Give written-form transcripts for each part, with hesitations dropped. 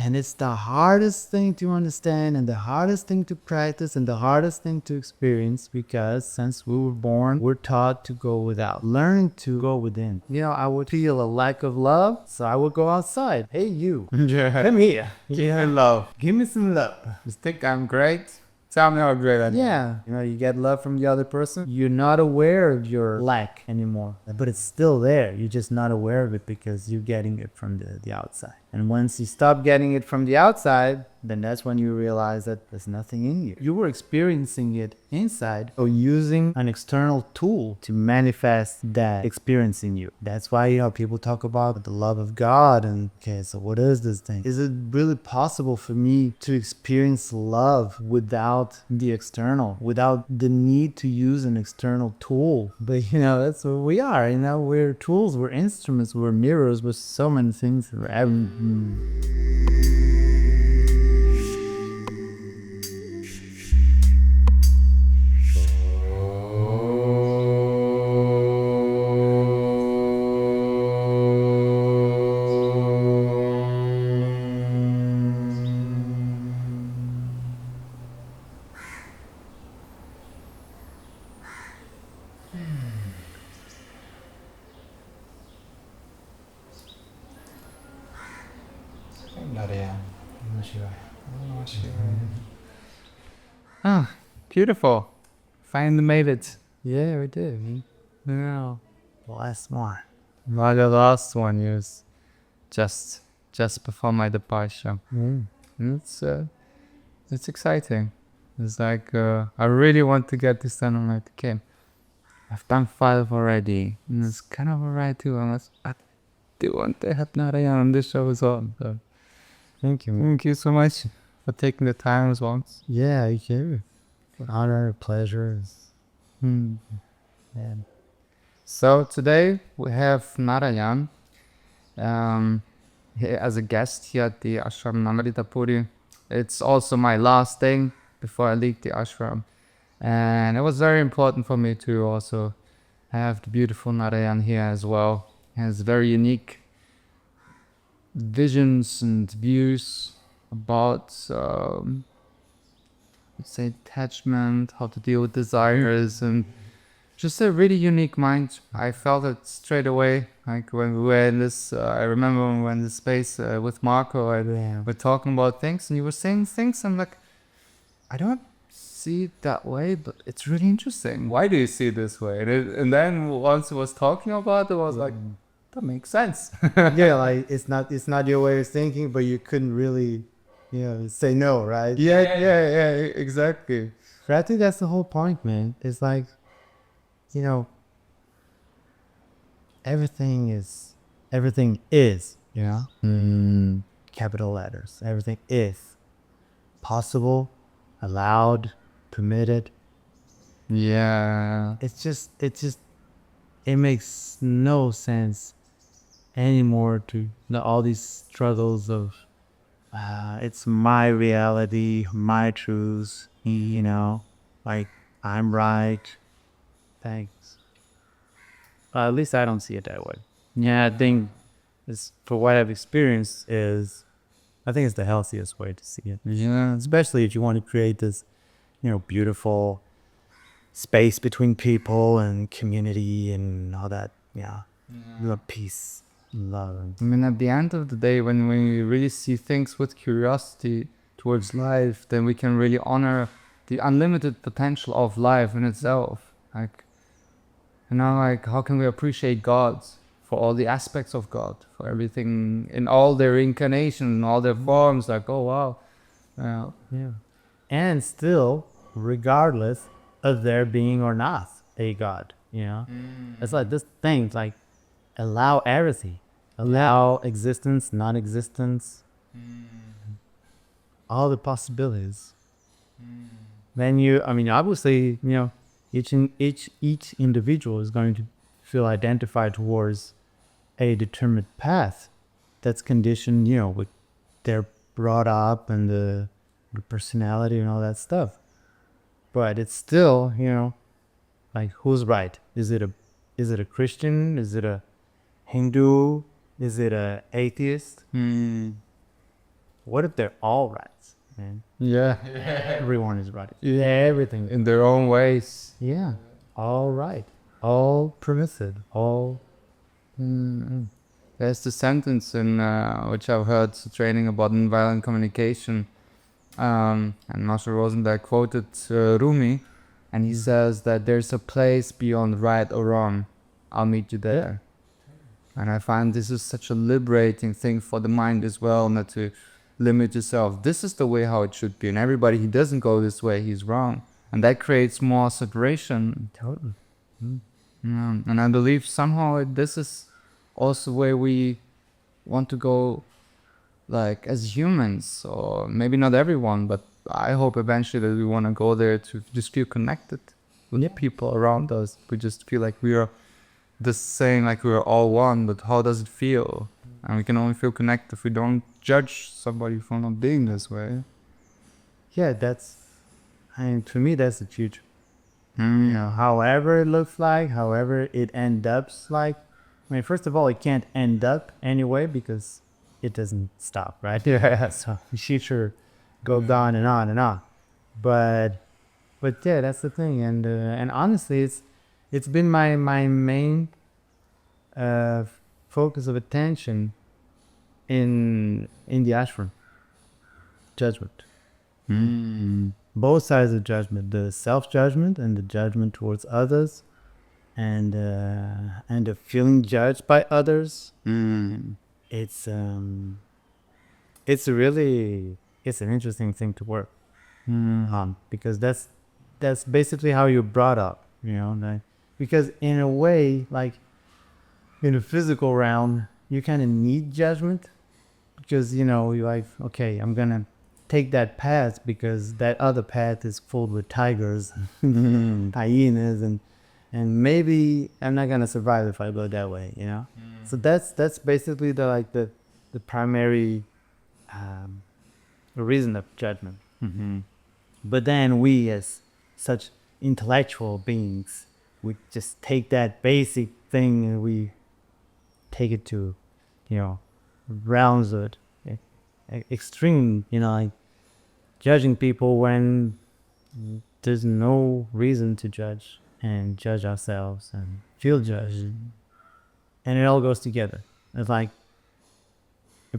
And it's the hardest thing to understand and the hardest thing to practice and the hardest thing to experience, because since we were born, we're taught to go without, learning to go within. I would feel a lack of love, so I would go outside. Hey, you, come here. Yeah, love. Give me some love. You think I'm great? Tell me how great I am. Yeah, you get love from the other person. You're not aware of your lack anymore, but it's still there. You're just not aware of it because you're getting it from the outside. And once you stop getting it from the outside, then that's when you realize that there's nothing in you. You were experiencing it inside or using an external tool to manifest that experience in you. That's why, people talk about the love of God. And okay, so what is this thing? Is it really possible for me to experience love without the external, without the need to use an external tool? But that's what we are. We're tools, we're instruments, we're mirrors, we're so many things. Narayan. Ah, beautiful. Finally made it. Yeah, we did. Yeah. The last one. Well, the last one is just before my departure. It's exciting. It's like I really want to get this done. I'm like, okay, I've done 5 already, and it's kind of alright too. I do want to have Narayan on this show as well. So Thank you. thank you so much for taking the time as well. Yeah, you too. Honor, pleasure. Yeah. So today we have Narayan here as a guest here at the ashram Namrita Puri. It's also my last thing before I leave the ashram, and it was very important for me to also have the beautiful Narayan here as well. He has very unique visions and views about let's say detachment, how to deal with desires, and just a really unique mind. I felt it straight away. Like when we were in this, I remember when we were in this space with Marco, we're talking about things, and you were saying things. I'm like, I don't see it that way, but it's really interesting. Why do you see it this way? And then once he was talking about it, I was like, that makes sense. Yeah, like it's not your way of thinking, but you couldn't really, say no, right? Yeah, exactly. But I think that's the whole point, man. It's like, everything is, capital letters. Everything is possible, allowed, permitted. Yeah. It makes no sense anymore to all these struggles of, it's my reality, my truths, like I'm right. Thanks. At least I don't see it that way. Yeah, I think for what I've experienced I think it's the healthiest way to see it. Yeah. Especially if you want to create this, beautiful space between people and community and all that. Yeah. Peace, love. I mean, at the end of the day, when we really see things with curiosity towards life, then we can really honor the unlimited potential of life in itself. Like, how can we appreciate God for all the aspects of God, for everything in all their incarnation, in all their forms? Like, oh wow. Yeah. And still, regardless of there being or not a God, it's like this thing, like allow everything, allow existence, non-existence, all the possibilities. Then obviously, each individual is going to feel identified towards a determined path that's conditioned, with their brought up and the personality and all that stuff. But it's still, like who's right? Is it a Christian? Is it a Hindu? Is it a atheist? what if they're all rats, man? Yeah. Everyone is right. Yeah. Everything. In their own ways. Yeah. All right. All permissive. All. Mm. There's the sentence in which I've heard training about nonviolent communication, and Marshall Rosenberg quoted Rumi, and he says that there's a place beyond right or wrong. I'll meet you there. And I find this is such a liberating thing for the mind as well, not to limit yourself. This is the way how it should be, and everybody who doesn't go this way, he's wrong, and that creates more separation. Totally. Yeah. And I believe somehow this is also where we want to go, like as humans, or maybe not everyone, but I hope eventually that we want to go there to just feel connected with people around us. We just feel like we are the same, like we are all one, but how does it feel? And we can only feel connected if we don't judge somebody for not being this way. Yeah, to me, that's the future. You know, however it looks like, however it ends up like, I mean, first of all, it can't end up anyway because it doesn't stop, right? Yeah, so the future goes on and on and on. But yeah, that's the thing. And honestly, it's been my main focus of attention in the ashram. Judgment. Both sides of judgment, the self-judgment and the judgment towards others, and the feeling judged by others. It's really an interesting thing to work on, because that's basically how you're brought up, you know. Like, because in a way, like in the physical realm, you kind of need judgment, because you know you're like, okay, I'm gonna take that path because that other path is filled with tigers, hyenas, and maybe I'm not gonna survive if I go that way, you know. So that's basically the primary reason of judgment. But then we, as such intellectual beings, we just take that basic thing and we take it to, you know, realms of extreme, you know, like judging people when there's no reason to judge, and judge ourselves and feel judged, and it all goes together. It's like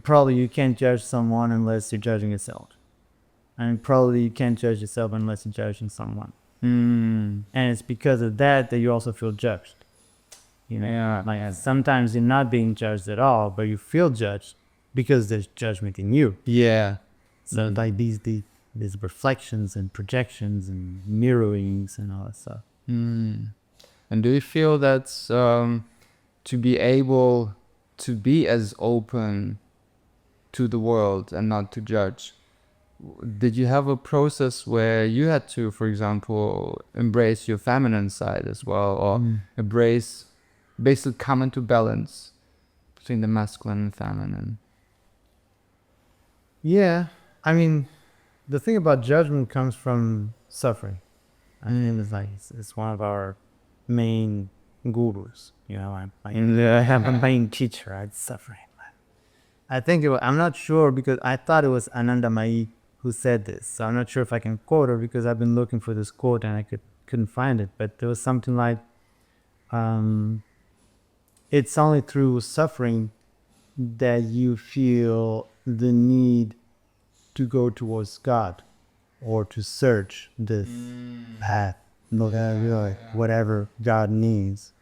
probably you can't judge someone unless you're judging yourself, and probably you can't judge yourself unless you're judging someone. And it's because of that you also feel judged. You know, Yeah. like sometimes you're not being judged at all, but you feel judged because there's judgment in you. Yeah. So like these reflections and projections and mirrorings and all that stuff. And do you feel that to be able to be as open to the world and not to judge, did you have a process where you had to, for example, embrace your feminine side as well, or embrace, basically come into balance between the masculine and feminine? Yeah, I mean, the thing about judgment comes from suffering. I mean, it's like it's one of our main gurus. You know, I have a main teacher. It's suffering. I think I'm not sure, because I thought it was Anandamayi who said this. So I'm not sure if I can quote her, because I've been looking for this quote and I couldn't find it. But there was something like, it's only through suffering that you feel the need to go towards God, or to search this path, whatever God needs.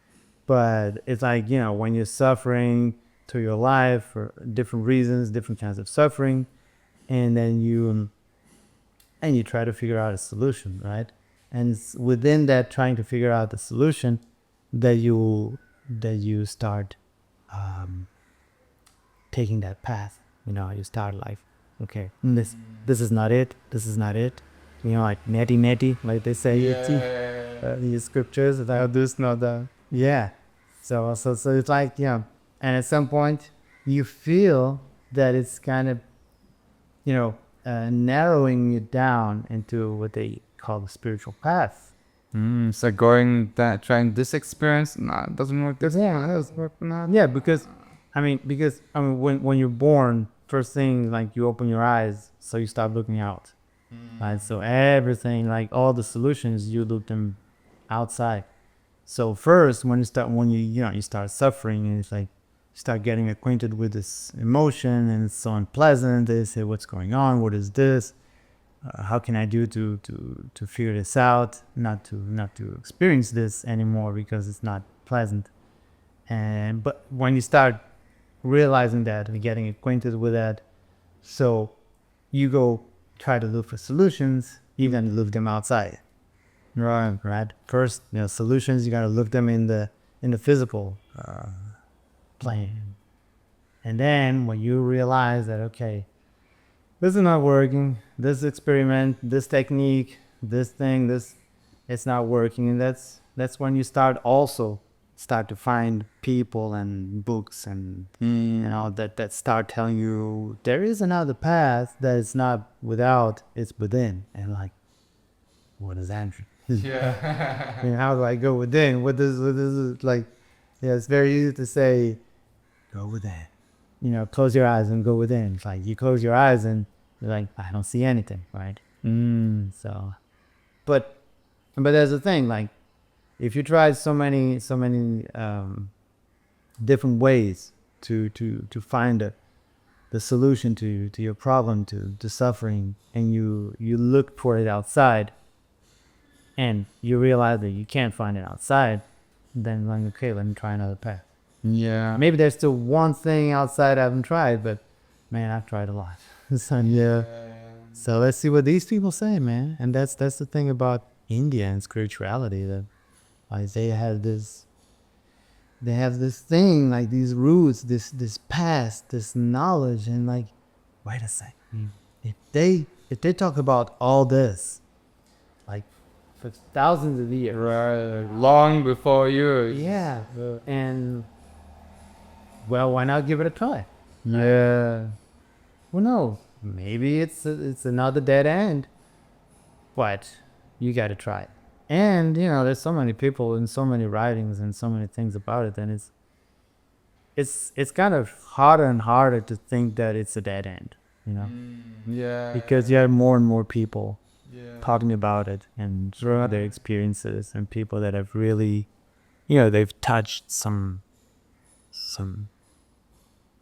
But it's like, you know, when you're suffering through your life for different reasons, different kinds of suffering, and then you try to figure out a solution, right? And it's within that trying to figure out the solution that you start taking that path. You know, you start like, okay, this is not it. This is not it. You know, like neti, like they say in the scriptures. Like, this, not that. Yeah. So it's like, yeah. And at some point, you feel that it's kind of, you know, narrowing it down into what they call the spiritual path. So trying this experience, nah, it doesn't work. This, yeah, it doesn't work. Nah. Yeah, because when you're born first thing, like you open your eyes, so you start looking out. Right? So everything, like all the solutions, you look them outside. So first, when you start suffering, and it's like you start getting acquainted with this emotion, and it's so unpleasant. They say, "What's going on? What is this? How can I do to figure this out? Not to experience this anymore because it's not pleasant." But when you start realizing that and getting acquainted with that, so you go try to look for solutions, even look them outside. Right. First, solutions, you gotta look them in the physical plane, and then when you realize that, okay, this is not working, this experiment, this technique, this thing, it's not working, and that's when you start to find people and books and that start telling you there is another path that is not without, it's within, and like, what does that mean? Yeah. I mean, how do I go within? What does it like? Yeah, it's very easy to say, go within. Close your eyes and go within. It's like you close your eyes and you're like, I don't see anything, right? So, but there's the thing, like, if you try so many different ways to find the solution to your problem, to suffering, and you look for it outside, and you realize that you can't find it outside, then like, okay, let me try another path. Yeah. Maybe there's still one thing outside I haven't tried, but man, I've tried a lot. So let's see what these people say, man. And that's the thing about India and spirituality, that like they have this thing, like these roots, this past, this knowledge, and like, wait a second, if they talk about all this, like, for thousands of years, Right. Long before you. yeah, and well, why not give it a try? Yeah. Well, no, maybe it's another dead end, but you got to try it. And there's so many people and so many writings and so many things about it, and it's kind of harder and harder to think that it's a dead end, Yeah. because you have more and more people Yeah. talking about it and their experiences, and people that have really, they've touched some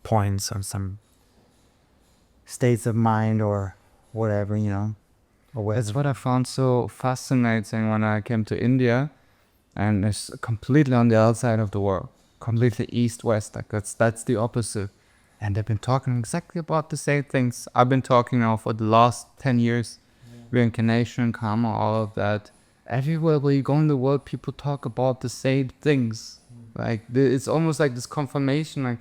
points or some states of mind or whatever, or That's what I found so fascinating when I came to India, and it's completely on the outside of the world, completely east-west. Like that's the opposite, and they've been talking exactly about the same things I've been talking now for the last 10 years. Reincarnation, karma, all of that. Everywhere where you go in the world, people talk about the same things. Like it's almost like this confirmation, like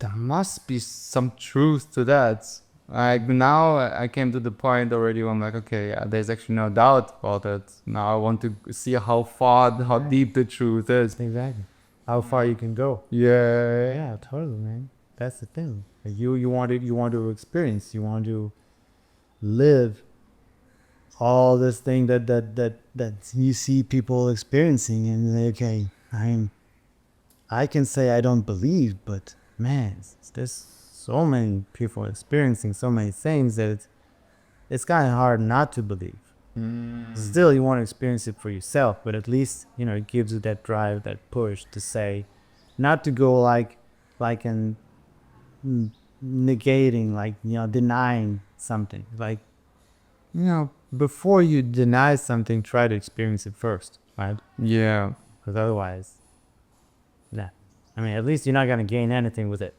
there must be some truth to that. Like now I came to the point already where I'm like, okay, yeah, there's actually no doubt about it. Now I want to see how deep the truth is. exactly how far you can go. Yeah. Yeah, totally, man. That's the thing. Like, you want to experience, you want to live all this thing that you see people experiencing, and like, okay, I can say I don't believe, but man, there's so many people experiencing so many things that it's kind of hard not to believe. Still, you want to experience it for yourself, but at least it gives you that drive, that push to say, not to go like in negating, like denying something. Like, before you deny something, try to experience it first, right? Yeah. Because otherwise, nah. I mean, at least you're not gonna gain anything with it.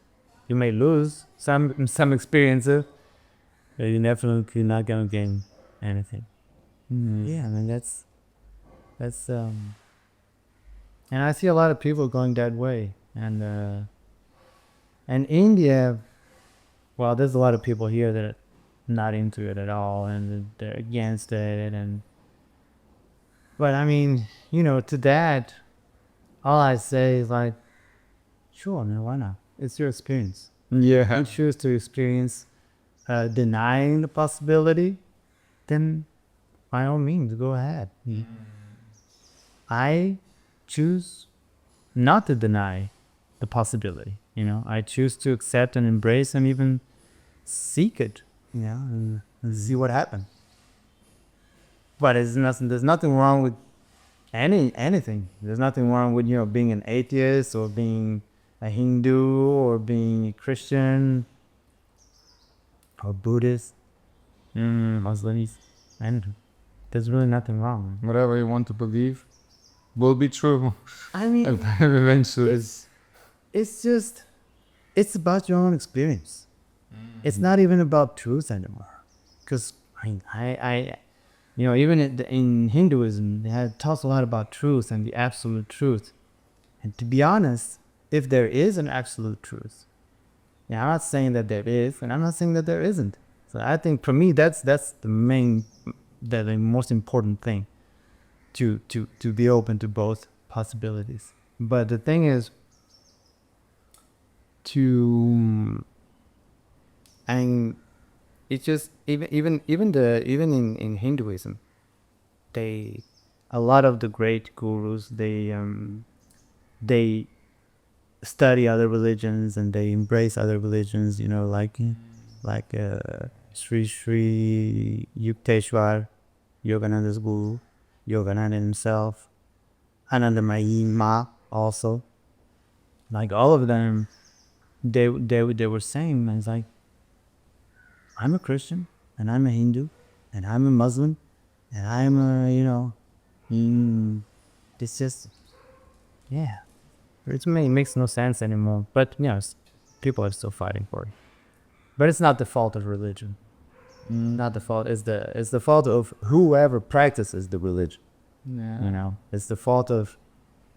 You may lose some experiences, but you're definitely not gonna gain anything. Yeah, I mean that's and I see a lot of people going that way, and India. Well, there's a lot of people here that are not into it at all, and they're against it, but I mean, to that, all I say is like, sure, man, why not? It's your experience. Yeah. You choose to experience denying the possibility, then by all means, go ahead. I choose not to deny the possibility. I choose to accept and embrace and even seek it, and see what happens. But there's nothing wrong with anything. There's nothing wrong with being an atheist or being a Hindu or being a Christian or Buddhist, Muslims, and there's really nothing wrong. Whatever you want to believe will be true. I mean, Eventually. it's about your own experience. It's not even about truth anymore. Because I even in Hinduism, it talks a lot about truth and the absolute truth. And to be honest, if there is an absolute truth, I'm not saying that there is, and I'm not saying that there isn't. So I think for me, that's the most important thing, to be open to both possibilities. But the thing is, and it's just even in Hinduism, a lot of the great gurus, they study other religions and they embrace other religions, like Sri Yukteswar, Yogananda's guru, Yogananda himself, Anandamayi Ma also, like all of them, they were saying, man, it's like, I'm a Christian and I'm a Hindu and I'm a Muslim and I'm a it's just it makes no sense anymore. But people are still fighting for it. But it's not the fault of religion. Not the fault. It's the fault of whoever practices the religion. Yeah. It's the fault of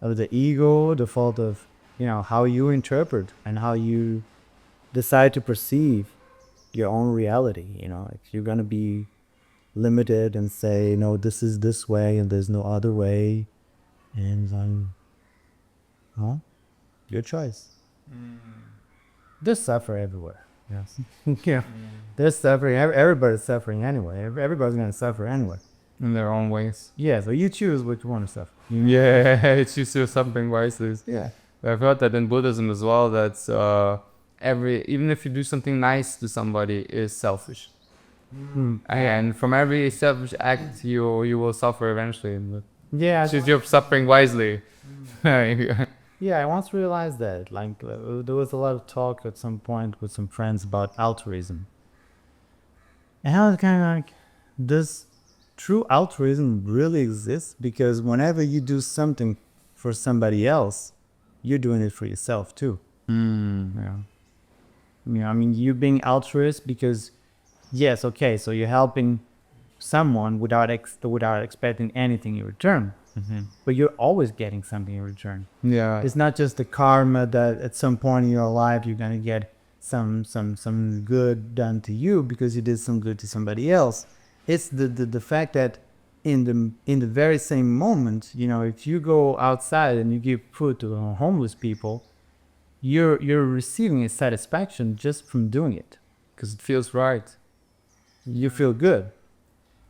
the ego. The fault of how you interpret and how you decide to perceive your own reality. If you're gonna be limited and say, no, this is this way and there's no other way, and your choice. There's suffering everywhere. Yes. There's suffering. Everybody's suffering anyway. Everybody's gonna suffer anyway. In their own ways. Yeah, so you choose what you want to suffer. Yeah, it's just something wisely. Yeah. I've heard that in Buddhism as well, that even if you do something nice to somebody, is selfish. And from every selfish act, you will suffer eventually. But choose your suffering wisely. Yeah, I once realized that. Like, there was a lot of talk at some point with some friends about altruism. And I was kind of like, does true altruism really exist? Because whenever you do something for somebody else, you're doing it for yourself too. You're being altruist because, yes, okay, so you're helping someone without expecting anything in return. But you're always getting something in return. Yeah. It's not just the karma that at some point in your life you're gonna get some good done to you because you did some good to somebody else. It's the fact that in the very same moment, if you go outside and you give food to homeless people, you're receiving a satisfaction just from doing it Because it feels right. You feel good.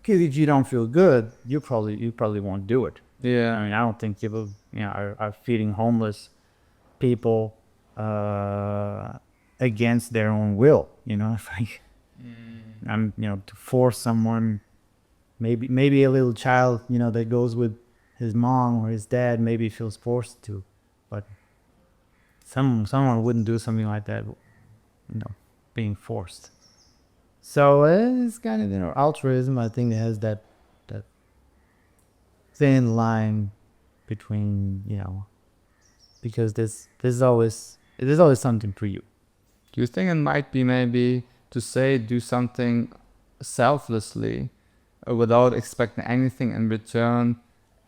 Because if you don't feel good, you probably won't do it. Yeah. I don't think people are feeding homeless people against their own will. It's like to force someone, maybe a little child that goes with his mom or his dad maybe feels forced to, but someone wouldn't do something like that, being forced. So it's kind of altruism. I think it has that thin line between because there's always something for you. Do you think it might be maybe to say do something selflessly without expecting anything in return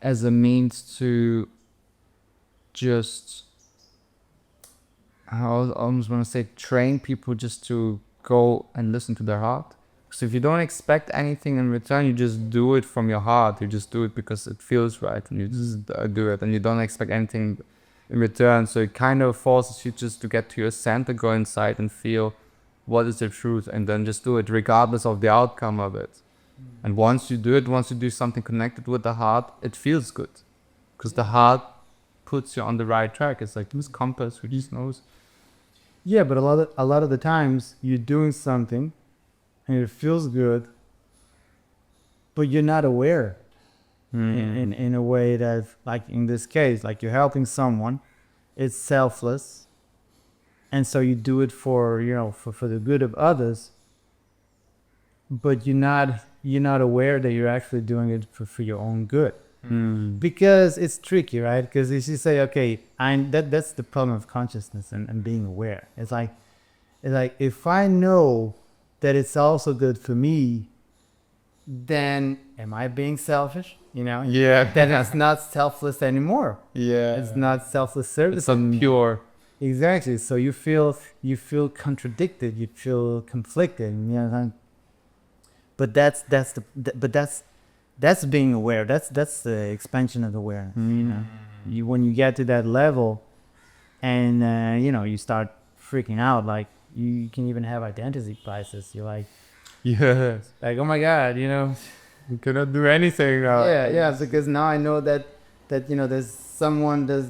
as a means to just, I almost want to say, train people just to go and listen to their heart? So if you don't expect anything in return, you just do it from your heart. You just do it because it feels right, and you just do it, and you don't expect anything in return. So it kind of forces you just to get to your center, go inside and feel what is the truth, and then just do it regardless of the outcome of it. And once you do something connected with the heart, it feels good, because the heart puts you on the right track. It's like this compass who just knows. Yeah, but a lot of the times you're doing something and it feels good, but you're not aware in a way that, like in this case, like you're helping someone, it's selfless, and so you do it for, for the good of others, but you're not aware that you're actually doing it for your own good. Because it's tricky, right? Because if you say, okay, that's the problem of consciousness and being aware. It's like if I know that it's also good for me, then am I being selfish? Yeah. Then it's not selfless anymore. Yeah. It's not selfless service. It's not pure. Exactly. So you feel contradicted. You feel conflicted. But that's being aware. That's the expansion of awareness. When you get to that level, and you start freaking out, like you can even have identity crisis. You're Yes. oh my god, You cannot do anything now. yeah, because now I know that there's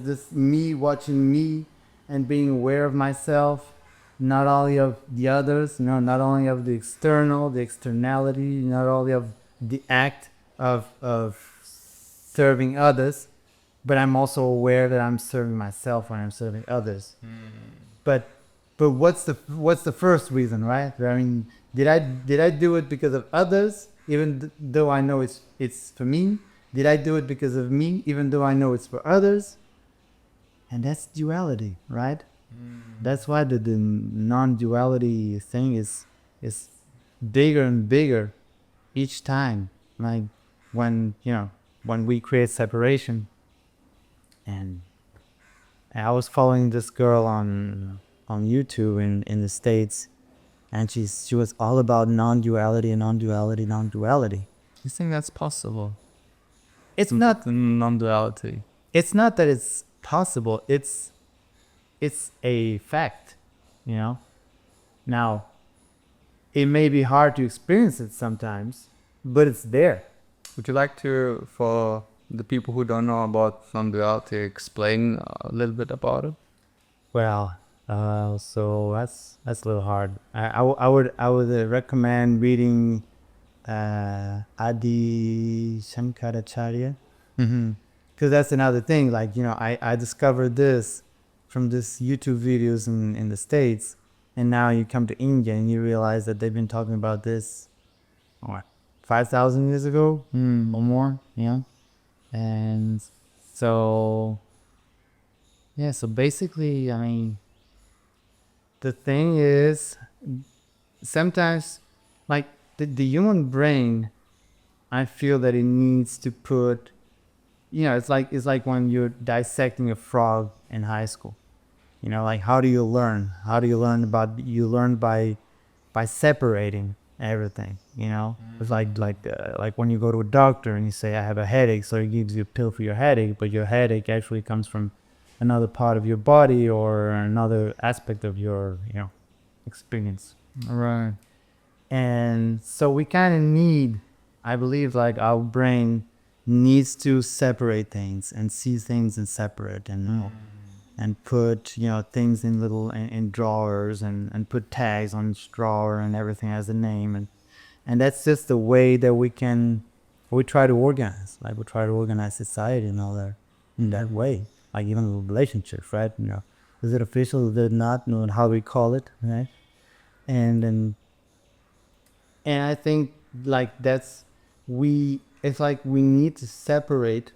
this me watching me and being aware of myself, not only of the others, not only of the externality, not only of the act of serving others, but I'm also aware that I'm serving myself when I'm serving others. But what's the first reason, right? I mean, did I do it because of others, even though I know it's for me? Did I do it because of me, even though I know it's for others? And that's duality, right? That's why the non-duality thing is bigger and bigger each time. Like when we create separation. And I was following this girl on YouTube in the States, and she was all about non-duality and non-duality. You think that's possible? It's not Non-duality. it's not that it's possible, it's a fact, Now, it may be hard to experience it sometimes, but it's there. Would you like to, for the people who don't know about non-duality, explain a little bit about it? Well, so that's a little hard. I would recommend reading Adi Shankaracharya, because that's another thing. Like I discovered this from this YouTube videos in the States, and now you come to India and you realize that they've been talking about this, what, 5,000 years ago or more, and so yeah. So basically, I mean, the thing is, sometimes, like the human brain, I feel that it needs to put, it's like when you're dissecting a frog in high school. Like how do you learn? You learn by separating everything. It's like when you go to a doctor and you say I have a headache, so he gives you a pill for your headache, but your headache actually comes from another part of your body or another aspect of your experience. Right. And so we kind of need, I believe, like our brain needs to separate things and see things in separate, and put things in little in drawers, and put tags on each drawer, and everything has a name, and that's just the way that we try to organize, society and all that in that way, like even relationships, right? Is it official, is it not, how we call it, right? And I think like it's like we need to separate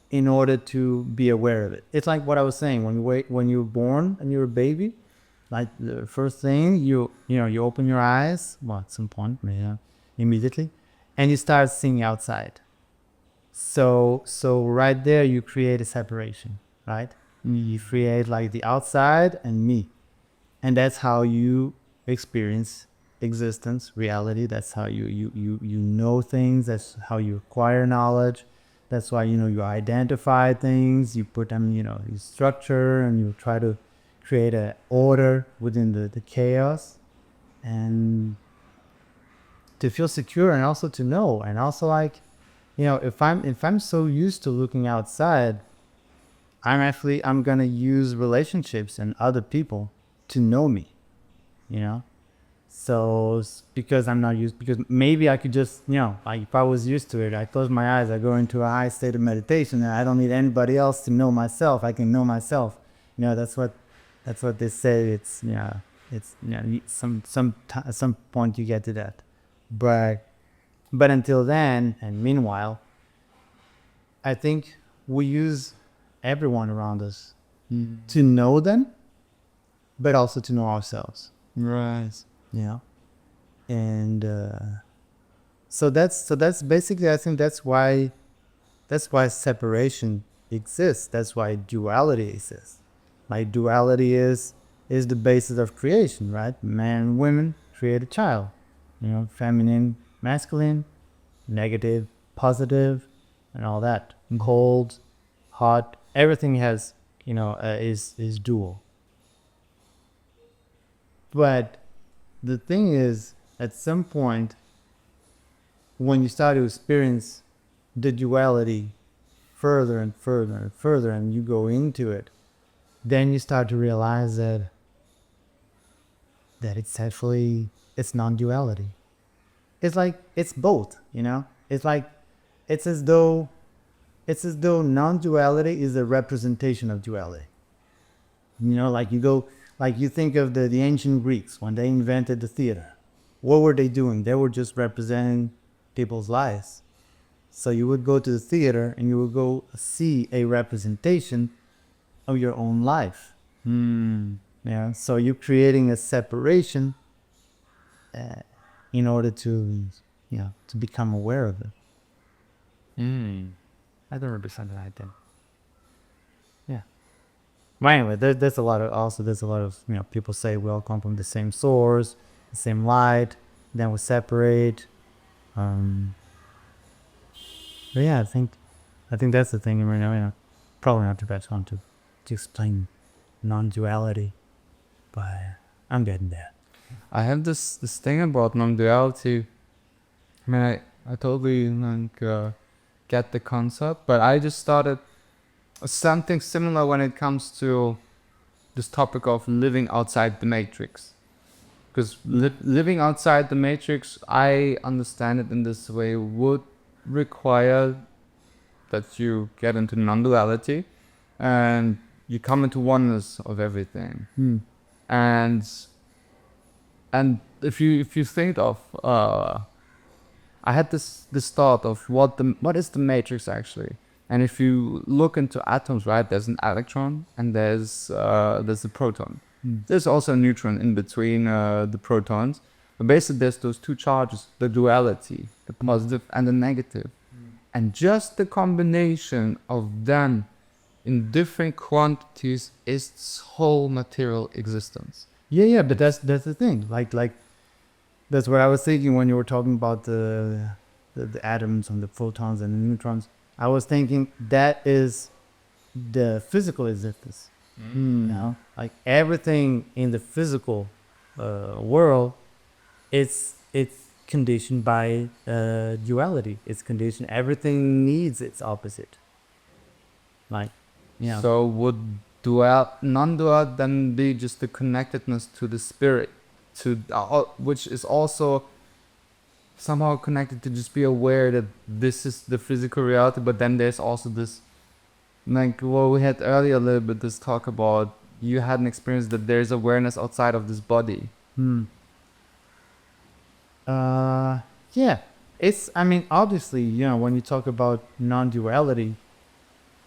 in order to be aware of it. It's like what I was saying, when you're born and you're a baby, like the first thing you open your eyes, well, at some point, immediately, and you start seeing outside. So right there you create a separation, right? You create like the outside and me, and that's how you experience existence, reality. That's how you know things. That's how you acquire knowledge. That's why you identify things. You put them, you structure, and you try to create an order within the chaos, and to feel secure, and also to know, and also like, if I'm so used to looking outside, I'm gonna use relationships and other people to know me, So because I'm not used, because maybe I could just, like if I was used to it, I close my eyes, I go into a high state of meditation, and I don't need anybody else to know myself. I can know myself. That's what they say. It's at some point you get to that, but until then, and meanwhile, I think we use everyone around us to know them, but also to know ourselves. Right. And so that's basically, I think that's why separation exists. That's why duality exists. Like duality is the basis of creation, right? Man and women create a child. Feminine, masculine, negative, positive, and all that. Cold, hot, everything has is dual. But the thing is, at some point, when you start to experience the duality further and further and further, and you go into it, then you start to realize that it's non-duality. It's like it's both, It's as though non-duality is a representation of duality. Like you think of the ancient Greeks when they invented the theater. What were they doing? They were just representing people's lives. So you would go to the theater and you would go see a representation of your own life. So you're creating a separation in order to become aware of it. I don't represent it like that. Yeah. But anyway, there's a lot of people say we all come from the same source, the same light, then we separate. But yeah, I think that's the thing right now. Probably not the best one to explain non-duality, but I'm getting there. I have this thing about non-duality. I mean, I totally get the concept, but I just started something similar when it comes to this topic of living outside the matrix. Because living outside the matrix, I understand it in this way, would require that you get into non-duality and you come into oneness of everything. And if you think of I had this thought of what is the matrix actually. And if you look into atoms, right, there's an electron and there's a proton. There's also a neutron in between the protons. But basically there's those two charges, the duality, the positive and the negative. And just the combination of them in different quantities is its whole material existence. Yeah, but that's the thing. Like that's what I was thinking when you were talking about the atoms and the photons and the neutrons. I was thinking that is the physical existence. Like everything in the physical world, it's conditioned by duality. It's conditioned. Everything needs its opposite. So would non-dual then be just the connectedness to the spirit, which is also somehow connected to just be aware that this is the physical reality, but then there's also this, like what we had earlier a little bit, this talk about you had an experience that there's awareness outside of this body. Yeah. Obviously, when you talk about non-duality,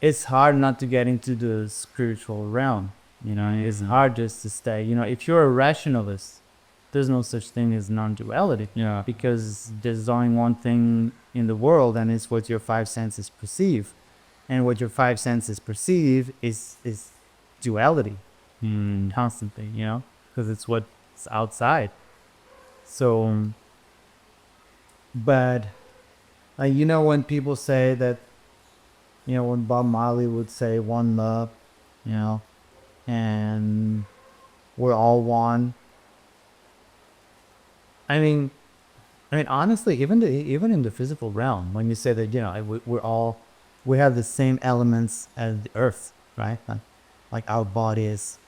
it's hard not to get into the spiritual realm. It's hard just to stay. If you're a rationalist, there's no such thing as non-duality. Because there's only one thing in the world, and it's what your five senses perceive. And what your five senses perceive is duality. Constantly, because it's what's outside. So, but, when people say that, when Bob Marley would say one love, and we're all one. I mean, honestly, even in the physical realm, when you say that, we have the same elements as the earth, right? Like our body is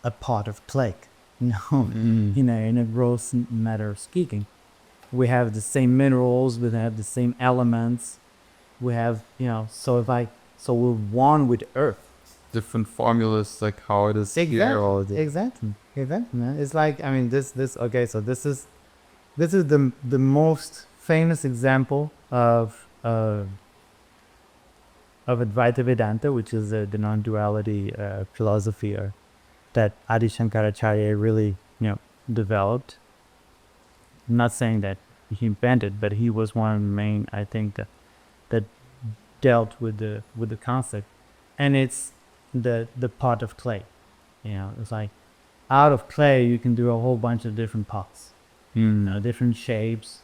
a pot of clay. in a gross matter of speaking. We have the same minerals, we have the same elements, we have, so we're one with Earth. Different formulas, like how it is here. All the Exactly. Man. It's like, I mean, okay, so this is the most famous example of Advaita Vedanta, which is the non-duality philosophy that Adi Shankaracharya really, developed. I'm not saying that he invented, but he was one of the main, I think, that dealt with the concept. And it's the pot of clay. It's like, out of clay you can do a whole bunch of different pots, different shapes,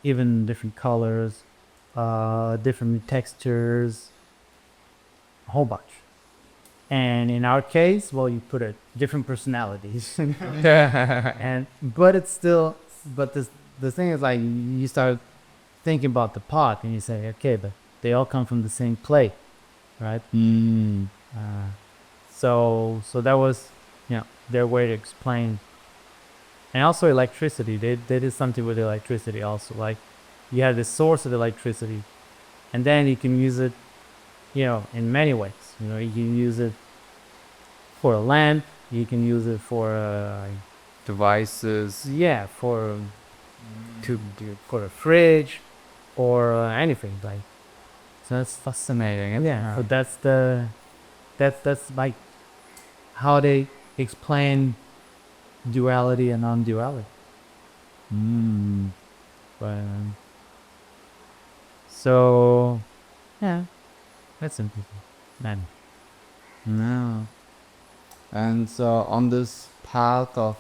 even different colors, different textures, a whole bunch. And in our case, well, you put different personalities. But it's still, but the thing is, like, you start thinking about the pot and you say, okay, but they all come from the same clay, right? So that was, their way to explain. And also electricity, they did something with electricity also. Like, you have the source of electricity, and then you can use it, in many ways. You can use it for a lamp, you can use it for devices. for a fridge, or anything like. So that's fascinating. Yeah. So that's like how they explain duality and non-duality. But so yeah, that's interesting. Man. No. And on this path of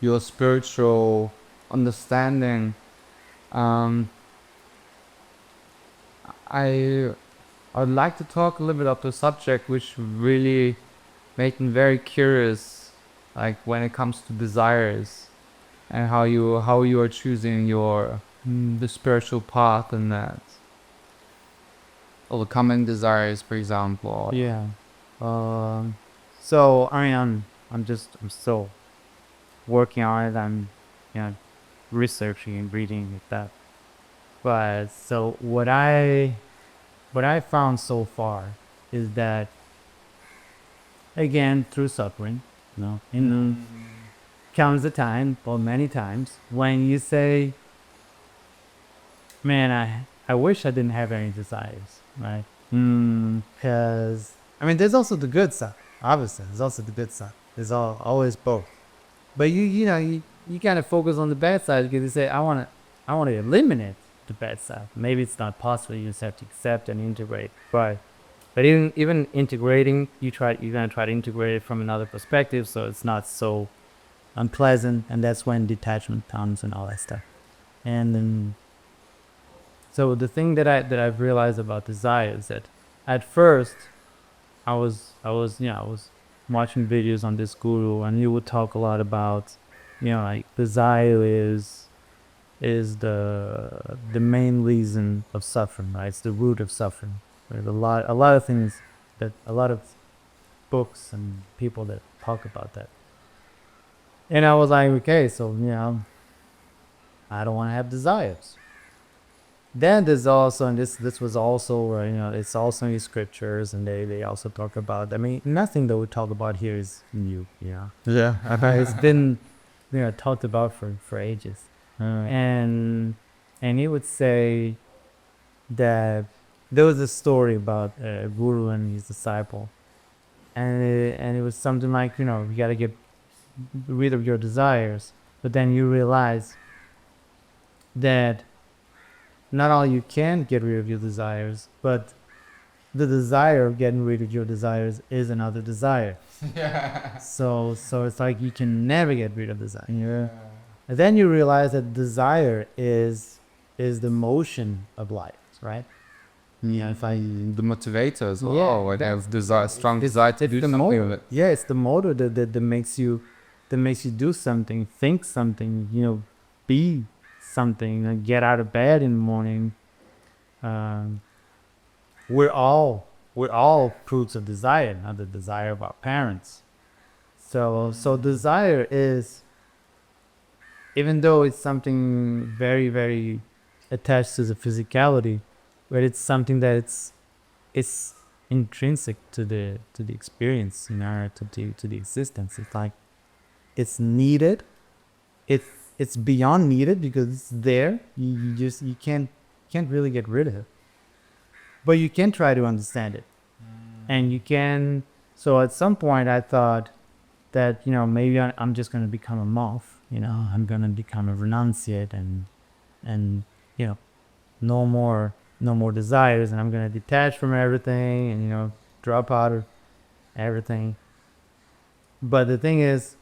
your spiritual understanding, I'd like to talk a little bit of the subject which really made me very curious, like when it comes to desires and how you are choosing your the spiritual path and that overcoming desires, for example. Yeah. So I mean, I'm still working on it. I'm, researching and reading that. But so what I found so far is that, again, through suffering, comes a time, or many times, when you say, man, I wish I didn't have any desires, right? Because I mean, there's also the good side. Obviously, there's also the good side. There's always both. But you kind of focus on the bad side because you say, I want to eliminate the bad side. Maybe it's not possible. You just have to accept and integrate. But even integrating, you're gonna try to integrate it from another perspective, so it's not so unpleasant. And that's when detachment comes and all that stuff. And then, so the thing that I've realized about desire is that at first I was watching videos on this guru, and he would talk a lot about, like, desire is the main reason of suffering, right? It's the root of suffering. There's a lot of things, that a lot of books and people that talk about that. And I was like, okay, so I don't want to have desires. Then there's also, and this was also, it's also in scriptures, and they also talk about, I mean, nothing that we talk about here is new, Yeah. it's been, talked about for ages. And he would say that there was a story about a guru and his disciple, and it was something like, you got to get rid of your desires, but then you realize that not only you can get rid of your desires, but the desire of getting rid of your desires is another desire. Yeah. So it's like you can never get rid of desire. And then you realize that desire is the motion of life, right? If the motivators, Yeah, I have desire, strong desire to do something with it. Yeah, it's the motor that makes you do something, think something, be something, get out of bed in the morning. We're all fruits of desire, not the desire of our parents. So desire is even though it's something very, very attached to the physicality, but it's something that it's intrinsic to the experience, to the existence. It's like it's needed. It it's beyond needed because it's there. You can't really get rid of it, but you can try to understand it, and you can. So at some point, I thought that maybe I'm just gonna become a moth. I'm gonna become a renunciate and you know no more desires, and I'm gonna detach from everything and drop out of everything. But the thing is,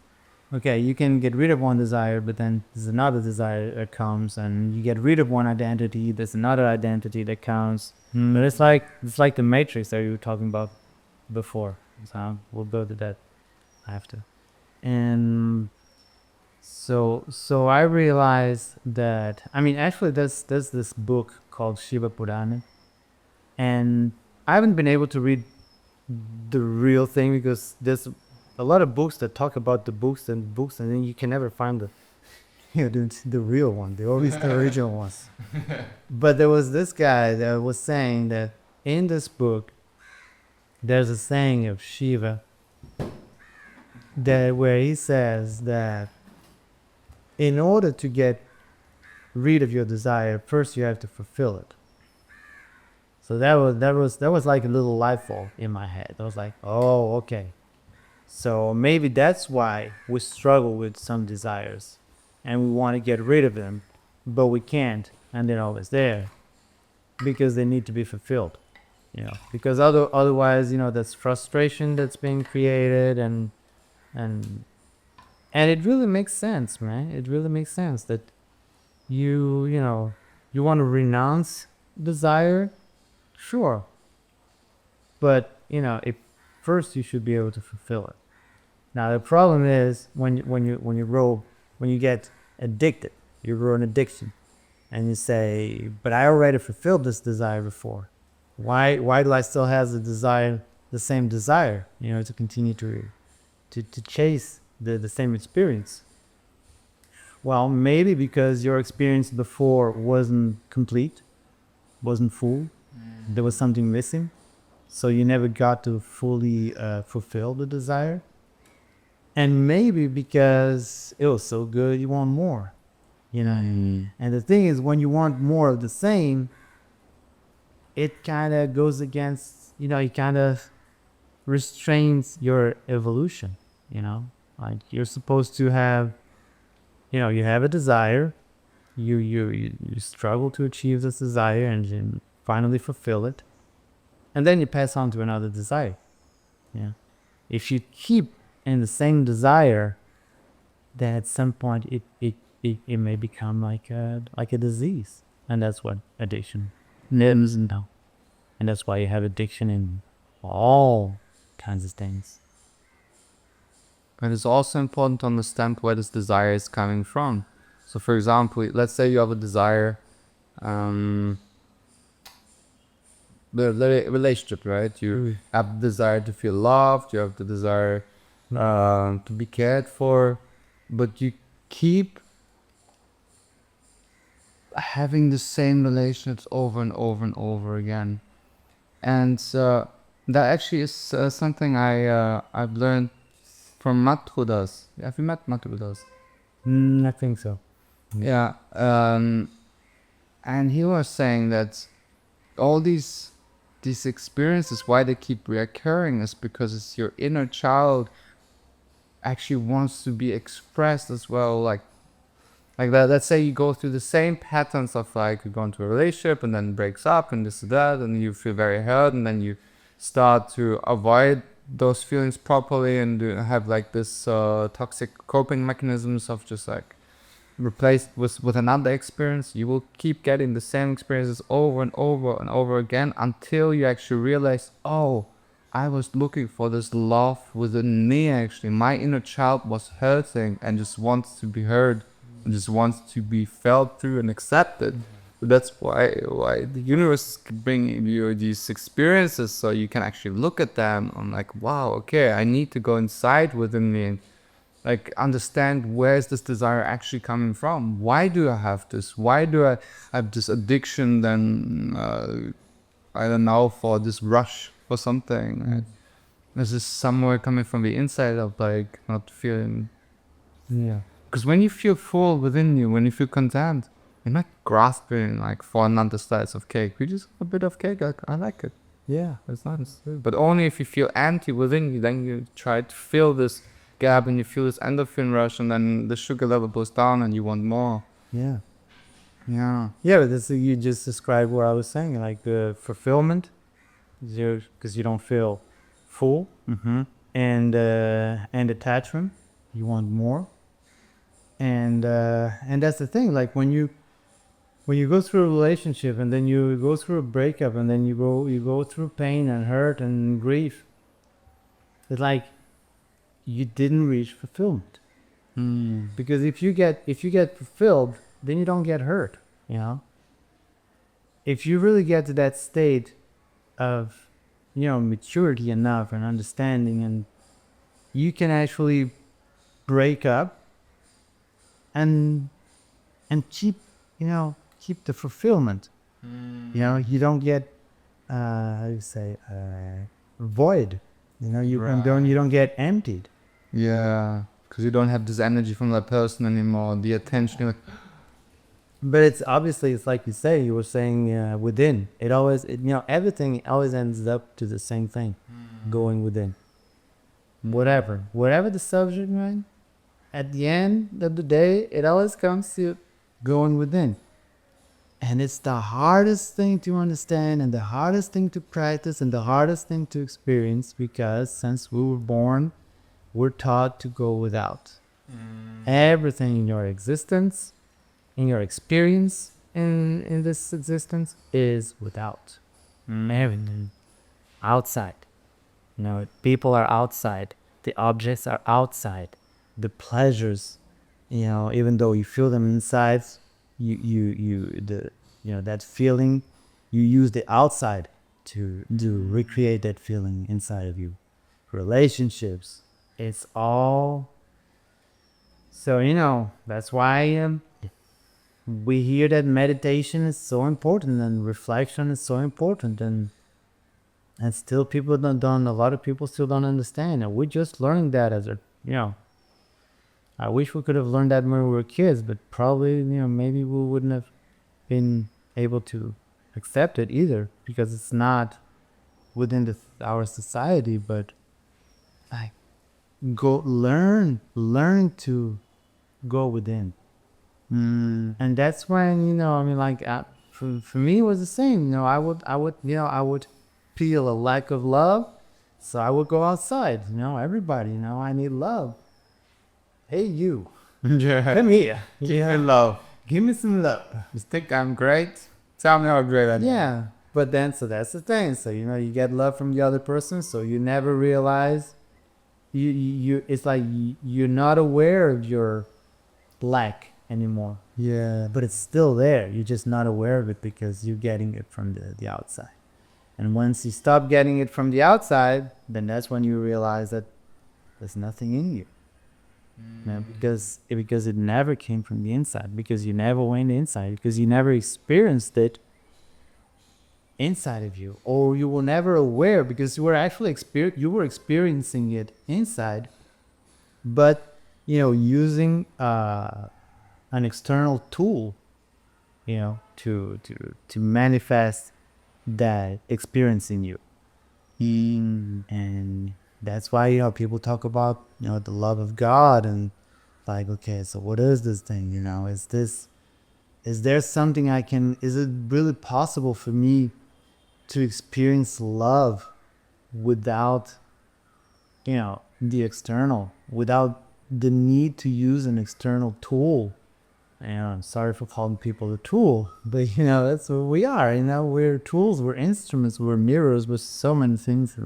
okay, you can get rid of one desire, but then there's another desire that comes, and you get rid of one identity, there's another identity that comes. But it's like the matrix that you were talking about before. So we'll go to that after. And so I realized that, I mean, actually there's this book called Shiva Purana, and I haven't been able to read the real thing because there's a lot of books that talk about the books, and then you can never find the real one. They're always the original ones. But there was this guy that was saying that in this book there's a saying of Shiva that where he says that in order to get rid of your desire, first you have to fulfill it. So that was like a little light bulb in my head. I was like, oh, okay. So maybe that's why we struggle with some desires and we want to get rid of them, but we can't, and they're always there because they need to be fulfilled. Because otherwise, that's frustration that's being created, and it really makes sense, man. It really makes sense that you want to renounce desire, sure, but if first you should be able to fulfill it. Now the problem is when you get addicted, you grow an addiction, and you say, but I already fulfilled this desire before. Why do I still have the same desire, to continue to chase the same experience? Well, maybe because your experience before wasn't complete, wasn't full. There was something missing, so you never got to fully fulfill the desire. And maybe because it was so good, you want more. And the thing is, when you want more of the same, it kind of goes against, it kind of restrains your evolution. Like you're supposed to have, you have a desire, you struggle to achieve this desire and then finally fulfill it, and then you pass on to another desire. If you keep in the same desire, then at some point it may become like a disease, and that's what addiction is now. And that's why you have addiction in all kinds of things. But it's also important to understand where this desire is coming from. So for example, let's say you have a desire, the relationship, right? You have the desire to feel loved, you have the desire to be cared for, but you keep having the same relationships over and over and over again. And that actually is something I've learned from Matrudas. Have you met Matrudas? I think so. Yeah. And he was saying that all these experiences, why they keep reoccurring, is because it's your inner child actually wants to be expressed as well. Like that. Let's say you go through the same patterns of like you go into a relationship and then breaks up and this and that, and you feel very hurt, and then you start to avoid those feelings properly and have like this toxic coping mechanisms of just like replaced with another experience. You will keep getting the same experiences over and over and over again until you actually realize, oh, I was looking for this love within me. Actually, my inner child was hurting and just wants to be heard and just wants to be felt through and accepted. That's why the universe is bringing you these experiences, so you can actually look at them and like, wow, okay, I need to go inside within me like understand where is this desire actually coming from? Why do I have this? Why do I have this addiction then, I don't know, for this rush for something? Right? This is somewhere coming from the inside of like not feeling. Yeah. Because when you feel full within you, when you feel content, you're not grasping like for another slice of cake. You just have a bit of cake. Like, I like it. Yeah. It's nice. But only if you feel empty within you, then you try to fill this gap and you feel this endorphin rush, and then the sugar level goes down and you want more. Yeah. Yeah. Yeah, but this, you just described what I was saying, like the fulfillment, because you don't feel full, and attachment, you want more, and that's the thing. Like when you go through a relationship and then you go through a breakup and then you go through pain and hurt and grief, it's like you didn't reach fulfillment. Because if you get fulfilled, then you don't get hurt, you know. If you really get to that state of, maturity enough and understanding, and you can actually break up and keep, keep the fulfillment. You don't get how do you say, void. You don't get emptied. Yeah. Because you don't have this energy from that person anymore. The attention. You're like, But it's obviously, it's like you were saying, within. It always, everything always ends up to the same thing, going within. Whatever the subject, man, at the end of the day, it always comes to going within. And it's the hardest thing to understand and the hardest thing to practice and the hardest thing to experience, because since we were born, we're taught to go without. Everything in your existence, in your experience in this existence, is without. Everything outside. People are outside. The objects are outside. The pleasures, even though you feel them inside, that feeling, you use the outside to recreate that feeling inside of you. Relationships, it's all. So that's why we hear that meditation is so important and reflection is so important, and still people don't a lot of people still don't understand, and we're just learning that as I wish we could have learned that when we were kids, but probably maybe we wouldn't have been able to accept it either, because it's not within our society. But like, learn to go within. And that's when, for me it was the same. I would feel a lack of love, so I would go outside. Everybody, I need love. Hey, you, yeah. come here. Yeah. Love. Give me some love. You think I'm great? Tell me how great I am. Yeah, but then, so that's the thing. So, you get love from the other person, so you never realize, it's like you're not aware of your lack anymore. Yeah. But it's still there. You're just not aware of it because you're getting it from the outside. And once you stop getting it from the outside, then that's when you realize that there's nothing in you. Because it never came from the inside, because you never went inside, because you never experienced it inside of you, or you were never aware, because you were actually experiencing it inside, but using an external tool, to manifest that experience in you. And that's why people talk about the love of God, and like, okay, so what is this thing? Is there something is it really possible for me to experience love without the external, without the need to use an external tool? I'm sorry for calling people a tool, but that's what we are. We're tools, we're instruments, we're mirrors, we're so many things.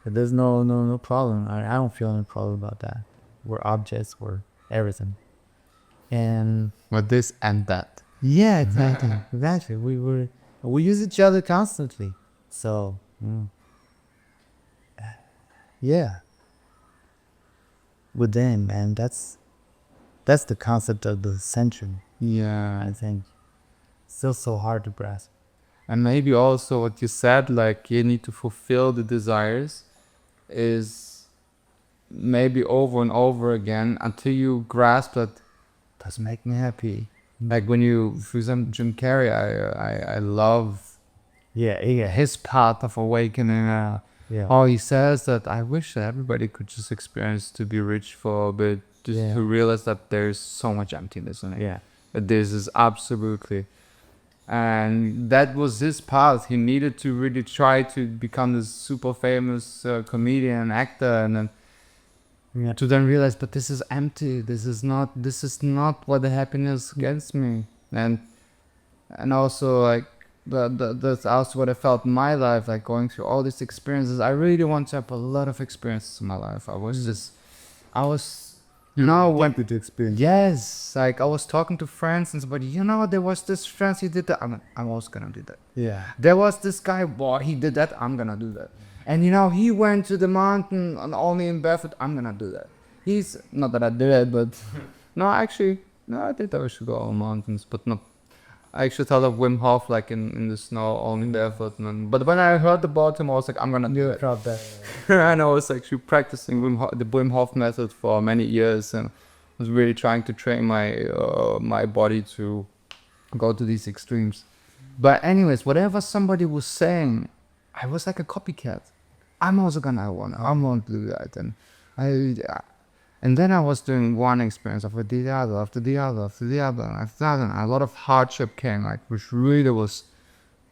But there's no problem. I don't feel any problem about that. We're objects, we're everything. And With this and that. yeah, exactly. Exactly. We use each other constantly. So yeah. within, and that's the concept of the century. Yeah. I think still so hard to grasp. And maybe also what you said, like you need to fulfill the desires, is maybe over and over again until you grasp that does make me happy. Like when you, for example, Jim Carrey, I love his path of awakening. How he says that I wish that everybody could just experience to be rich for a bit, just to realize that there's so much emptiness in it. That this is absolutely. And that was his path. He needed to really try to become this super famous comedian, actor, and then to then realize, but this is empty. This is not what the happiness gets me. And also like that's also what I felt in my life, like going through all these experiences. I really want to have a lot of experiences in my life. I was Wanted to experience. Yes, like I was talking to friends and somebody, there was this friend, he did that. I'm also gonna do that. Yeah. There was this guy, boy, he did that. I'm gonna do that. And he went to the mountain and only in barefoot. I'm gonna do that. He's not that I did it, but I did that. I should go on mountains, but not. I actually thought of Wim Hof, like in the snow, only barefoot. But when I heard about him, I was like, I'm gonna do it. Drop that. And I was actually practicing the Wim Hof method for many years, and was really trying to train my body to go to these extremes. But anyways, whatever somebody was saying, I was like a copycat. I'm also gonna want to do that, and then I was doing one experience after the other, after the other, after the other, and after that, and a lot of hardship came, like which really was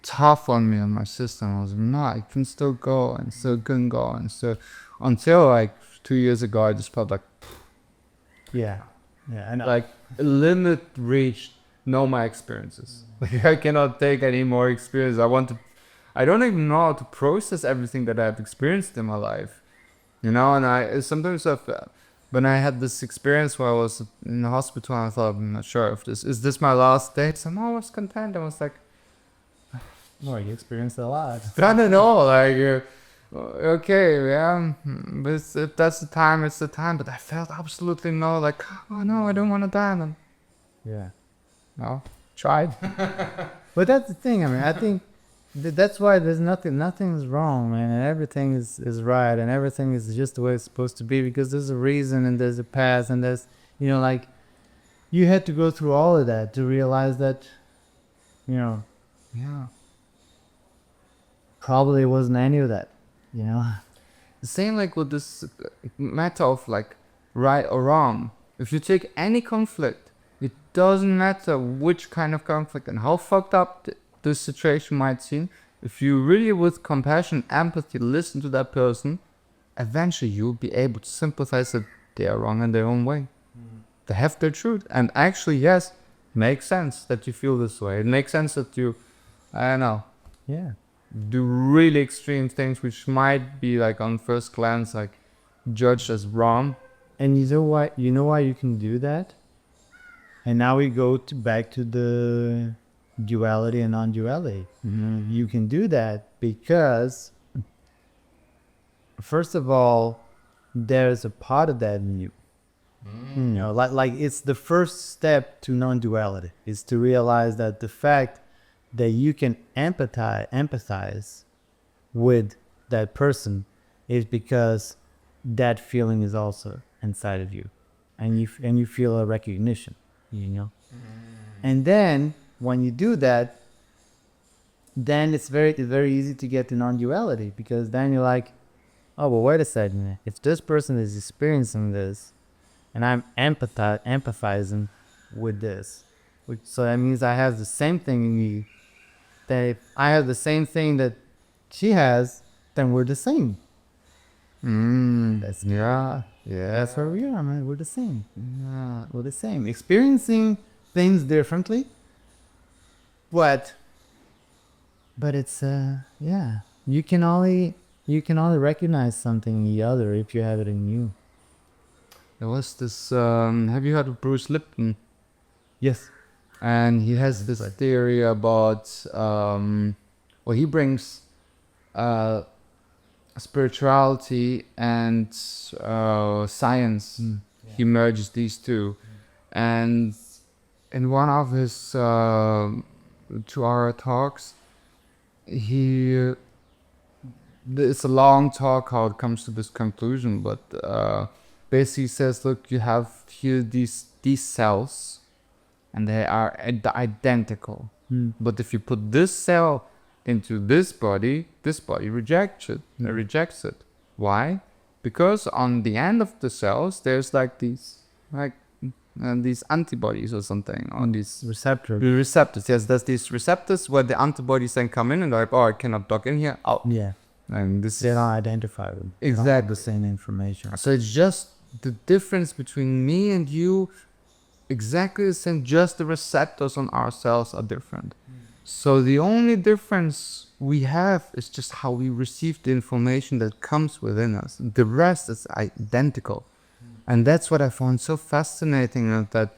tough on me and my system. I was I can still go and still couldn't go, and so until like 2 years ago, I just felt like I know. like a limit reached. No, my experiences. Like I cannot take any more experience. I don't even know how to process everything that I've experienced in my life, and I sometimes when I had this experience where I was in the hospital, I thought, I'm not sure if this is my last day. Somehow I was content. I was like, You experienced a lot. I don't know, like, okay, yeah, but if that's the time, it's the time. But I felt absolutely no, I don't want to die. And no, tried. But that's the thing. I mean, I think that's why there's nothing's wrong, man, and everything is right, and everything is just the way it's supposed to be, because there's a reason and there's a path, and there's, like, you had to go through all of that to realize that, probably wasn't any of that, The same like with this matter of like right or wrong. If you take any conflict, it doesn't matter which kind of conflict and how fucked up the situation might seem. If you really with compassion, empathy, listen to that person, eventually you'll be able to sympathize that they are wrong in their own way. They have their truth. And actually, yes, makes sense that you feel this way. It makes sense that you, I don't know, do really extreme things which might be like on first glance like judged as wrong. And you know why you can do that? And now we go back to the duality and non-duality. You can do that because, first of all, there's a part of that in you. Like it's the first step to non-duality is to realize that the fact that you can empathize with that person is because that feeling is also inside of you, and you feel a recognition, and then when you do that, then it's very easy to get to non-duality, because then you're like, oh, well, wait a second, if this person is experiencing this and I'm empathizing with this, so that means I have the same thing in me, that if I have the same thing that she has, then we're the same. That's where we are, man. We're the same. We're the same. Experiencing things differently, but it's you can only recognize something in the other if you have it in you. There was this, have you heard of Bruce Lipton? Yes. And he has this theory about, he brings spirituality and science. He merges these two, and in one of his 2-hour talks, he it's a long talk how it comes to this conclusion, but basically says, look, you have here these cells, and they are identical. But if you put this cell into this body rejects it. Why? Because on the end of the cells, there's these antibodies or something on these receptors. Yes, there's these receptors where the antibodies then come in and they're like, oh, I cannot dock in here. Out. Yeah. And this They don't identify with exactly the same information. So it's just the difference between me and you, exactly the same, just the receptors on our cells are different. So the only difference we have is just how we receive the information that comes within us. The rest is identical. And that's what I found so fascinating, that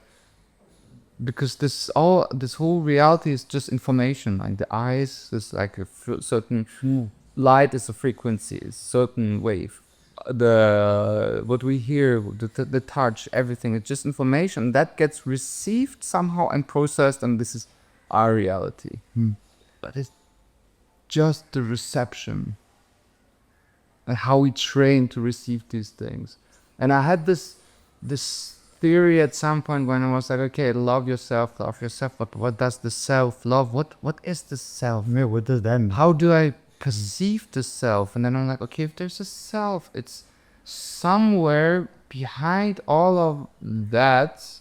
because this whole reality is just information. Like the eyes is like a certain light is a frequency, is a certain wave. What we hear, the touch, everything, it's just information that gets received somehow and processed, and this is our reality. But it's just the reception and how we train to receive these things. And I had this theory at some point when I was like, okay, love yourself, but what does the self love? What is the self? Yeah, what does that mean? How do I perceive the self? And then I'm like, okay, if there's a self, it's somewhere behind all of that,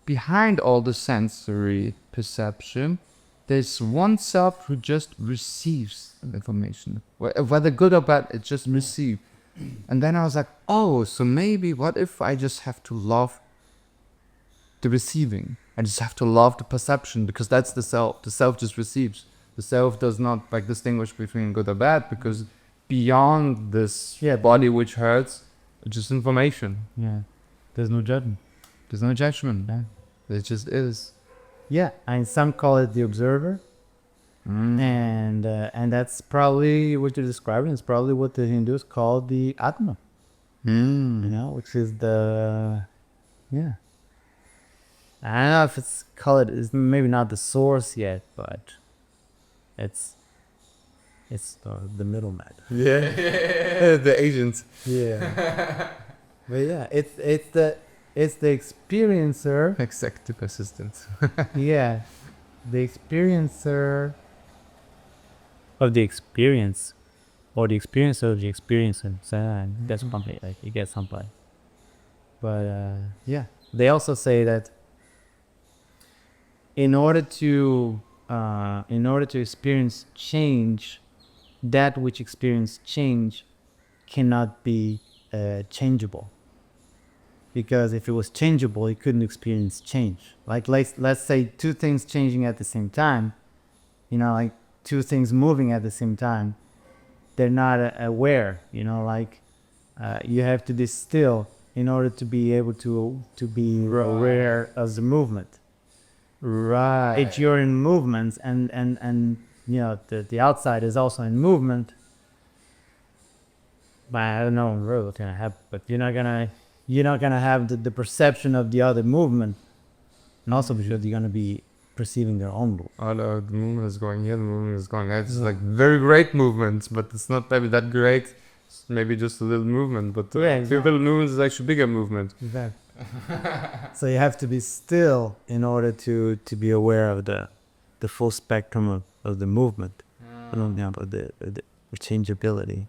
behind all the sensory perception, there's one self who just receives information. Whether good or bad, it just receives. And then I was like, oh, so maybe what if I just have to love the receiving? I just have to love the perception, because that's the self. The self just receives. The self does not distinguish between good or bad, because beyond this body which hurts, it's just information. Yeah, there's no judgment. There's no judgment. It just is. Yeah, and some call it the observer, and that's probably what you're describing. Is probably what the Hindus call the Atma. You know, which is the I don't know if it's maybe not the source yet, but it's the middleman. Yeah, the agent. Yeah, but yeah, it's the experiencer. Executive assistant. Yeah, the experiencer of the experience, or the experiencer of the experiencer. So that's something like you get something. But they also say that in order to experience change, that which experience change cannot be changeable. Because if it was changeable, it couldn't experience change. Like let's say two things changing at the same time, you know, like two things moving at the same time, they're not aware, you know, like you have to be still in order to be able to be aware of the movement. Right. If you're in movements and you know the outside is also in movement, but I don't know what's gonna happen. But you're not gonna have the perception of the other movement, and also because you're gonna be perceiving their own movement. Oh no, the movement is going here, the movement is going there. It's like very great movements, but it's not maybe that great. It's maybe just a little movement, but exactly. little movement is actually bigger movement. Exactly. So you have to be still in order to be aware of the full spectrum of the movement, of the changeability.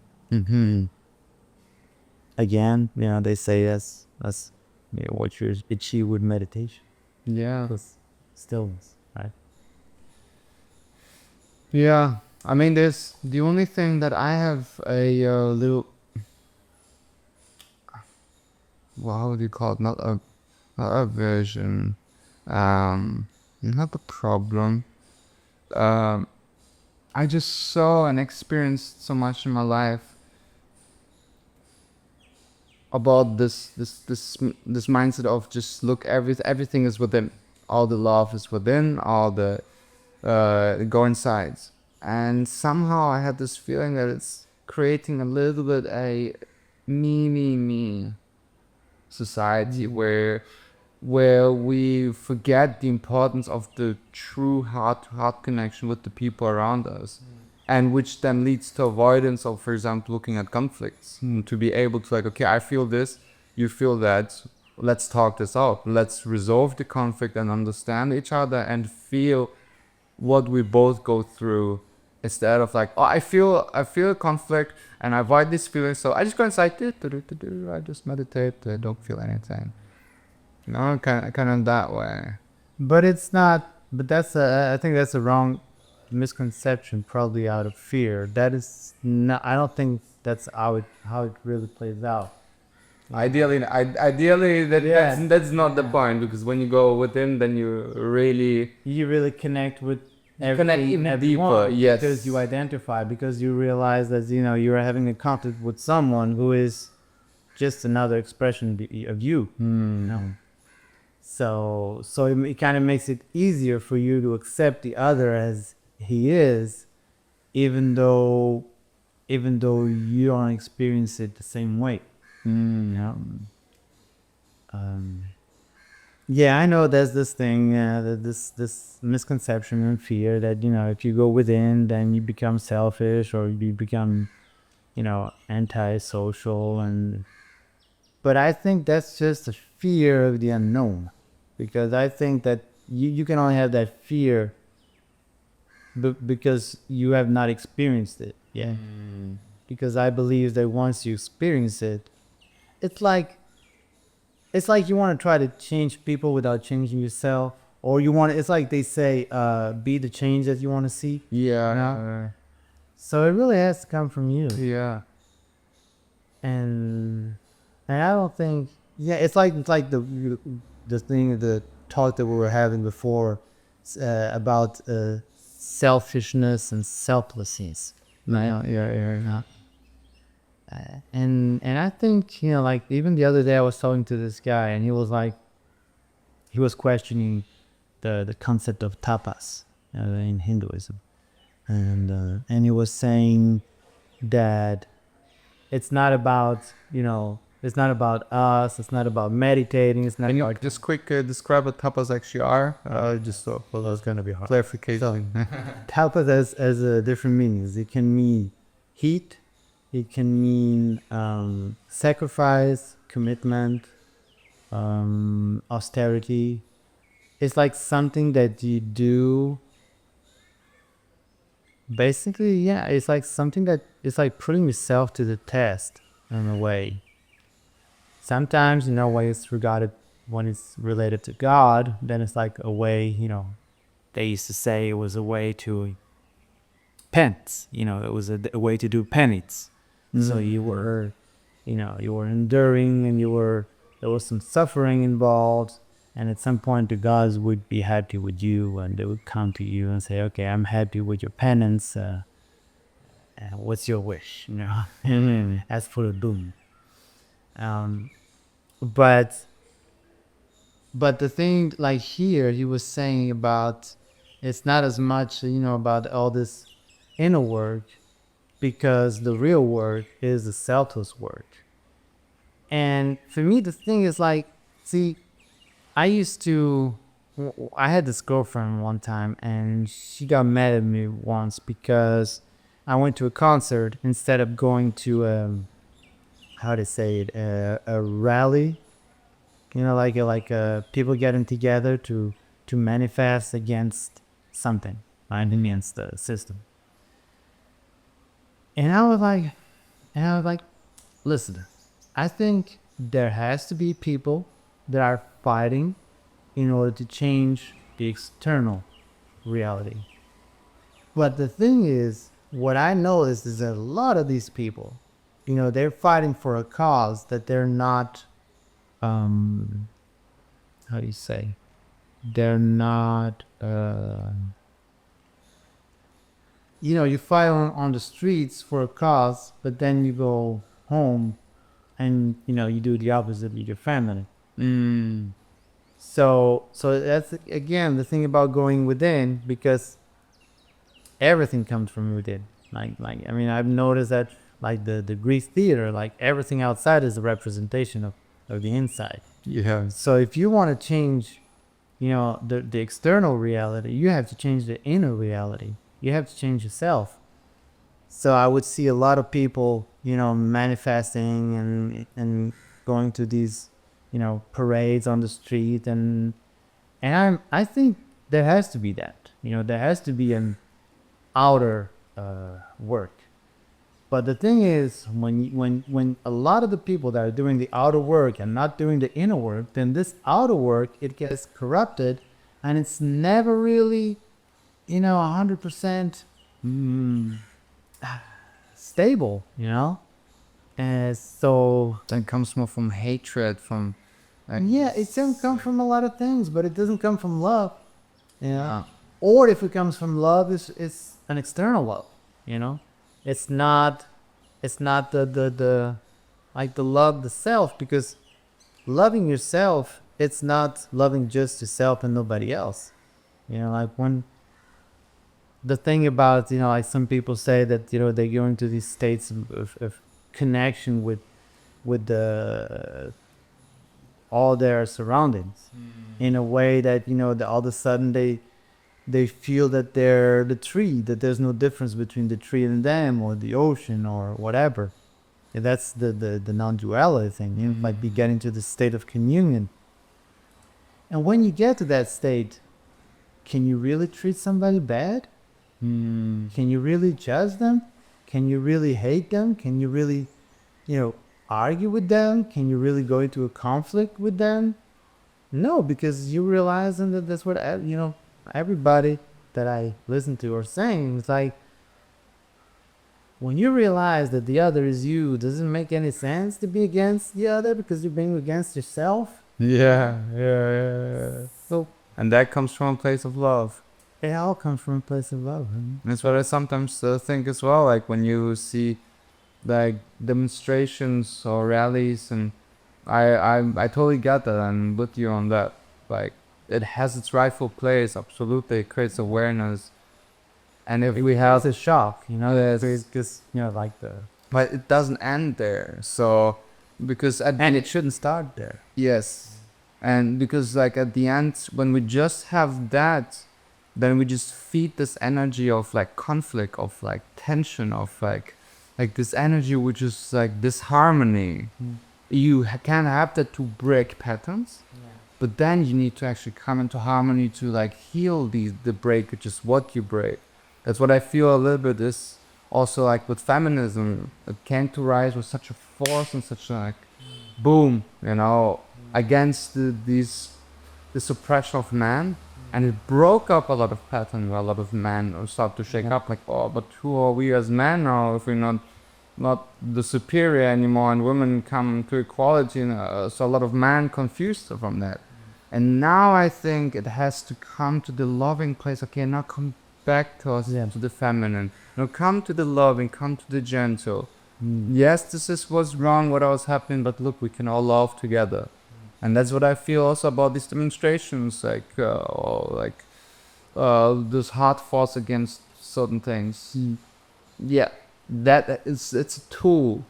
Again, you know, they say that's what you achieve with meditation. Yeah. Plus stillness, right? Yeah. I mean, there's the only thing that I have a little. Well, how would you call it? Not a aversion. Not a problem. I just saw and experienced so much in my life about this mindset of just look, everything is within. All the love is within. All the go inside. And somehow I had this feeling that creating a little bit a me society where we forget the importance of the true heart-to-heart connection with the people around us, and which then leads to avoidance of, for example, looking at conflicts. To be able to, like, okay, I feel this, you feel that, let's talk this out, let's resolve the conflict and understand each other and feel what we both go through, instead of like, oh, I feel conflict and I avoid this feeling, so I just go inside, I just meditate, I don't feel anything. No, kind of that way. But it's not. But I think that's a wrong misconception, probably out of fear. That is not. I don't think that's how it really plays out. Ideally, that's not the point, because when you go within, then you really connect with connect even deeper. everyone, Yes, because you identify, because you realize that you're having a conflict with someone who is just another expression of you. You know? So it kind of makes it easier for you to accept the other as he is, even though you don't experience it the same way. You know? Yeah, I know there's this thing, this misconception and fear that if you go within, then you become selfish, or you become antisocial, but I think that's just a fear of the unknown, because I think that you can only have that fear because you have not experienced it yet. Because I believe that once you experience it, it's like you want to try to change people without changing yourself, or it's like they say, be the change that you want to see. yeah. So it really has to come from you. Yeah. And I don't think, it's like the thing, the talk that we were having before, about selfishness and selflessness. Yeah. And I think like even the other day I was talking to this guy, and he was questioning the concept of tapas in Hinduism, and he was saying that it's not about us, it's not about meditating, it's not. Can you just quick describe what tapas actually are? Just so That's gonna be hard. clarification. Tapas has different meanings. It can mean heat, it can mean sacrifice, commitment, austerity. It's like something that you do. Basically, it's like something that it's like putting yourself to the test in a way. Sometimes, when it's related to God, then it's like a way, they used to say it was a way to penance, it was a way to do penance. So you were enduring, and there was some suffering involved. And at some point, the gods would be happy with you, and they would come to you and say, okay, I'm happy with your penance. What's your wish? As for the doom. But the thing, like here, he was saying about, it's not as much, about all this inner work, because the real work is the selfless work. And for me, the thing is like, see, I had this girlfriend one time, and she got mad at me once because I went to a concert instead of going to how to say it, a rally, like people getting together to manifest against something, right, against the system. And I was like, listen, I think there has to be people that are fighting in order to change the external reality. But the thing is, what I noticed is that a lot of these people, they're fighting for a cause that they're not, how do you say? They're not, you fight on the streets for a cause, but then you go home and, you do the opposite with your family. So that's, again, the thing about going within, because everything comes from within. Like, I mean, I've noticed that like the Greek theater, like everything outside is a representation of the inside. Yeah. So if you want to change, the external reality, you have to change the inner reality. You have to change yourself. So I would see a lot of people, manifesting and going to these, parades on the street, and I think there has to be that. There has to be an outer work. But the thing is, when a lot of the people that are doing the outer work and not doing the inner work, then this outer work, it gets corrupted, and it's never really, 100% stable, And so Then comes more from hatred, from like, yeah, it can come from a lot of things, but it doesn't come from love, uh, Or if it comes from love, it's an external love, It's not the like the love the self, because loving yourself, it's not loving just yourself and nobody else. Like when the thing about, like some people say that, they go into these states of connection with the all their surroundings in a way that, that all of a sudden they feel that they're the tree, that there's no difference between the tree and them, or the ocean, or whatever. And that's the non-duality thing. You might be getting to the state of communion. And when you get to that state, can you really treat somebody bad? Can you really judge them? Can you really hate them? Can you really, argue with them? Can you really go into a conflict with them? No, because you realize that that's what, everybody that I listen to are saying. It's like, when you realize that the other is you, does it make any sense to be against the other, because you're being against yourself? yeah. So And that comes from a place of love. it all comes from a place of love. That's what I sometimes think as well. Like when you see like demonstrations or rallies, and I totally get that. I'm with you on that. Like it has its rightful place. Absolutely, it creates awareness. And if we have, It's a shock, Yes. It's just, like but it doesn't end there. So because and it shouldn't start there. yes, and because like at the end, when we just have that, then we just feed this energy of like conflict, of like tension, of like this energy which is like disharmony. You can have that to break patterns, but then you need to actually come into harmony to like heal the breakages, what you break. That's what I feel a little bit is also like with feminism. It came to rise with such a force and such a like boom, against this oppression of man. And it broke up a lot of patterns where a lot of men start to shake up, like, oh, but who are we as men now if we're not the superior anymore, and women come to equality, so a lot of men confused from that. And now I think it has to come to the loving place. Okay, now come back to us, to the feminine. Now come to the loving, come to the gentle. Yes, this is what's wrong, what was happening, but look, we can all love together. And that's what I feel also about these demonstrations, this hard force against certain things. Yeah, it's a tool.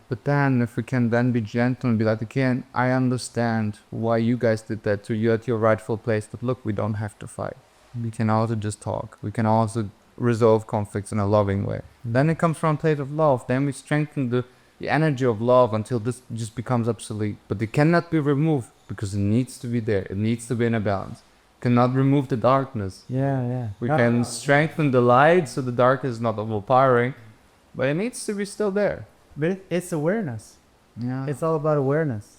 But then if we can then be gentle and be like, again, I understand why you guys did that to you at your rightful place, but look, we don't have to fight. We can also just talk. We can also resolve conflicts in a loving way. Then it comes from a place of love. Then we strengthen the energy of love until this just becomes obsolete. But it cannot be removed because it needs to be there. It needs to be in a balance. Cannot remove the darkness. We can strengthen the light so the darkness is not overpowering, but it needs to be still there. But it's awareness. Yeah. It's all about awareness,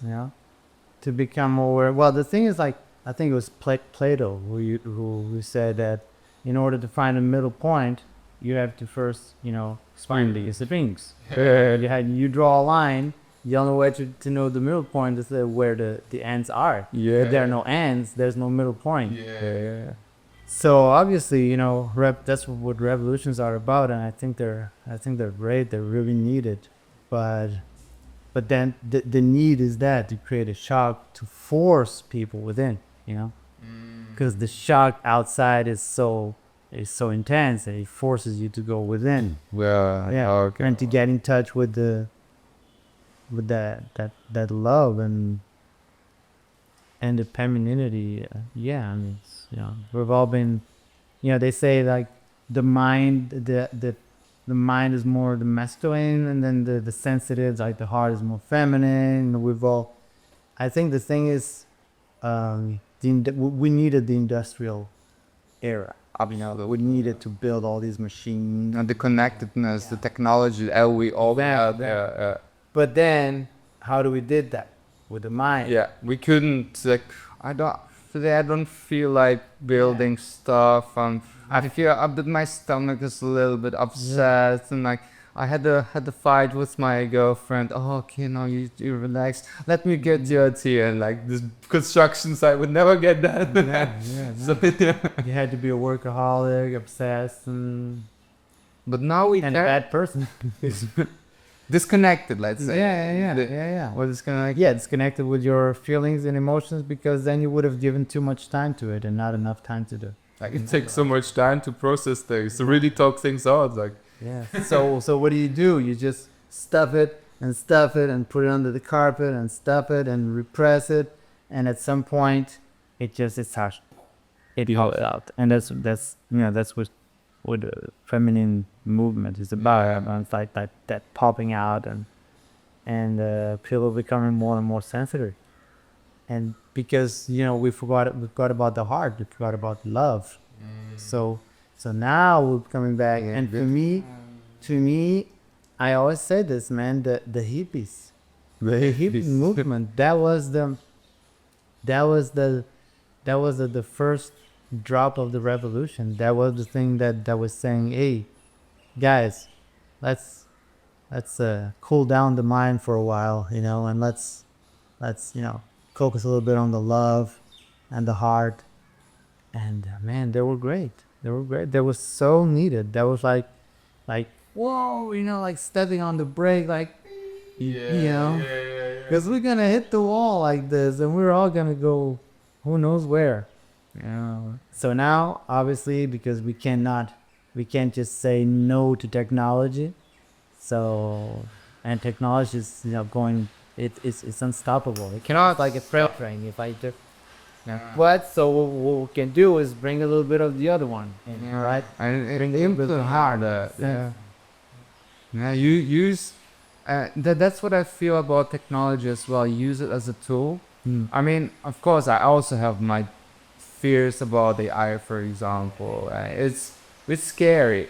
to become more aware. Well, the thing is, like, I think it was Plato who said that in order to find a middle point, you have to first, find the Sphinx. You draw a line. The only way to know the middle point is where the ends are. If there are no ends, there's no middle point. So obviously, that's what revolutions are about, and I think they're great. They're really needed, but then the need is that to create a shock to force people within, because the shock outside is so is so intense that it forces you to go within. Well, Yeah, okay. and to get in touch with that love and the femininity. Yeah, I mean, we've all been. They say like the mind, the mind is more the masculine, and then the sensitive, like the heart is more feminine. We've all. I think the thing is, we needed the industrial era. We needed to build all these machines. And the connectedness, the technology, we all have. But then, how do we did that with the mind? Yeah, we couldn't. Like, today I don't feel like building stuff. I feel that my stomach is a little bit upset, and like I had a fight with my girlfriend. Oh, okay, now you relax. Let me get you a tea. And like this construction site would never get that. So, You had to be a workaholic, obsessed, but now we and a bad person. disconnected. Let's say. Yeah. What is disconnected? Yeah, disconnected with your feelings and emotions, because then you would have given too much time to it and not enough time to do. Like it takes so much time to process things, to really talk things out. Like. Yeah. So what do? You just stuff it and put it under the carpet and stuff it and repress it, and at some point it's harsh. It comes out, and that's what the feminine movement is about. It's like that popping out and people becoming more and more sensitive, and because we forgot about the heart, we forgot about love. So now we're coming back, and to me, I always say this, man. The hippies, the hippie movement. That was the first drop of the revolution. That was the thing that was saying, hey, guys, let's cool down the mind for a while, and let's focus a little bit on the love and the heart. And man, they were great. They were so needed. That was like whoa, like stepping on the brake, like because we're gonna hit the wall like this, and we're all gonna go who knows where. So now, obviously, because we can't just say no to technology. So, and technology is going, it's unstoppable. It cannot like a freight train. If I just But so what we can do is bring a little bit of the other one, right? And Bring it a little bit harder. Yeah, you use that's what I feel about technology as well. Use it as a tool. I mean, of course, I also have my fears about the AI, for example. It's scary.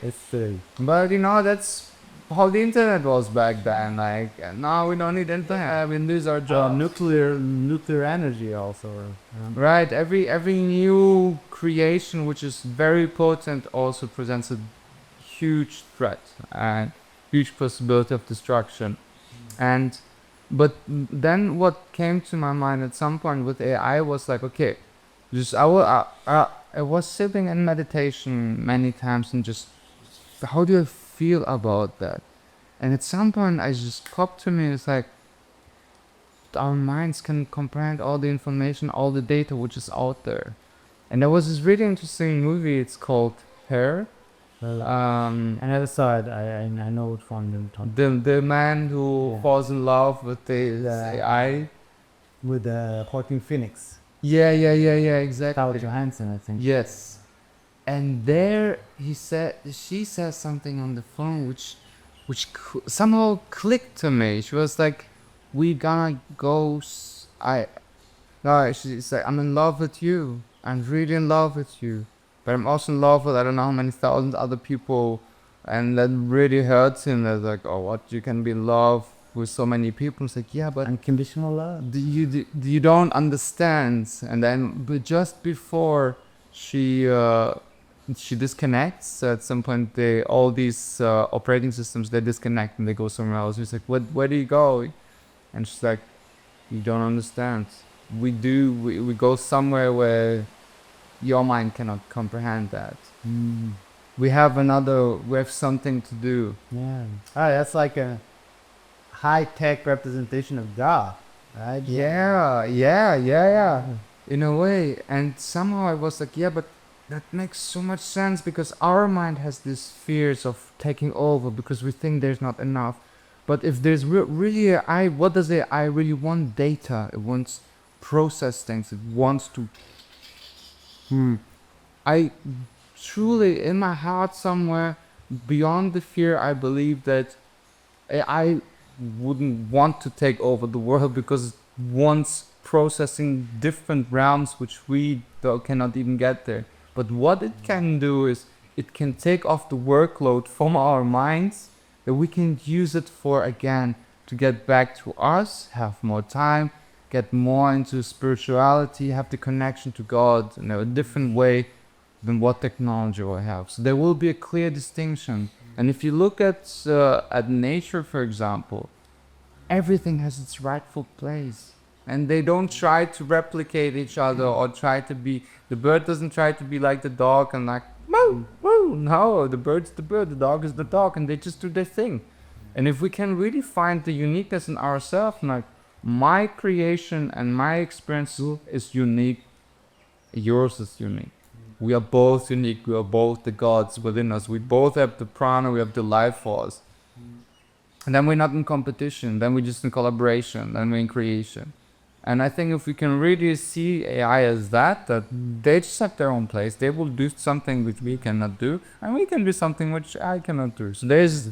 But that's how the internet was back then. Like now we don't need internet. We lose our job. nuclear energy also. Right. Every new creation which is very potent also presents a huge threat and huge possibility of destruction. But then what came to my mind at some point with AI was like, okay, I was sitting in meditation many times and just, how do I feel about that? And at some point I just popped to me, it's like, our minds can comprehend all the information, all the data which is out there. And there was this really interesting movie, it's called Hair. I never saw it. I know it from The man who falls in love with the AI. with Joaquin Phoenix. Yeah, exactly. Scarlett Johansson, I think. Yes. And there she says something on the phone which somehow clicked to me. She was like, we gonna go, she's like, I'm in love with you. I'm really in love with you. But I'm also in love with I don't know how many thousand other people. And that really hurts him. That's like, oh, what, you can be in love with so many people. It's like, yeah, but Unconditional love. you don't understand. And then, but just before she disconnects, at some point all these operating systems, they disconnect and they go somewhere else. He's like, where do you go? And she's like, you don't understand. We go somewhere where your mind cannot comprehend that. We have something to do. Yeah. That's like a high-tech representation of God, right? Yeah. In a way. And somehow I was like, yeah, but that makes so much sense, because our mind has these fears of taking over because we think there's not enough. But if there's really a I, what does the I really want? Data. It wants process things. It wants to. I truly, in my heart somewhere, beyond the fear, I believe that I wouldn't want to take over the world, because it wants processing different realms which we cannot even get there. But what it can do is it can take off the workload from our minds, that we can use it for, again, to get back to us, have more time, get more into spirituality, have the connection to God in a different way than what technology will have. So there will be a clear distinction. And if you look at nature, for example, everything has its rightful place, and they don't try to replicate each other or try to be. The bird doesn't try to be like the dog and like woo woo. No, the bird's the bird, the dog is the dog, and they just do their thing. And if we can really find the uniqueness in ourselves, like my creation and my experience is unique, yours is unique. We are both unique. We are both the gods within us. We both have the prana. We have the life force. And then we're not in competition. Then we're just in collaboration. Then we're in creation. And I think if we can really see AI as that they just have their own place. They will do something which we cannot do, and we can do something which I cannot do. So there's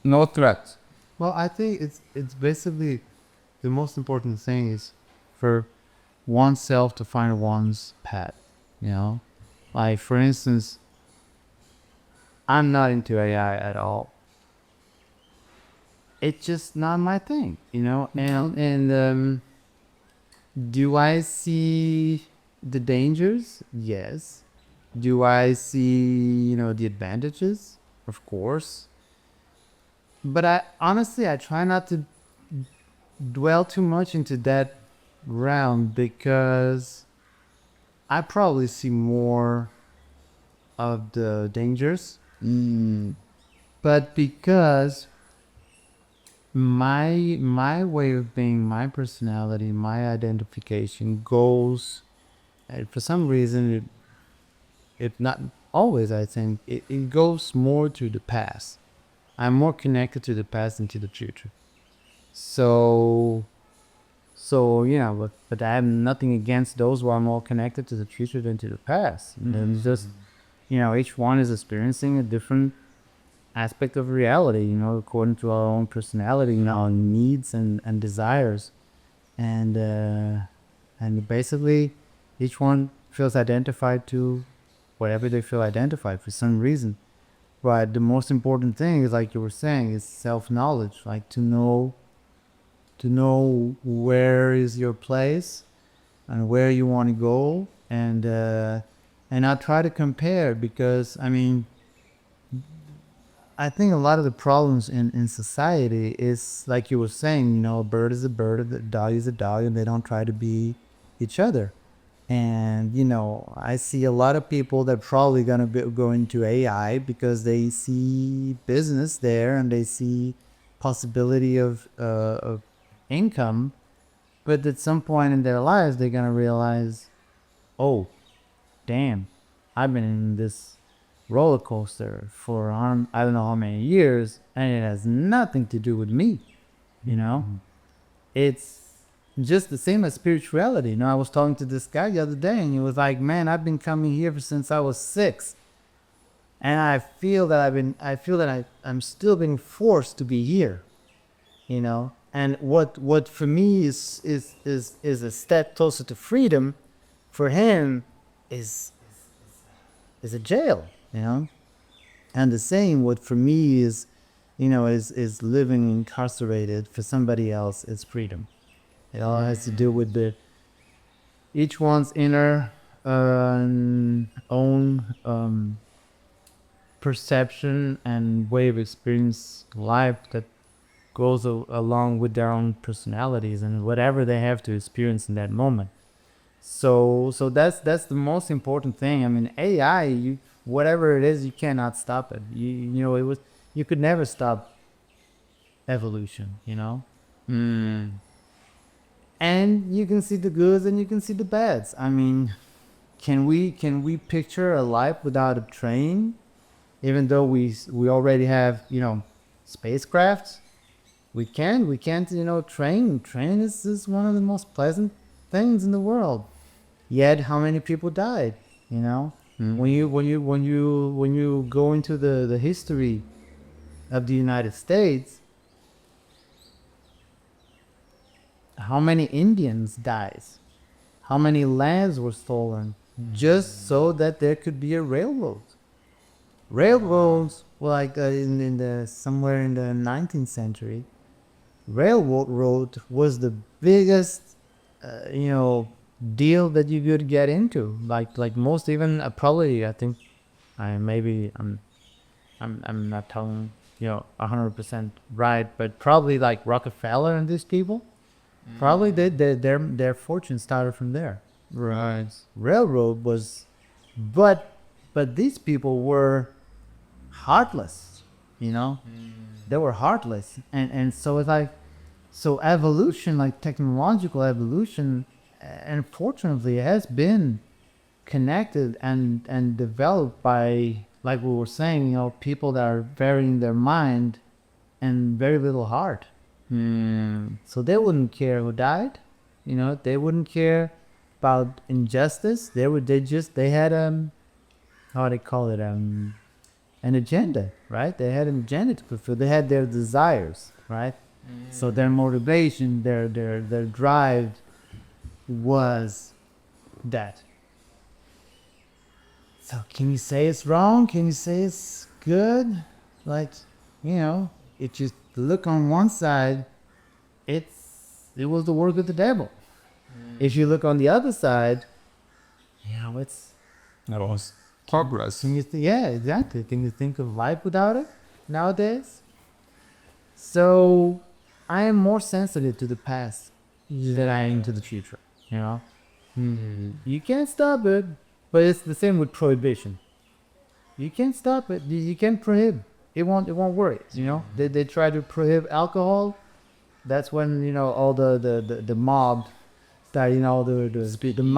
no threat. Well, I think it's basically the most important thing is for oneself to find one's path. You know, like for instance, I'm not into AI at all. It's just not my thing, you know. And do I see the dangers? Yes. Do I see, you know, the advantages? Of course. But I try not to dwell too much into that realm, because I probably see more of the dangers. But because my way of being, my personality, my identification goes, for some reason, it not always, I think, it goes more to the past. I'm more connected to the past than to the future. So yeah, but I have nothing against those who are more connected to the future than to the past. And it's just, you know, each one is experiencing a different aspect of reality, you know, according to our own personality and our needs and desires. And basically each one feels identified to whatever they feel identified for some reason. But the most important thing is, like you were saying, is self-knowledge, like to know where is your place and where you want to go, and not try to compare, because I mean, I think a lot of the problems in society is, like you were saying, you know, a bird is a bird, a dog is a dog, and they don't try to be each other. And, you know, I see a lot of people that probably going to go into AI because they see business there and they see possibility of income. But at some point in their lives, they're going to realize, oh, damn, I've been in this roller coaster for I don't know how many years, and it has nothing to do with me, you know? It's just the same as spirituality. You know, I was talking to this guy the other day, and he was like, man, I've been coming here since I was 6. And I feel that I'm still being forced to be here, you know? And what for me is a step closer to freedom, for him is a jail, you know? And the same, what for me is, you know, is living incarcerated, for somebody else is freedom. It all has to do with each one's inner own perception and way of experience life that goes along with their own personalities and whatever they have to experience in that moment. So that's the most important thing. I mean, AI, whatever it is, you cannot stop it. You know, you could never stop evolution, you know? And you can see the goods and you can see the bads. I mean, can we picture a life without a train, even though we already have, you know, spacecrafts? We can't, you know, train is one of the most pleasant things in the world. Yet how many people died, you know? When you go into the history of the United States, how many Indians died? How many lands were stolen just so that there could be a railroad? Railroads were like in the somewhere in the 19th century. Railroad road was the biggest, you know, deal that you could get into. Like most, even probably, I think, I'm not telling, you know, 100% right, but probably like Rockefeller and these people, probably their fortune started from there. Right. Railroad was, but these people were heartless, you know. They were heartless, and so it's like, so evolution, like technological evolution, unfortunately has been connected and developed by, like we were saying, you know, people that are very in their mind and very little heart. So they wouldn't care who died, you know. They wouldn't care about injustice. They had how they call it, an agenda, right? They had an agenda to fulfill. They had their desires, right? So their motivation, their drive was that. So can you say it's wrong? Can you say it's good? Like, you know, if you look on one side, it was the work of the devil. If you look on the other side, you know, it's That was progress. yeah, exactly. Can you think of life without it nowadays? So I am more sensitive to the past than I am to the future, you know. You can't stop it, but it's the same with prohibition. You can't stop it. You can't prohibit. It won't work, you know. They try to prohibit alcohol. That's when, you know, all the mob started, you know, the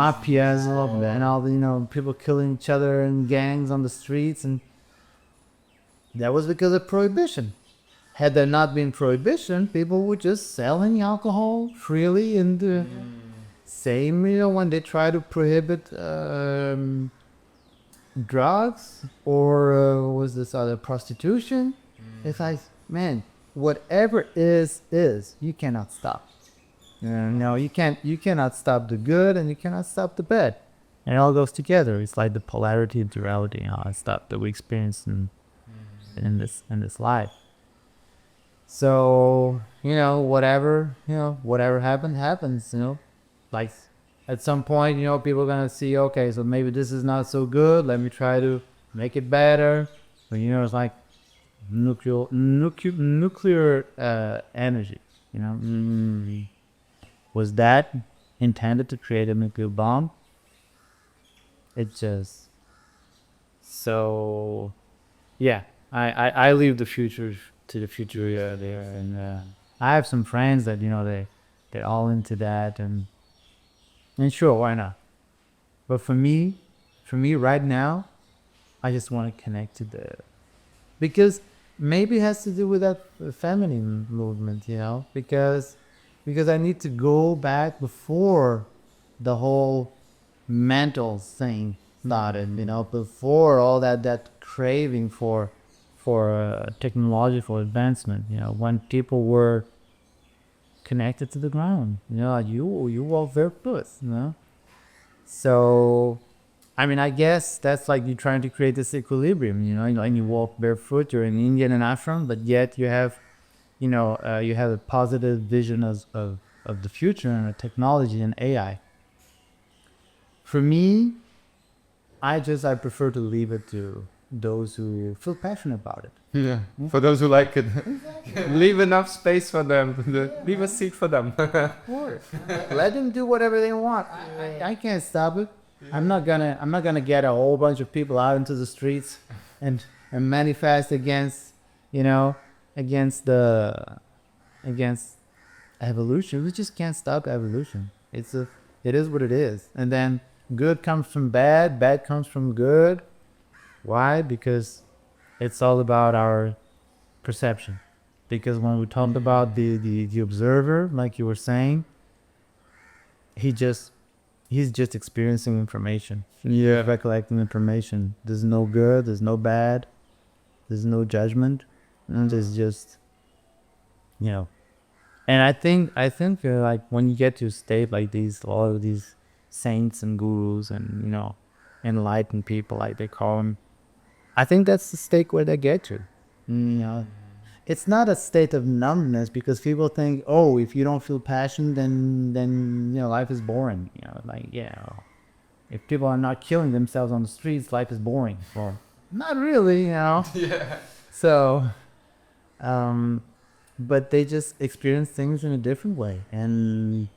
mafias and all the, you know, people killing each other in gangs on the streets, and that was because of prohibition. Had there not been prohibition, people would just selling alcohol freely. And the same, you know, when they try to prohibit drugs or what was this other, prostitution. It's like, man, whatever is you cannot stop. No, you cannot stop the good and you cannot stop the bad. And it all goes together. It's like the polarity and duality, how stuff that we experience in this life. So, you know, whatever happens, you know. Like at some point, you know, people are gonna see, okay, so maybe this is not so good. Let me try to make it better. But you know, it's like nuclear energy. You know, was that intended to create a nuclear bomb? It just so yeah. I leave the future to the future there, and I have some friends that, you know, they're all into that, and sure, why not? But for me right now, I just want to connect to because maybe it has to do with that feminine movement, you know, because I need to go back before the whole mental thing started, you know, before all that craving for technological advancement, you know, when people were connected to the ground, you know, you walk barefoot, you know. So I mean, I guess that's like you're trying to create this equilibrium, you know, and you walk barefoot, you're in India and ashram, but yet you have, you know, you have a positive vision of the future and technology and AI. For me, I prefer to leave it to those who feel passionate about it. Yeah, for those who like it. Leave enough space for them. Leave a seat for them. Of course. Let them do whatever they want. I can't stop it. I'm not gonna get a whole bunch of people out into the streets and manifest against, you know, against evolution. We just can't stop evolution. It is what it is. And then Good comes from bad, bad comes from good. Why? Because it's all about our perception. Because when we talk about the observer, like you were saying, he's just experiencing information. Yeah. Recollecting information. There's no good, there's no bad, there's no judgment. There's just, you know. And I think like when you get to a state like these, all of these saints and gurus and, you know, enlightened people, like they call them, I think that's the state where they get to. You know, it's not a state of numbness, because people think, oh, if you don't feel passion, then you know, life is boring. You know, like, yeah, if people are not killing themselves on the streets, life is boring. Well, not really, you know. Yeah. So, but they just experience things in a different way, and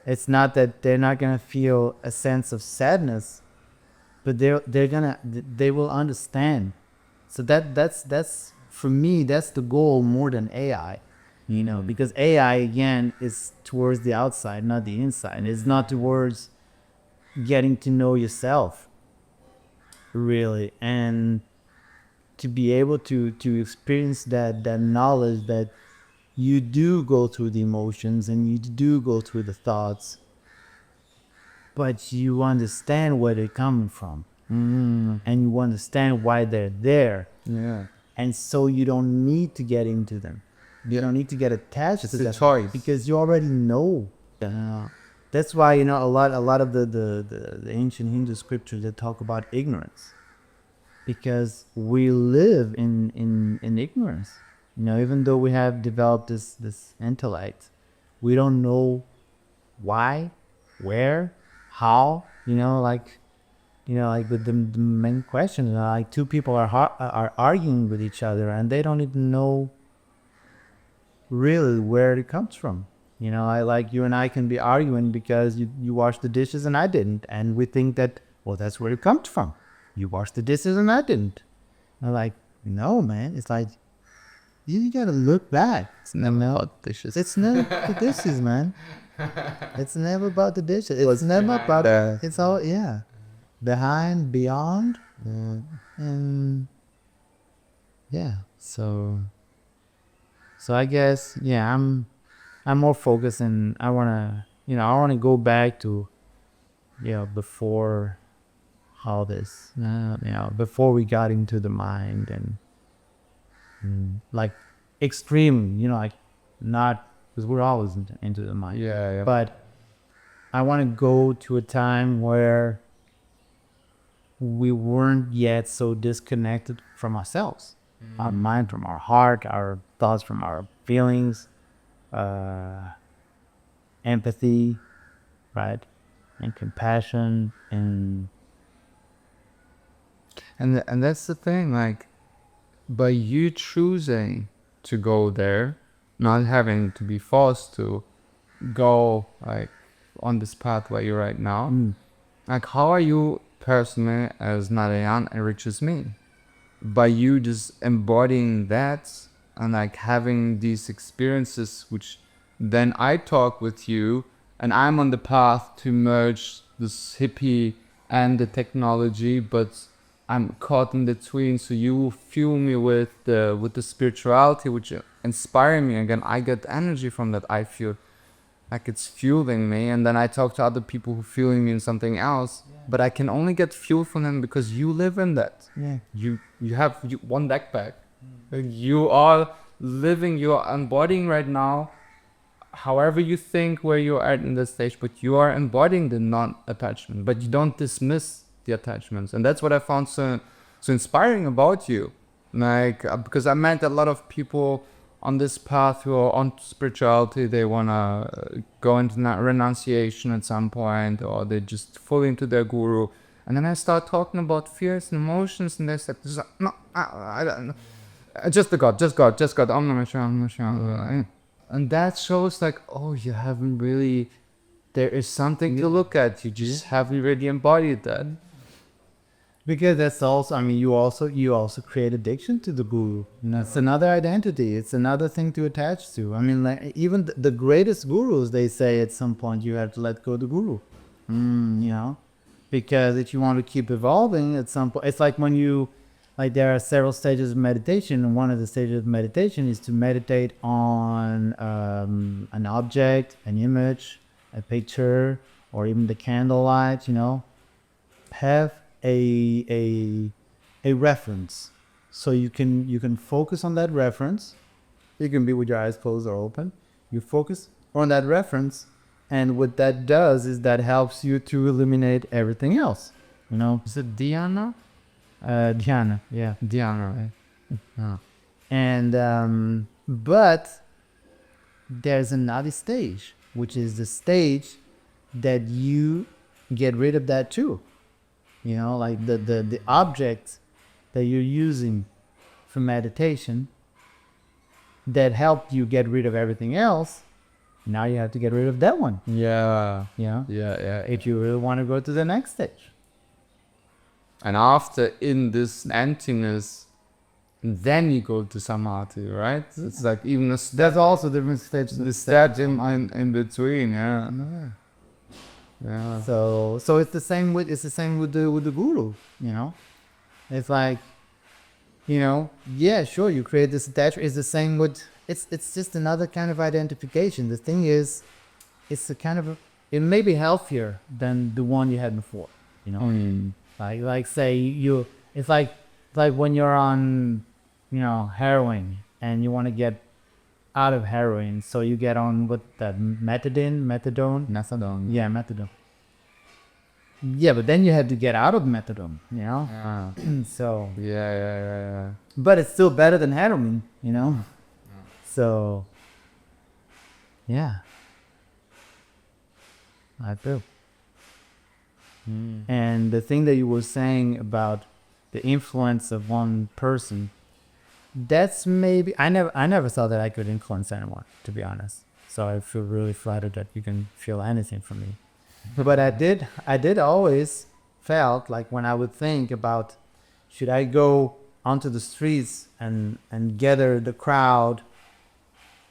it's not that they're not gonna feel a sense of sadness, but they will understand. So that's for me, that's the goal more than AI, you know, because AI again is towards the outside, not the inside. It's not towards getting to know yourself, really, and to be able to experience that knowledge that you do go through the emotions and you do go through the thoughts, but you understand where they're coming from, and you understand why they're there, Yeah. and so you don't need to get into them. You don't need to get attached It's to a them choice. because you already know. That's why, you know, a lot of the ancient Hindu scriptures, they talk about ignorance, because we live in ignorance. You know, even though we have developed this intellect, we don't know why, where, how. You know, like, you know, like the main question, like two people are arguing with each other and they don't even know really where it comes from. You know, I like you and I can be arguing because you washed the dishes and I didn't, and we think that, well, that's where it comes from. You washed the dishes and I didn't. I'm like, no, man. It's like, you gotta look back. It's never about dishes. It's never the dishes, man. It's never about the dishes. It's never about. It's all, yeah, behind, beyond, and yeah. So I guess, yeah, I'm more focused, and I wanna go back to, you know, before all this, you know, before we got into the mind and like extreme, you know, like not, because we're always into the mind. Yeah. But I want to go to a time where we weren't yet so disconnected from ourselves, our mind from our heart, our thoughts from our feelings, empathy, right, and compassion, and And that's the thing, like, by you choosing to go there, not having to be forced to go like on this path where you're right now, like how are you personally as Narayan enriches me? By you just embodying that and like having these experiences, which then I talk with you and I'm on the path to merge this hippie and the technology, but I'm caught in between. So you fuel me with the spirituality, which inspire me. Again, I get energy from that. I feel like it's fueling me, and then I talk to other people who fueling me in something else. But I can only get fuel from them because you live in that. yeah, You have one backpack. You are living. You are embodying right now. However you think where you are at in this stage, but you are embodying the non-attachment. But you don't dismiss the attachments, and that's what I found so inspiring about you. Like because I met a lot of people on this path who are on spirituality. They wanna go into renunciation at some point, or they just fully into their guru. And then I start talking about fears and emotions, and they said, "No, I don't know. Just the God, just God. I'm not sure. And that shows like, oh, you haven't really. There is something to look at. You just haven't really embodied that. because that's also, I mean, you also create addiction to the guru. And that's another identity. It's another thing to attach to. I mean, like even the greatest gurus, they say at some point you have to let go of the guru. You know, Because if you want to keep evolving at some point, it's like when you, like there are several stages of meditation, and one of the stages of meditation is to meditate on an object, an image, a picture, or even the candlelight, you know. Have a reference. So you can focus on that reference. You can be with your eyes closed or open. You focus on that reference, and what that does is that helps you to eliminate everything else. You know, Is it Dhyana? dhyana, yeah. Dhyana, right? Oh. And but there's another stage, which is the stage that you get rid of that too. You know, like the object that you're using for meditation that helped you get rid of everything else. Now you have to get rid of that one. Yeah. You know, Yeah. if you really want to go to the next stage. And after in this emptiness, then you go to samadhi, right? It's like even a There's also different stages. the step in between, yeah. Yeah. So it's the same with the guru. You know, it's like, you know, yeah, sure, you create this attachment. It's the same with it's just another kind of identification. The thing is, it's a kind of it may be healthier than the one you had before. You know, like say you, it's like when you're on, you know, heroin and you want to get out of heroin, so you get on with that methadone. Methadone. Yeah, methadone. Yeah, but then you have to get out of methadone, you know? Yeah. So, Yeah. but it's still better than heroin, you know? So, yeah. I do. And the thing that you were saying about the influence of one person, that's maybe, I never thought that I could influence anyone, to be honest. So I feel really flattered that you can feel anything from me. But I did always felt like when I would think about, should I go onto the streets and gather the crowd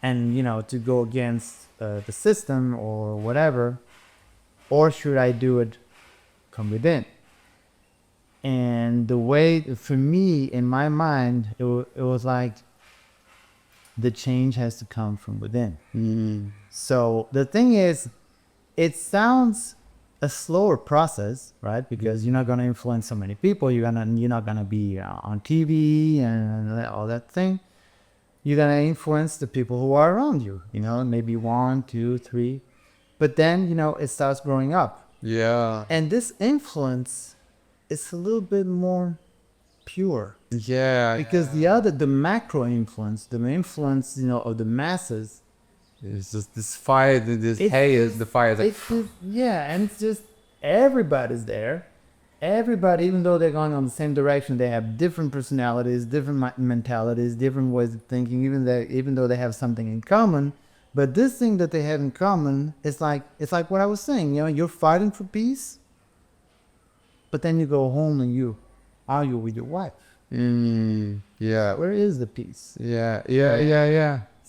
and, you know, to go against the system or whatever, or should I do it from within? And the way, for me, in my mind, it was like the change has to come from within. So the thing is, it sounds a slower process, right? Because you're not going to influence so many people. You're not going to be on TV and all that thing. You're going to influence the people who are around you, you know, maybe 1, 2, 3. But then, you know, it starts growing up. Yeah. And this influence is a little bit more pure. Yeah. Because the macro influence, the influence, you know, of the masses, It's just this fire, this It's haze, the fire. Like, it's just, yeah, and it's just everybody's there. Everybody, even though they're going on the same direction, they have different personalities, different mentalities, different ways of thinking. Even though they have something in common, but this thing that they have in common is like, it's like what I was saying. You know, you're fighting for peace, but then you go home and you argue with your wife. yeah. Where is the peace? Yeah.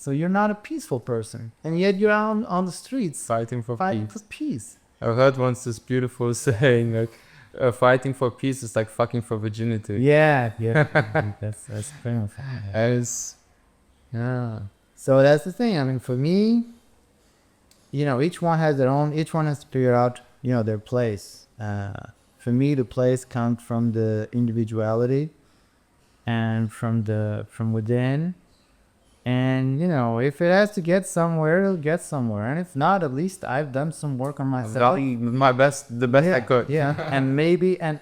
So you're not a peaceful person, and yet you're out on the streets Fighting for fighting peace. for peace. I heard once this beautiful saying, like, fighting for peace is like fucking for virginity. Yeah. that's famous. As, yeah. So that's the thing. I mean, for me, you know, each one has to figure out, you know, their place. For me, the place comes from the individuality and from within. And, you know, if it has to get somewhere, it'll get somewhere. And if not, at least I've done some work on myself. The best I could. Yeah. And maybe, and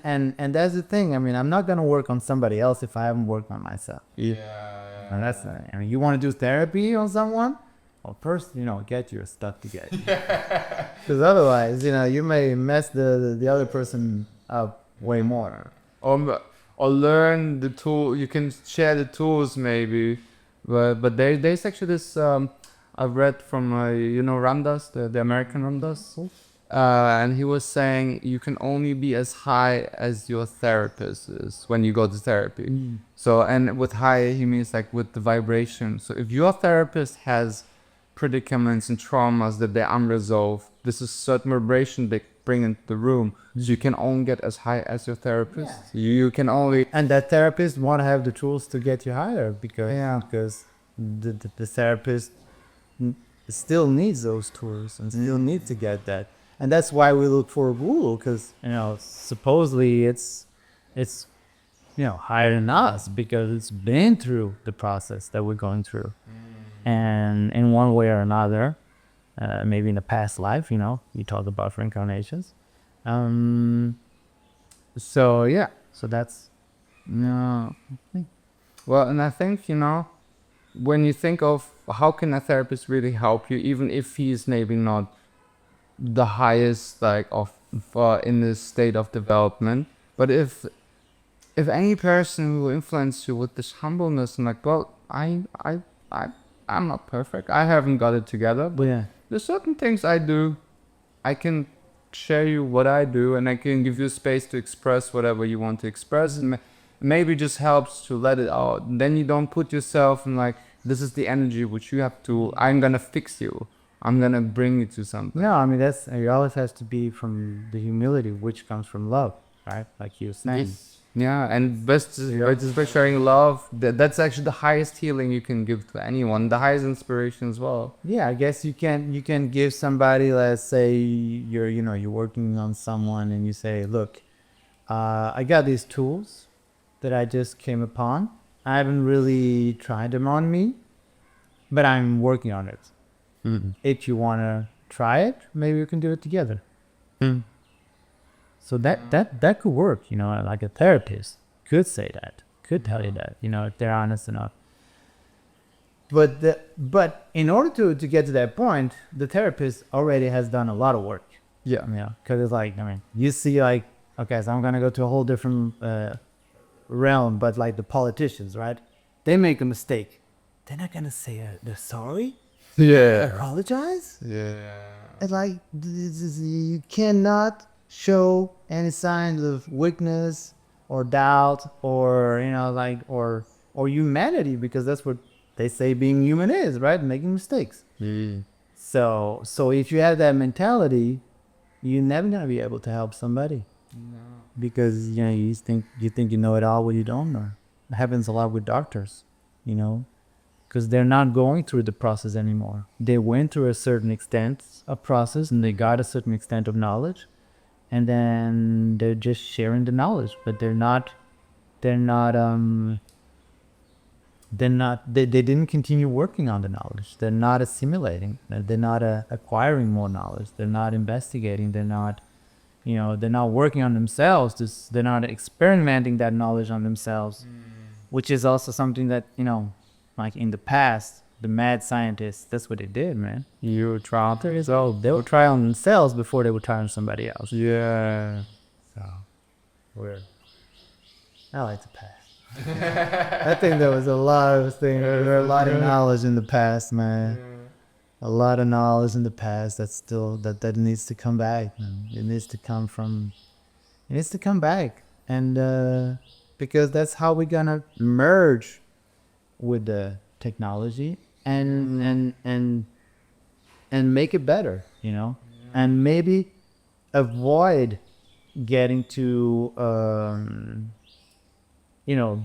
that's the thing. I mean, I'm not going to work on somebody else if I haven't worked on myself. Yeah. And that's, I mean, you want to do therapy on someone? Well, first, you know, get your stuff together. Because otherwise, you know, you may mess the other person up way more. Or learn the tool. You can share the tools maybe. But there's actually this I've read from you know, Ramdas, the American Ramdas, and he was saying you can only be as high as your therapist is when you go to therapy. So, and with high he means like with the vibration. So if your therapist has predicaments and traumas that they're unresolved, this is certain vibration they bring into the room. So you can only get as high as your therapist. You can only... And that therapist want to have the tools to get you higher because the therapist still needs those tools and still need to get that. And that's why we look for a guru, because supposedly it's higher than us because it's been through the process that we're going through, and in one way or another, maybe in a past life, you talk about reincarnations. So that's No. Well, and I think, when you think of how can a therapist really help you, even if he is maybe not the highest in this state of development, but if any person will influence you with this humbleness and I'm not perfect, I haven't got it together, but there's certain things I do, I can share you what I do, and I can give you space to express whatever you want to express, and maybe just helps to let it out. Then you don't put yourself in this is the energy which you have to, I'm gonna fix you, I'm gonna bring you to something. No, I mean it always has to be from the humility, which comes from love, right? Like you were saying. Yeah, and best by sharing love. That's actually the highest healing you can give to anyone. The highest inspiration as well. Yeah, I guess you can give somebody. Let's say you're working on someone, and you say, "Look, I got these tools that I just came upon. I haven't really tried them on me, but I'm working on it. If you wanna try it, maybe we can do it together." So that could work, like a therapist could say that, could tell you that, if they're honest enough. But in order to get to that point, the therapist already has done a lot of work. Yeah. Because it's you see okay, so I'm gonna go to a whole different realm, but the politicians, right? They make a mistake. They're not gonna say they're sorry. Yeah. Apologize. Yeah. And you cannot show any signs of weakness or doubt or or humanity, because that's what they say being human is, right? Making mistakes. So if you have that mentality, you're never gonna be able to help somebody. No. Because you think you know it all when you don't know. It happens a lot with doctors, because they're not going through the process anymore. They went through a certain extent of process and they got a certain extent of knowledge, and then they're just sharing the knowledge, but they didn't continue working on the knowledge. They're not assimilating. They're not acquiring more knowledge. They're not investigating. They're not, they're not working on themselves. They're not experimenting that knowledge on themselves, which is also something that, in the past, the mad scientists, that's what they did, man. You try 30 years old. They would try on themselves before they would try on somebody else. Yeah. So, weird. I like the past. I think there was a lot of things. There were a lot of knowledge in the past, man. A lot of knowledge in the past that's still that needs to come back, man. It needs to come back, and because that's how we're gonna merge with the technology and make it better, and maybe avoid getting to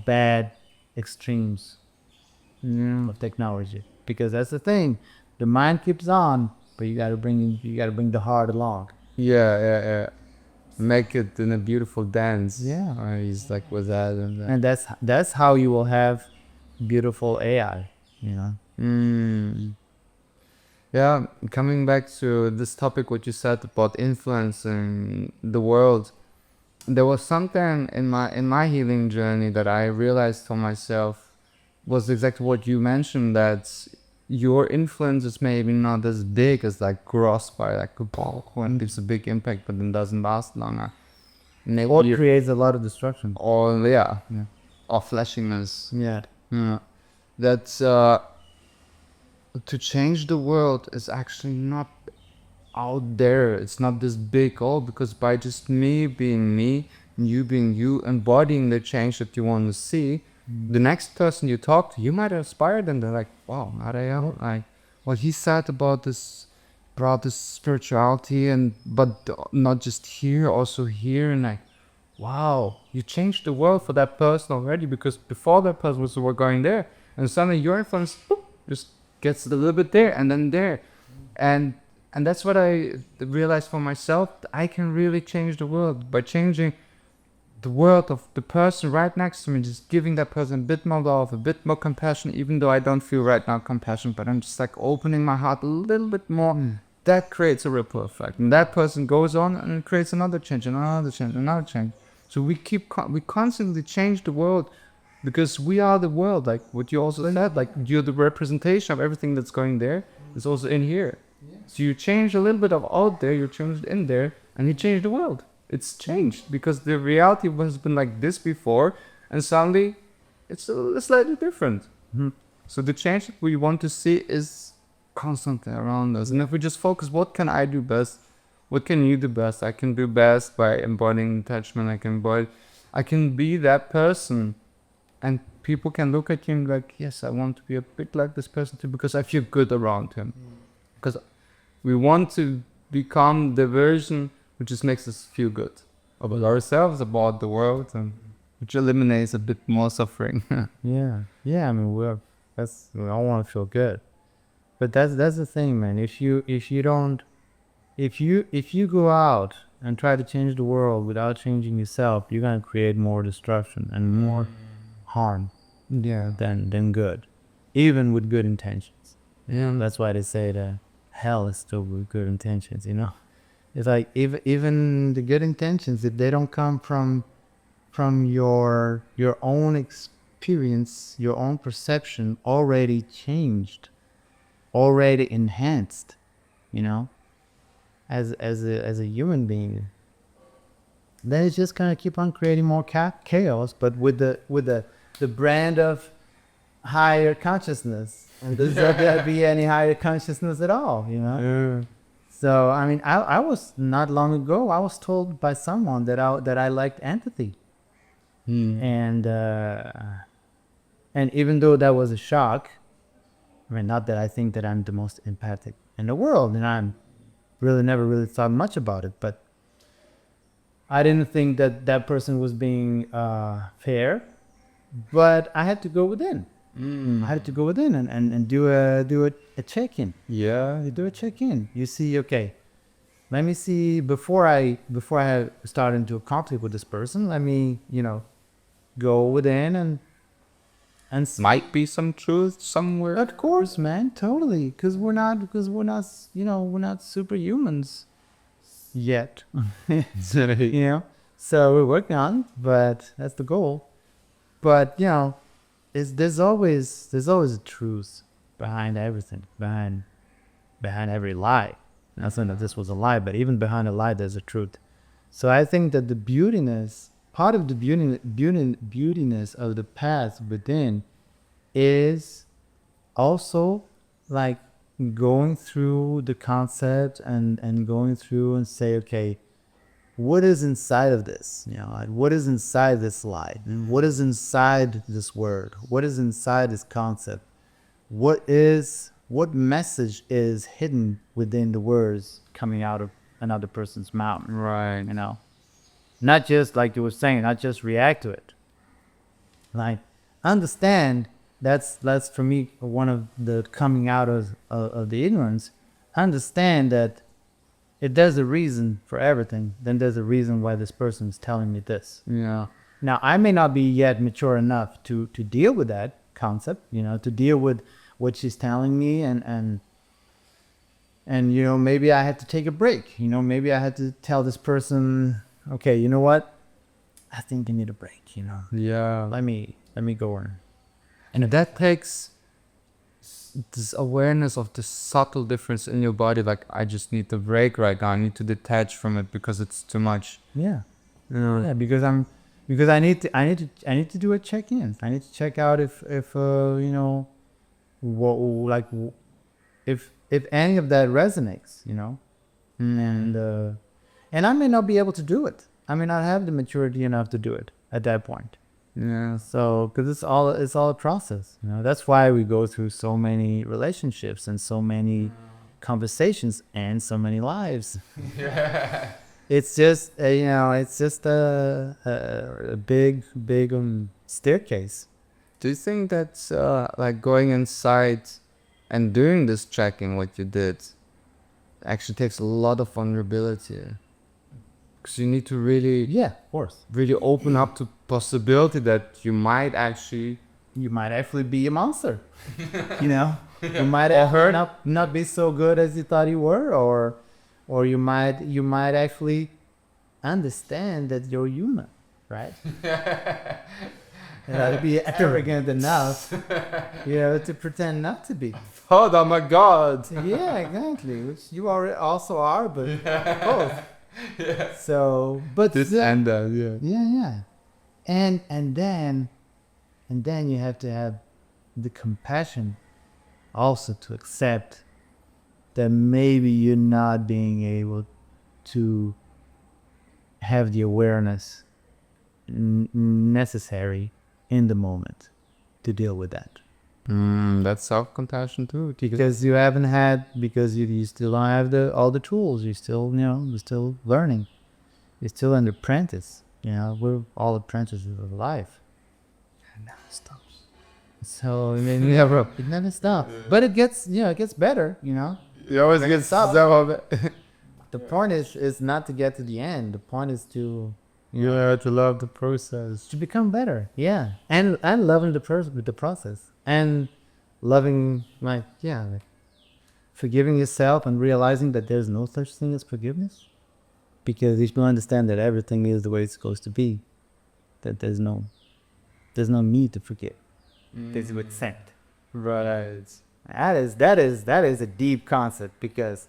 bad extremes of technology, because that's the thing. The mind keeps on, but you gotta bring the heart along. Yeah. Make it in a beautiful dance. Yeah. He's with that and that. And that's how you will have beautiful AI, Yeah, coming back to this topic, what you said about influencing the world, there was something in my healing journey that I realized for myself was exactly what you mentioned, that your influence is maybe not as big as gross by when leaves a big impact but then doesn't last longer. Or creates a lot of destruction. Or or flashiness. Yeah. That's to change the world is actually not out there. It's not this big goal, because by just me being me and you being you, embodying the change that you want to see, the next person you talk to, you might inspire them. They're like, wow, Narayan, what he said about this brought this spirituality, and but not just here, also here, and like, wow, you changed the world for that person already, because before that person was going there, and suddenly your influence boop, just gets a little bit there and then there, and that's what I realized for myself. I can really change the world by changing the world of the person right next to me, just giving that person a bit more love, a bit more compassion, even though I don't feel right now compassion, but I'm just like opening my heart a little bit more. That creates a ripple effect, and that person goes on and creates another change, another change, another change. So we constantly change the world, because we are the world, like what you also said, like you're the representation of everything that's going there. It's also in here. So you change a little bit of out there, you change it in there, and you change the world. It's changed because the reality has been like this before, and suddenly it's slightly different. So the change that we want to see is constantly around us. And if we just focus, what can I do best? What can you do best? I can do best by embodying detachment. I can be that person, and people can look at you and be like, yes, I want to be a bit like this person too, because I feel good around him. Because we want to become the version which just makes us feel good about ourselves, about the world, and which eliminates a bit more suffering. Yeah. I mean, we all want to feel good, but that's the thing, man. If you go out and try to change the world without changing yourself, you're gonna create more destruction and more harm than good, even with good intentions. Yeah, That's why they say that hell is still with good intentions. It's like even the good intentions, if they don't come from your own experience, your own perception already changed, already enhanced, as a human being, then it's just gonna keep on creating more chaos, but with the brand of higher consciousness. And there's not gonna be any higher consciousness at all. So I mean, I was not long ago, I was told by someone that I liked empathy, and even though that was a shock, I mean, not that I think that I'm the most empathic in the world, and I'm really never really thought much about it, but I didn't think that person was being fair, but I had to go within. I had to go within and do a check-in. yeah, You do a check-in. You see, okay, let me see, before I start into a conflict with this person, let me, go within and might be some truth somewhere. of course, man, totally, because we're not superhumans yet. So we're working on, but that's the goal. But there's always a truth behind everything, behind every lie. Not saying that this was a lie, but even behind a lie, there's a truth. So I think that the beautiness, part of the beautiness of the path within, is also like going through the concept and going through and say, okay, what is inside of this? Like, what is inside this lie? What is inside this word? What is inside this concept? What message is hidden within the words coming out of another person's mouth? Right. Not just like you were saying, not just react to it. Like, understand, that's for me one of the coming out of the ignorance. Understand that if there's a reason for everything, then there's a reason why this person is telling me this. Yeah. Now, I may not be yet mature enough to deal with that concept, to deal with what she's telling me, and maybe I had to take a break. Maybe I had to tell this person, okay, you know what? I think I need a break. Yeah. Let me go in. And that takes this awareness of the subtle difference in your body. Like, I just need to break right now. I need to detach from it because it's too much. Yeah. Yeah, because I need to do a check-in. I need to check out if if any of that resonates, and I may not be able to do it. I may not have the maturity enough to do it at that point. Yeah. So, because it's all a process. That's why we go through so many relationships and so many conversations and so many lives. It's just it's just a big staircase. Do you think that like going inside and doing this checking, what you did, actually takes a lot of vulnerability? Because you need to really, Yeah, of course. really open up to possibility that you might actually. You might actually be a monster. You know, you might not be so good as you thought you were, or you might actually understand that you're human, right? To be arrogant enough, to pretend not to be. Oh my God! Yeah, exactly. Which you also are, but both. So, but This and that, yeah. yeah, and then you have to have the compassion also to accept that maybe you're not being able to have the awareness necessary in the moment to deal with that. That's self-compassion too. Because you still don't have all the tools. You're still learning. You're still an apprentice. We're all apprentices of life. It never stops. So it never stops. But it gets better. You always get stop. so. The point is not to get to the end. The point is to You have to love the process. to become better. Yeah, and loving the process, and loving like forgiving yourself and realizing that there's no such thing as forgiveness, because if you understand that everything is the way it's supposed to be, that there's no need to forgive. There's to accept. Right. That is a deep concept, because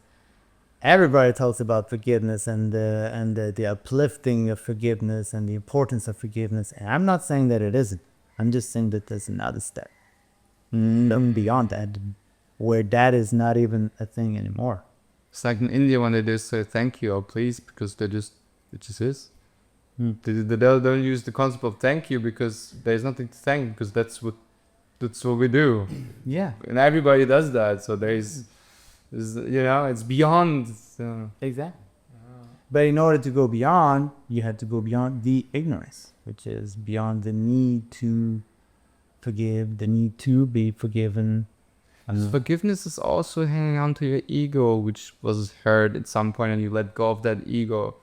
everybody talks about forgiveness and the uplifting of forgiveness and the importance of forgiveness. And I'm not saying that it isn't. I'm just saying that there's another step beyond that, where that is not even a thing anymore. It's like in India when they just say thank you or please, because it just is. They don't use the concept of thank you because there's nothing to thank, because that's what we do. Yeah, And everybody does that. So it's beyond. exactly. But in order to go beyond, you have to go beyond the ignorance, which is beyond the need to forgive, the need to be forgiven. Forgiveness is also hanging on to your ego, which was hurt at some point, and you let go of that ego,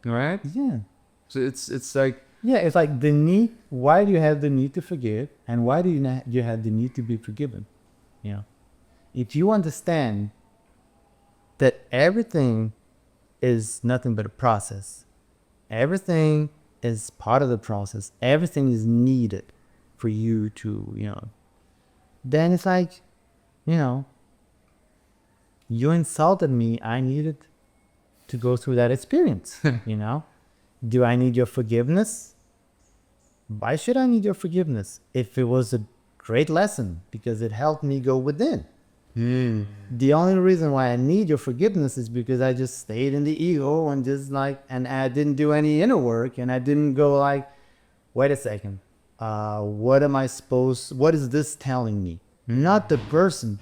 right? Yeah. So it's like, Yeah, it's like the need. Why do you have the need to forgive, and why do you have the need to be forgiven? If you understand that everything is nothing but a process, everything is part of the process, everything is needed for you to, then it's like, you insulted me. I needed to go through that experience, Do I need your forgiveness? Why should I need your forgiveness if it was a great lesson because it helped me go within? The only reason why I need your forgiveness is because I just stayed in the ego and and I didn't do any inner work, and I didn't go like, wait a second, what is this telling me? Not the person.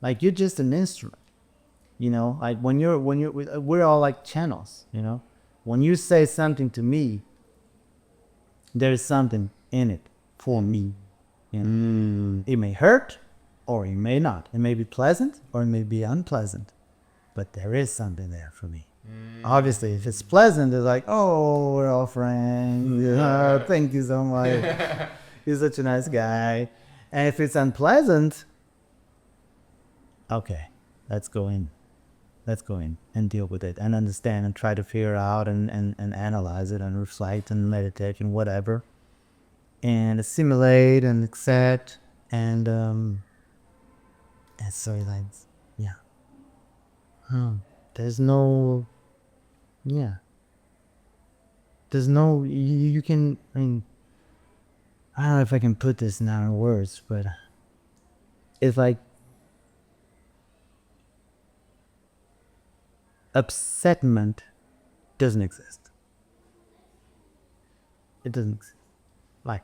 Like, you're just an instrument, like we're all like channels, When you say something to me, there's something in it for me. It may hurt or it may not. It may be pleasant or it may be unpleasant. But there is something there for me. Obviously, if it's pleasant, it's like, oh, we're all friends. Thank you so much. You're such a nice guy. And if it's unpleasant, okay, let's go in and deal with it and understand and try to figure out and analyze it and reflect and meditate and whatever, and assimilate and accept and so like, there's no you can, I mean, I don't know if I can put this now in words, but it's like upsetment doesn't exist. It doesn't exist. Like,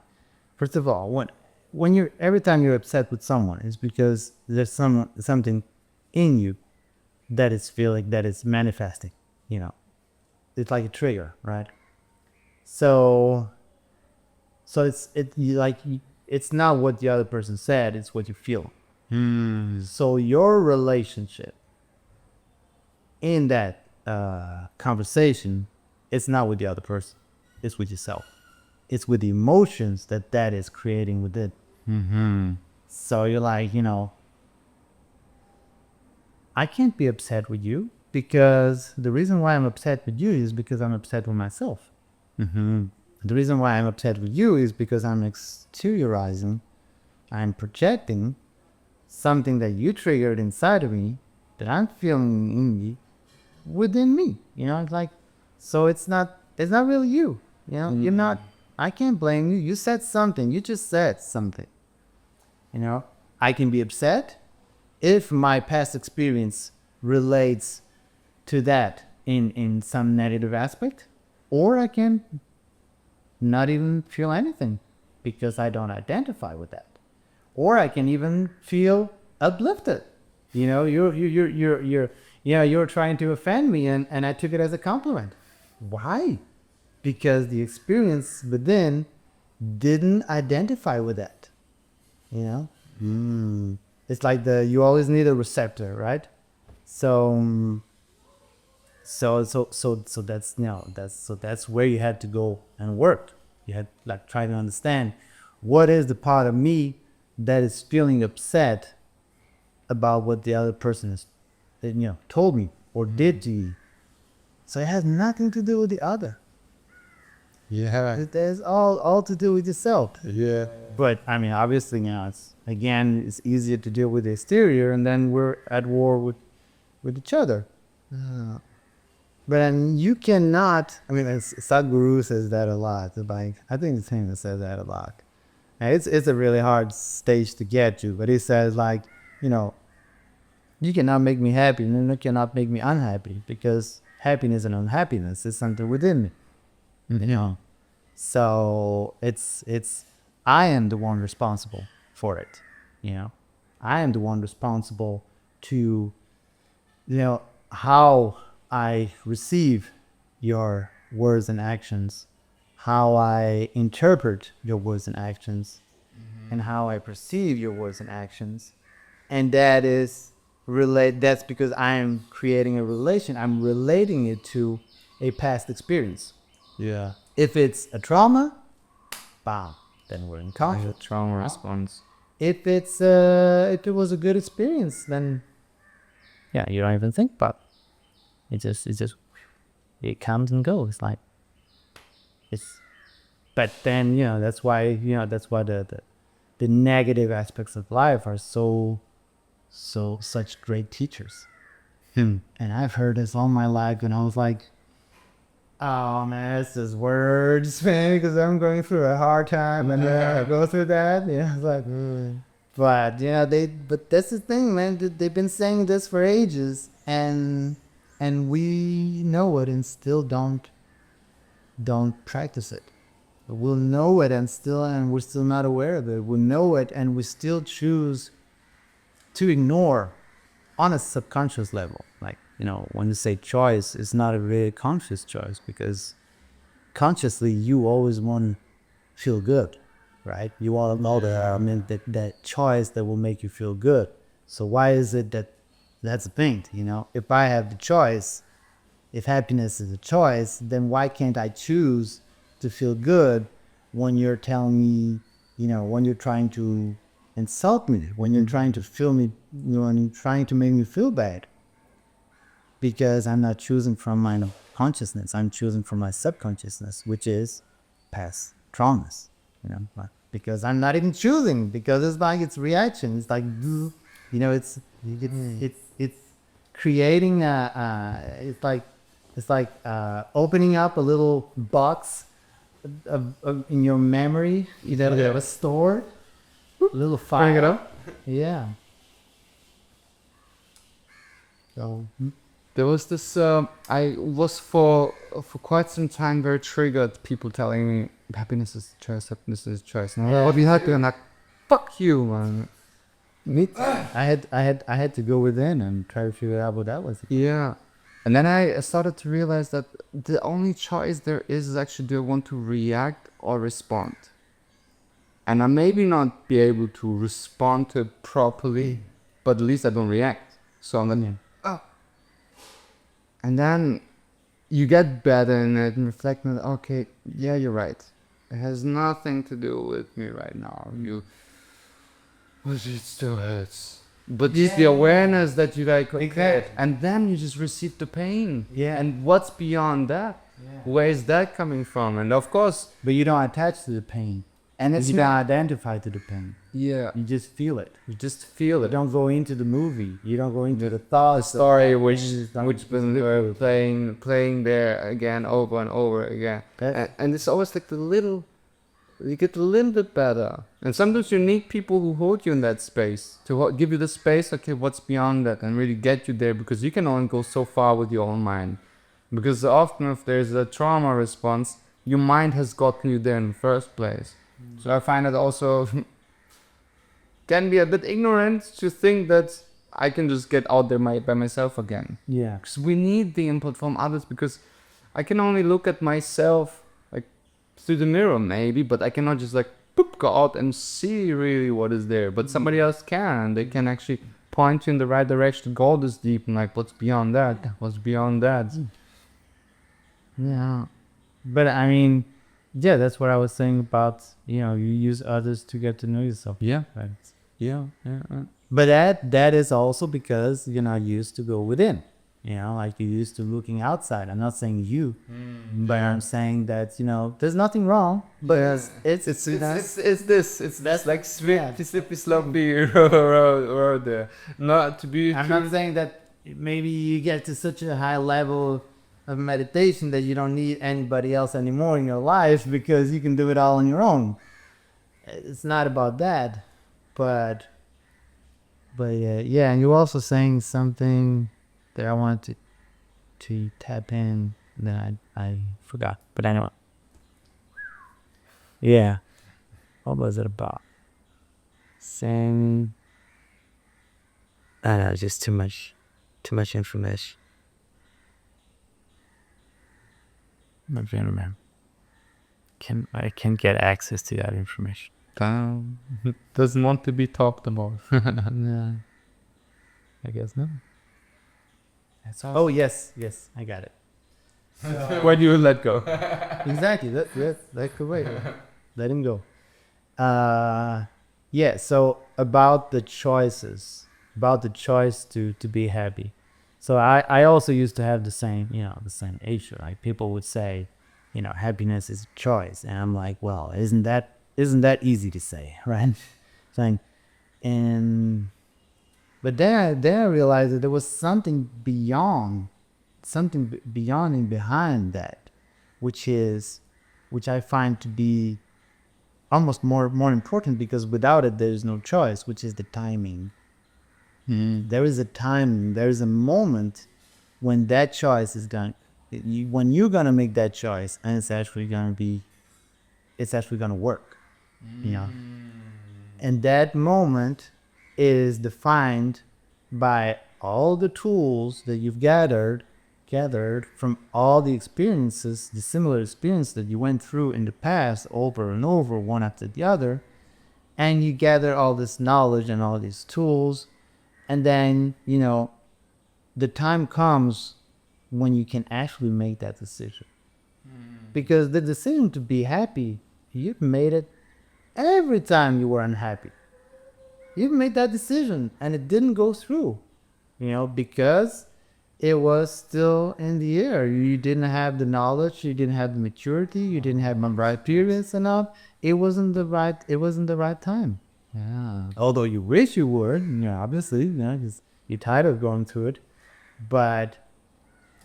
first of all, every time you're upset with someone, it's because there's something in you that is feeling, that is manifesting, it's like a trigger, right? So it's not what the other person said, it's what you feel. So your relationship in that conversation, it's not with the other person, it's with yourself. It's with the emotions that is creating with it. So you're like, I can't be upset with you because the reason why I'm upset with you is because I'm upset with myself. The reason why I'm upset with you is because I'm exteriorizing, I'm projecting something that you triggered inside of me, that I'm feeling in me, within me. It's like, so it's not really you. You're not, I can't blame you. You said something. You just said something. I can be upset if my past experience relates to that in some negative aspect, or I can not even feel anything because I don't identify with that, or I can even feel uplifted. You're trying to offend me, and I took it as a compliment. Why? Because the experience within didn't identify with that. It's like you always need a receptor, right? So that's where you had to go and work. You had like try to understand what is the part of me that is feeling upset about what the other person has told me or did to you. So it has nothing to do with the other. It has all to do with yourself. But I mean, obviously now it's easier to deal with the exterior, and then we're at war with each other. But you cannot. I mean, Sadhguru says that a lot. I think it's him that says that a lot. And it's a really hard stage to get to. But he says like, you cannot make me happy, and you cannot make me unhappy, because happiness and unhappiness is something within me. So it's I am the one responsible for it. I am the one responsible to how I receive your words and actions, how I interpret your words and actions, and how I perceive your words and actions. And that's because I am creating a relation. I'm relating it to a past experience. If it's a trauma, bam, then we're in conflict. Trauma response. If it was a good experience, then you don't even think about it. It comes and goes. But then that's why the negative aspects of life are such great teachers. And I've heard this all my life, and I was like, oh man, it's just words, man, because I'm going through a hard time, and I go through that. It's like, but but that's the thing, man. They've been saying this for ages, and we know it, and still don't practice it. We'll know it, and we're still not aware of it. We know it, and we still choose to ignore on a subconscious level. Like, when you say choice, it's not a really conscious choice, because consciously you always want to feel good, right? You want to know that choice that will make you feel good. So why is it that's the thing? If I have the choice, if happiness is a choice, then why can't I choose to feel good when you're telling me, when you're trying to insult me, when you're trying to feel me, when you're trying to make me feel bad? Because I'm not choosing from my consciousness, I'm choosing from my subconsciousness, which is past traumas, because I'm not even choosing, because it's like, it's reaction. It's like, it's creating it's like opening up a little box in your memory, a stored little file. Bring it up. Yeah. So there was this. I was for quite some time very triggered. People telling me happiness is choice, happiness is choice. And I'll be happy, and like, fuck you, man. Me too. I had to go within and try to figure out what that was. Yeah. And then I started to realize that the only choice there is actually, do I want to react or respond? And I maybe not be able to respond to it properly, but at least I don't react. So I'm then, oh. And then you get better in it and reflect on it. Okay, yeah, you're right. It has nothing to do with me right now. But it still hurts. But just the awareness that you like, okay, Exactly. and then you just receive the pain. Yeah. And what's beyond that? Where is that coming from? And of course, But you don't attach to the pain. and You don't identify to the pain. yeah, You just feel it. you just feel You it. don't go into the movie. You don't go into the thoughts. Story of- which It's not- been playing there again over and over again, and it's always like you get a little bit better. And sometimes you need people who hold you in that space to give you the space. Okay, what's beyond that, and really get you there, because you can only go so far with your own mind. Because often, if there's a trauma response, your mind has gotten you there in the first place. So I find it also can be a bit ignorant to think that I can just get out there by myself again. Yeah. Because we need the input from others, because I can only look at myself like through the mirror maybe, but I cannot just like boop, go out and see really what is there. But somebody else can. They can actually point you in the right direction, go this deep, and like, what's beyond that? What's beyond that? Yeah. But I mean, yeah, that's what I was saying about, you use others to get to know yourself. Yeah. Right. Yeah. But that is also because you're not used to go within. Like you're used to looking outside. I'm not saying you, but I'm saying that, there's nothing wrong. But it's That's like Yeah. slippery, sloppy road there. Not to be. I'm not saying that maybe you get to such a high level of meditation that you don't need anybody else anymore in your life because you can do it all on your own. It's not about that, but yeah. And you're also saying something that I wanted to tap in that I forgot. But anyway, yeah. What was it about? Saying, I don't know, just too much information. I'm trying to remember. I can't get access to that information. Doesn't want to be talked about. No. I guess no. Oh yes, I got it. When you let go. Exactly. That could wait. Let him go. Yeah. So about the choices, about the choice to be happy. So I also used to have the same issue. Like people would say, happiness is a choice, and I'm like, well, isn't that easy to say, right? Saying, but then I realized that there was something beyond and behind that, which I find to be almost more important, because without it there is no choice, which is the timing. There is a time, there is a moment when that choice is done. When you're gonna make that choice, and it's actually gonna work. And that moment is defined by all the tools that you've gathered from all the experiences, the similar experience that you went through in the past over and over, one after the other, and you gather all this knowledge and all these tools, and then the time comes when you can actually make that decision. Because the decision to be happy, you've made it every time you were unhappy. You've made that decision and it didn't go through, because it was still in the air. You didn't have the knowledge, you didn't have the maturity, you didn't have the right experience enough. It wasn't the right time. Yeah. Although you wish you would, obviously, because you're tired of going through it. But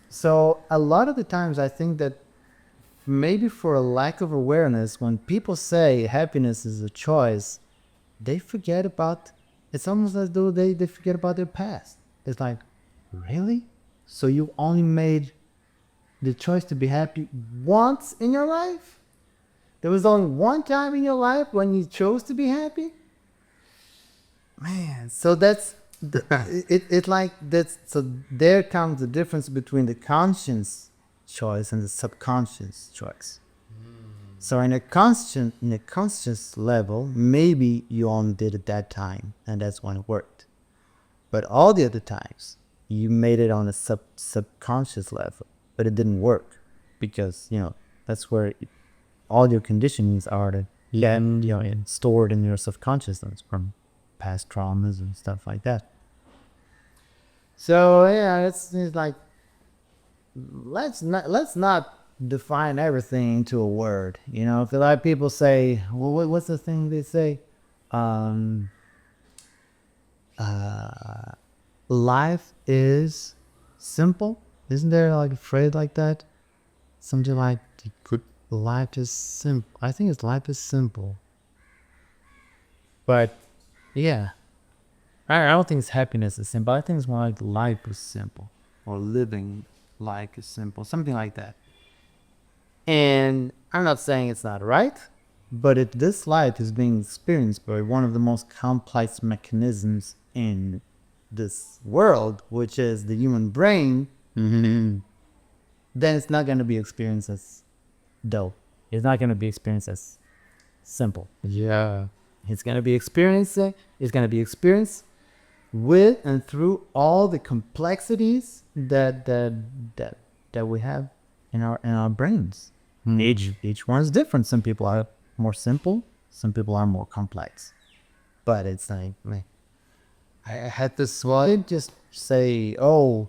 so a lot of the times I think that maybe for a lack of awareness, when people say happiness is a choice, they forget about, it's almost as though they forget about their past. It's like, really? So you only made the choice to be happy once in your life? There was only one time in your life when you chose to be happy? Man, So that's it like that's so there comes the difference between the conscious choice and the subconscious choice. So in a conscious level, maybe you only did it that time and that's when it worked. But all the other times you made it on a subconscious level, but it didn't work because that's where all your conditionings are that stored in your subconsciousness from past traumas and stuff like that. So yeah, it's like let's not define everything into a word. If a lot of people say, well, what's the thing they say? Life is simple. Isn't there like a phrase like that? Something like life is simple. I think it's life is simple. But yeah, I don't think it's happiness is simple. I think it's more like life is simple or living like is simple, something like that. And I'm not saying it's not right, but this light is being experienced by one of the most complex mechanisms in this world, which is the human brain. Then it's not going to be experienced as dull. It's not going to be experienced as simple. Yeah. It's going to be experienced with and through all the complexities that we have in our brains. Each one's different. Some people are more simple, some people are more complex. But it's like, I had this one just say, oh,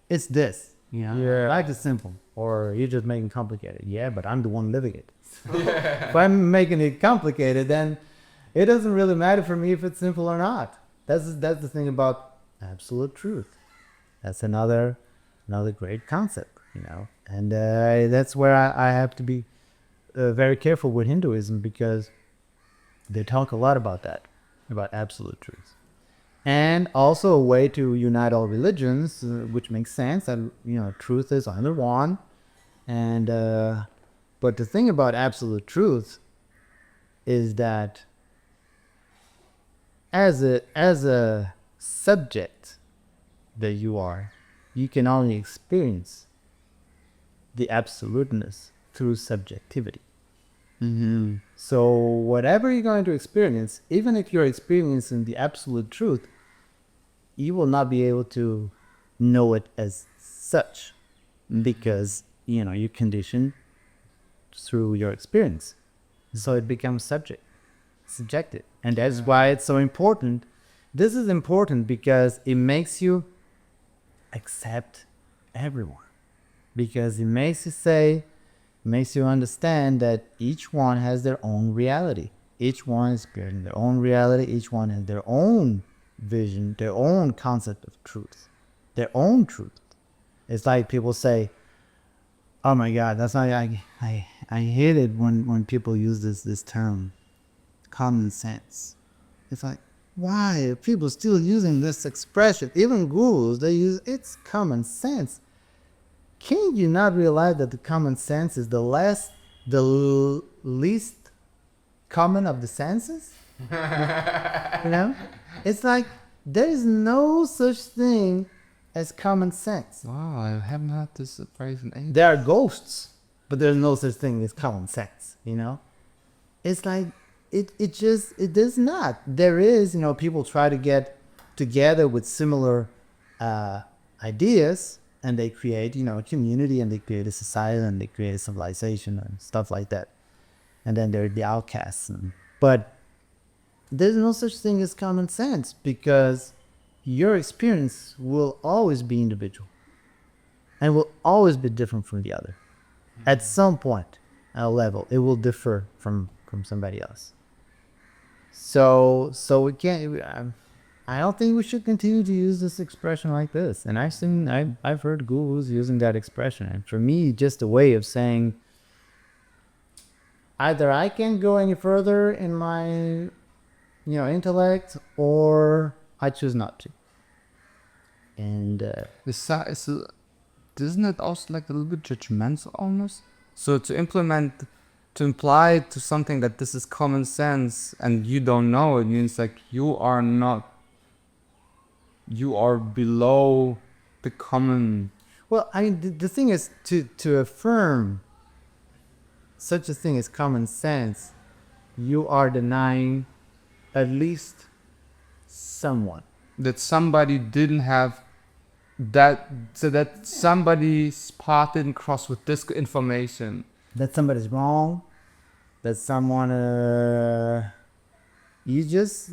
it's this. Life is simple. Or you're just making it complicated. Yeah, but I'm the one living it. If I'm making it complicated, then it doesn't really matter for me if it's simple or not. That's the thing about absolute truth. That's another great concept, And that's where I have to be very careful with Hinduism, because they talk a lot about that, about absolute truth. And also a way to unite all religions, which makes sense. That truth is under one, and but the thing about absolute truth is that as a subject that you can only experience the absoluteness through subjectivity. So whatever you're going to experience, even if you're experiencing the absolute truth, you will not be able to know it as such, because you condition through your experience. So it becomes subjective, and that's why it's so important. This is important because it makes you accept everyone, because it makes you understand that each one has their own reality. Each one is experiencing their own reality. Each one has their own vision, their own concept of truth, their own truth. It's like people say, oh my God, that's why I hate it when people use this term, common sense. It's like, why are people still using this expression? Even gurus, they use it's common sense. Can you not realize that the common sense is the least common of the senses? It's like there is no such thing as common sense. Wow, I haven't had this phrase in ages. There are ghosts, but there's no such thing as common sense. It's like it does not. There is, people try to get together with similar ideas, and they create, a community, and they create a society, and they create a civilization and stuff like that. And then there are the outcasts. But there's no such thing as common sense, because your experience will always be individual and will always be different from the other. At some point, at a level, it will differ from somebody else. So we can't. I don't think we should continue to use this expression like this. And I've heard gurus using that expression. And for me, just a way of saying, either I can't go any further in my, intellect, or I choose not to. And isn't it also like a little bit judgmental almost? So to imply to something that this is common sense and you don't know, it means like you are not you are below the common. Well, I mean, the thing is to affirm such a thing as common sense, you are denying at least someone. That somebody didn't have that, so that somebody's path didn't cross with this information. That somebody's wrong. That someone, you're just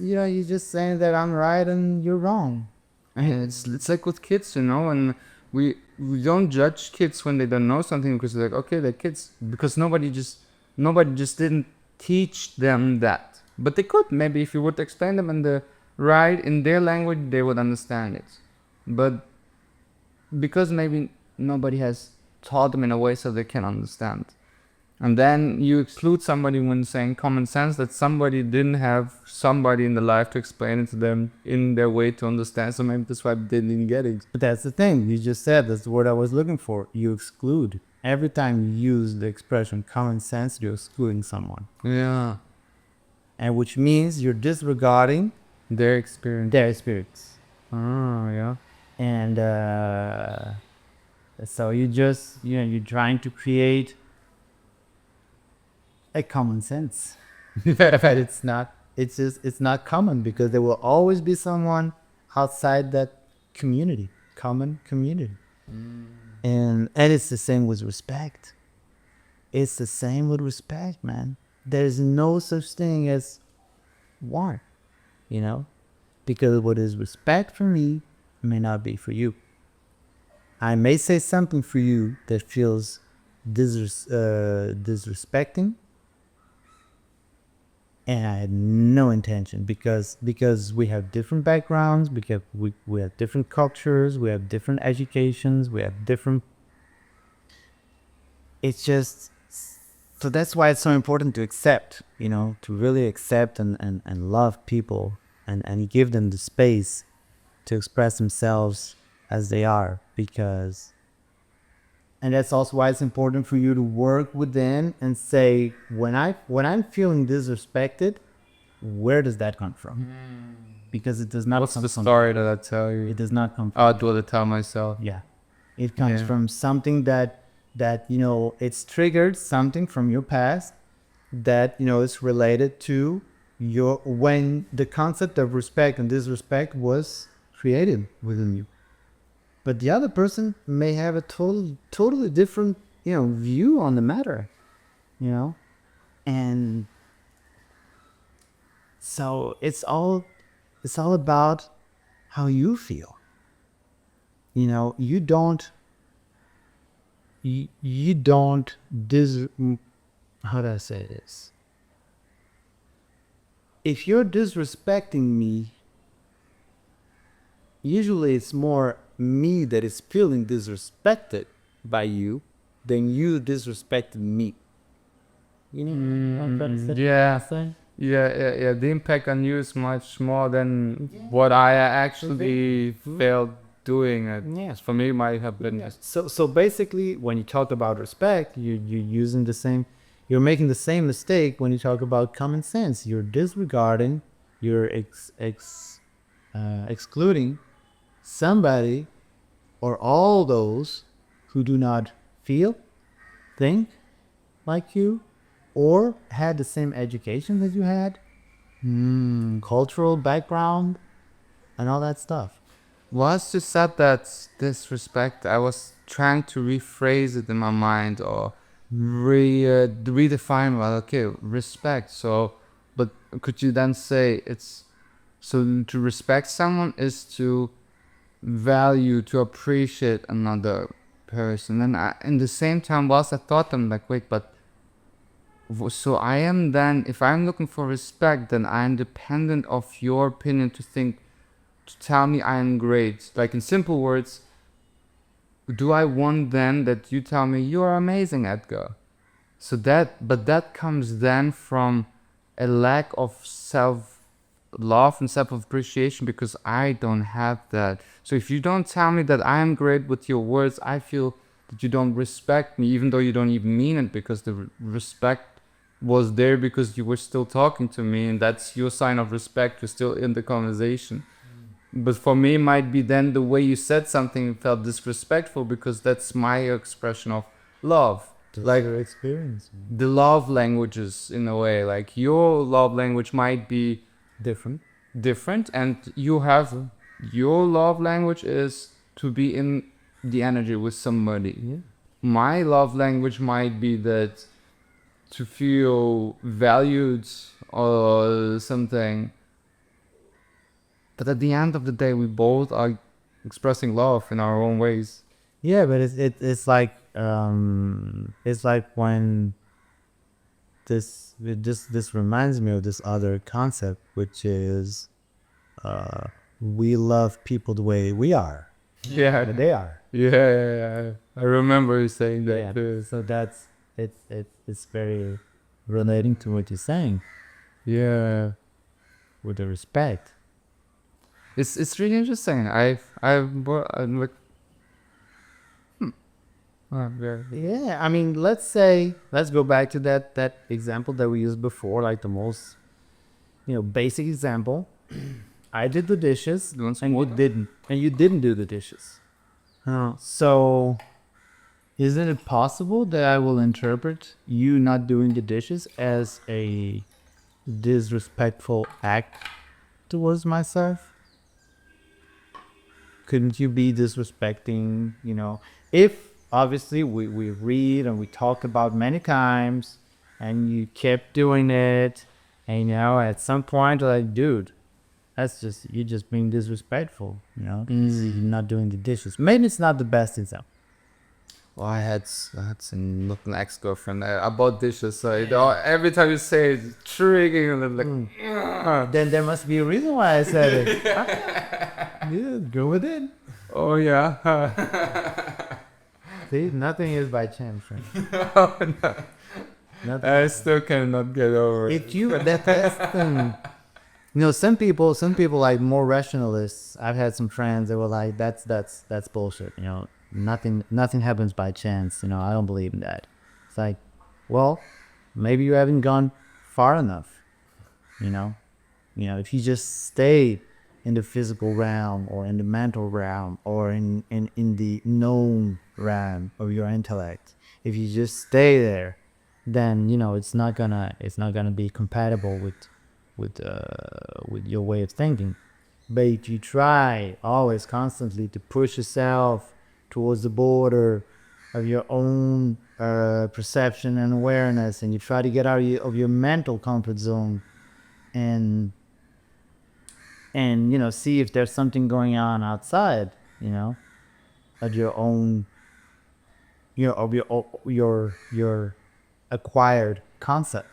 saying that I'm right and you're wrong. And it's like with kids, and we don't judge kids when they don't know something, because they're like, okay, they're kids, because nobody just didn't teach them that. But they could, maybe, if you would explain them in their language, they would understand it. But because maybe nobody has taught them in a way so they can understand. And then you exclude somebody when saying common sense, that somebody didn't have somebody in the life to explain it to them in their way to understand. So maybe that's why they didn't get it. But that's the thing. You just said that's the word I was looking for. You exclude. Every time you use the expression common sense, you're excluding someone. Yeah. And which means you're disregarding Their experience. their experience. Oh, yeah. And so you just, you're trying to create a common sense. But it's not common, because there will always be someone outside that community, common community. And it's the same with respect. It's the same with respect, man. There's no such thing as one, because what is respect for me may not be for you. I may say something for you that feels disrespecting, and I had no intention, because we have different backgrounds, because we have different cultures, we have different educations, we have different. It's just, so that's why it's so important to accept, to really accept and love people and give them the space to express themselves as they are, and that's also why it's important for you to work within and say, when I'm feeling disrespected, where does that come from? Because it does not What's come the from, story that I tell you? it does not come from, Do I tell myself? yeah, it comes Yeah. from something that it's triggered something from your past that is related to when the concept of respect and disrespect was created within you. But the other person may have a totally different, view on the matter, and so it's all about how you feel. You don't how do I say this? If you're disrespecting me, usually it's more me that is feeling disrespected by you than you disrespecting me. You know what I'm trying to say? Yeah. The impact on you is much more than what I actually felt doing it. Yeah. For me, it might have been. So basically, when you talk about respect, you're making the same mistake when you talk about common sense. You're disregarding, you're excluding somebody or all those who do not feel, think like you, or had the same education that you had, cultural background, and all that stuff. Once you said that disrespect, I was trying to rephrase it in my mind, or redefine, well, okay, respect. So, but could you then say so to respect someone is to value, to appreciate another person. And in the same time, whilst I thought, I'm like, wait, but so I am then, if I'm looking for respect, then I'm dependent of your opinion to tell me I am great. Like, in simple words, do I want then that you tell me you are amazing, Edgar? But that comes then from a lack of self-love and self-appreciation, because I don't have that. So if you don't tell me that I am great with your words, I feel that you don't respect me, even though you don't even mean it, because the respect was there because you were still talking to me, and that's your sign of respect. You're still in the conversation. But for me, it might be then the way you said something felt disrespectful because that's my expression of love. Like your experience. the love languages, in a way, like your love language might be Different. and you have your love language is to be in the energy with somebody. Yeah. My love language might be that to feel valued or something. But at the end of the day, we both are expressing love in our own ways. Yeah, but it's like when this reminds me of this other concept, which is we love people the way we are, Yeah, but they are. yeah. I remember you saying that. Yeah. Too. So that's it's very relating to what you're saying Yeah, with the respect. it's really interesting. I'm like, yeah. Yeah, I mean, let's go back to that example that we used before, like the most, basic example. I did the dishes, You want some and you water? didn't, do the dishes. So, isn't it possible that I will interpret you not doing the dishes as a disrespectful act towards myself? Couldn't you be disrespecting, if obviously we read and we talk about many times and you kept doing it, and at some point like, dude, you're just being disrespectful, you're not doing the dishes. Maybe it's not the best example. Well, I had some not an ex-girlfriend. I bought dishes, so every time you say it, it's triggering, and like, Then there must be a reason why I said it. Yeah, go with it. oh yeah. See, nothing is by chance, right? Oh, no. Nothing. I still cannot get over it. If you that's the thing. Some people like more rationalists. I've had some friends that were like, that's bullshit. Nothing happens by chance. I don't believe in that. It's like, well, maybe you haven't gone far enough. If you just stay in the physical realm or in the mental realm or in the known realm of your intellect, if you just stay there, then it's not gonna be compatible with your way of thinking. But if you try always constantly to push yourself towards the border of your own perception and awareness, and you try to get out of your mental comfort zone and see if there's something going on outside of your own of your acquired concept,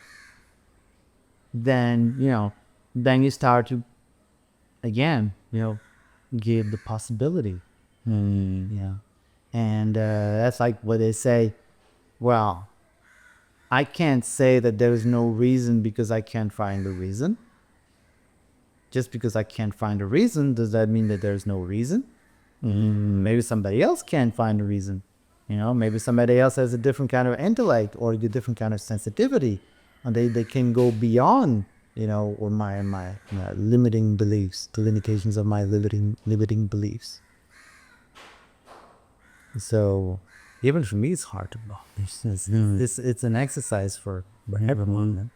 then you start to again give the possibility. And that's like what they say, well, I can't say that there is no reason because I can't find the reason. Just because I can't find a reason, does that mean that there's no reason? Maybe somebody else can't find a reason. Maybe somebody else has a different kind of intellect or a different kind of sensitivity, and they can go beyond or my limiting beliefs, the limitations of my limiting beliefs. So even for me, it's hard to believe. It's an exercise for everyone.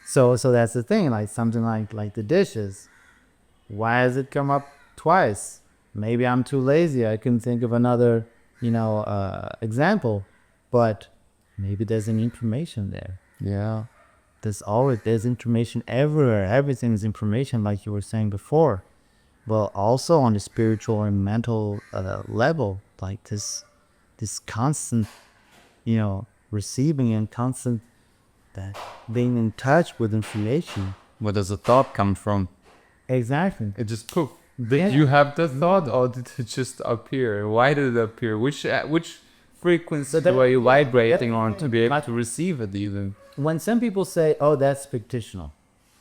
So that's the thing. Like something like the dishes. Why has it come up twice? Maybe I'm too lazy. I couldn't think of another example, but maybe there's an information there. Yeah. There's information everywhere. Everything is information, like you were saying before. Well, also on the spiritual and mental level, like this constant, receiving and constant being in touch with information. Where does the thought come from? Exactly. It just poof. Did you have the thought, or did it just appear? Why did it appear? Which frequency were you vibrating on to be able to receive it even? When some people say, oh, that's fictional,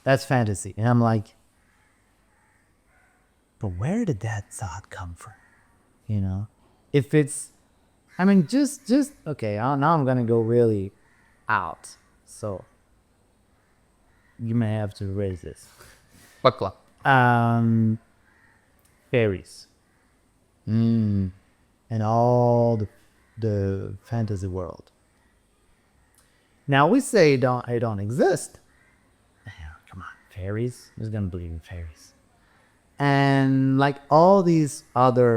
that's fantasy, and I'm like, but where did that thought come from? If it's, just okay, now I'm gonna go really out, so you may have to erase this. Bakla. fairies, and all the fantasy world. Now we say I don't exist. Come on, fairies? Who's gonna believe in fairies? And like all these other,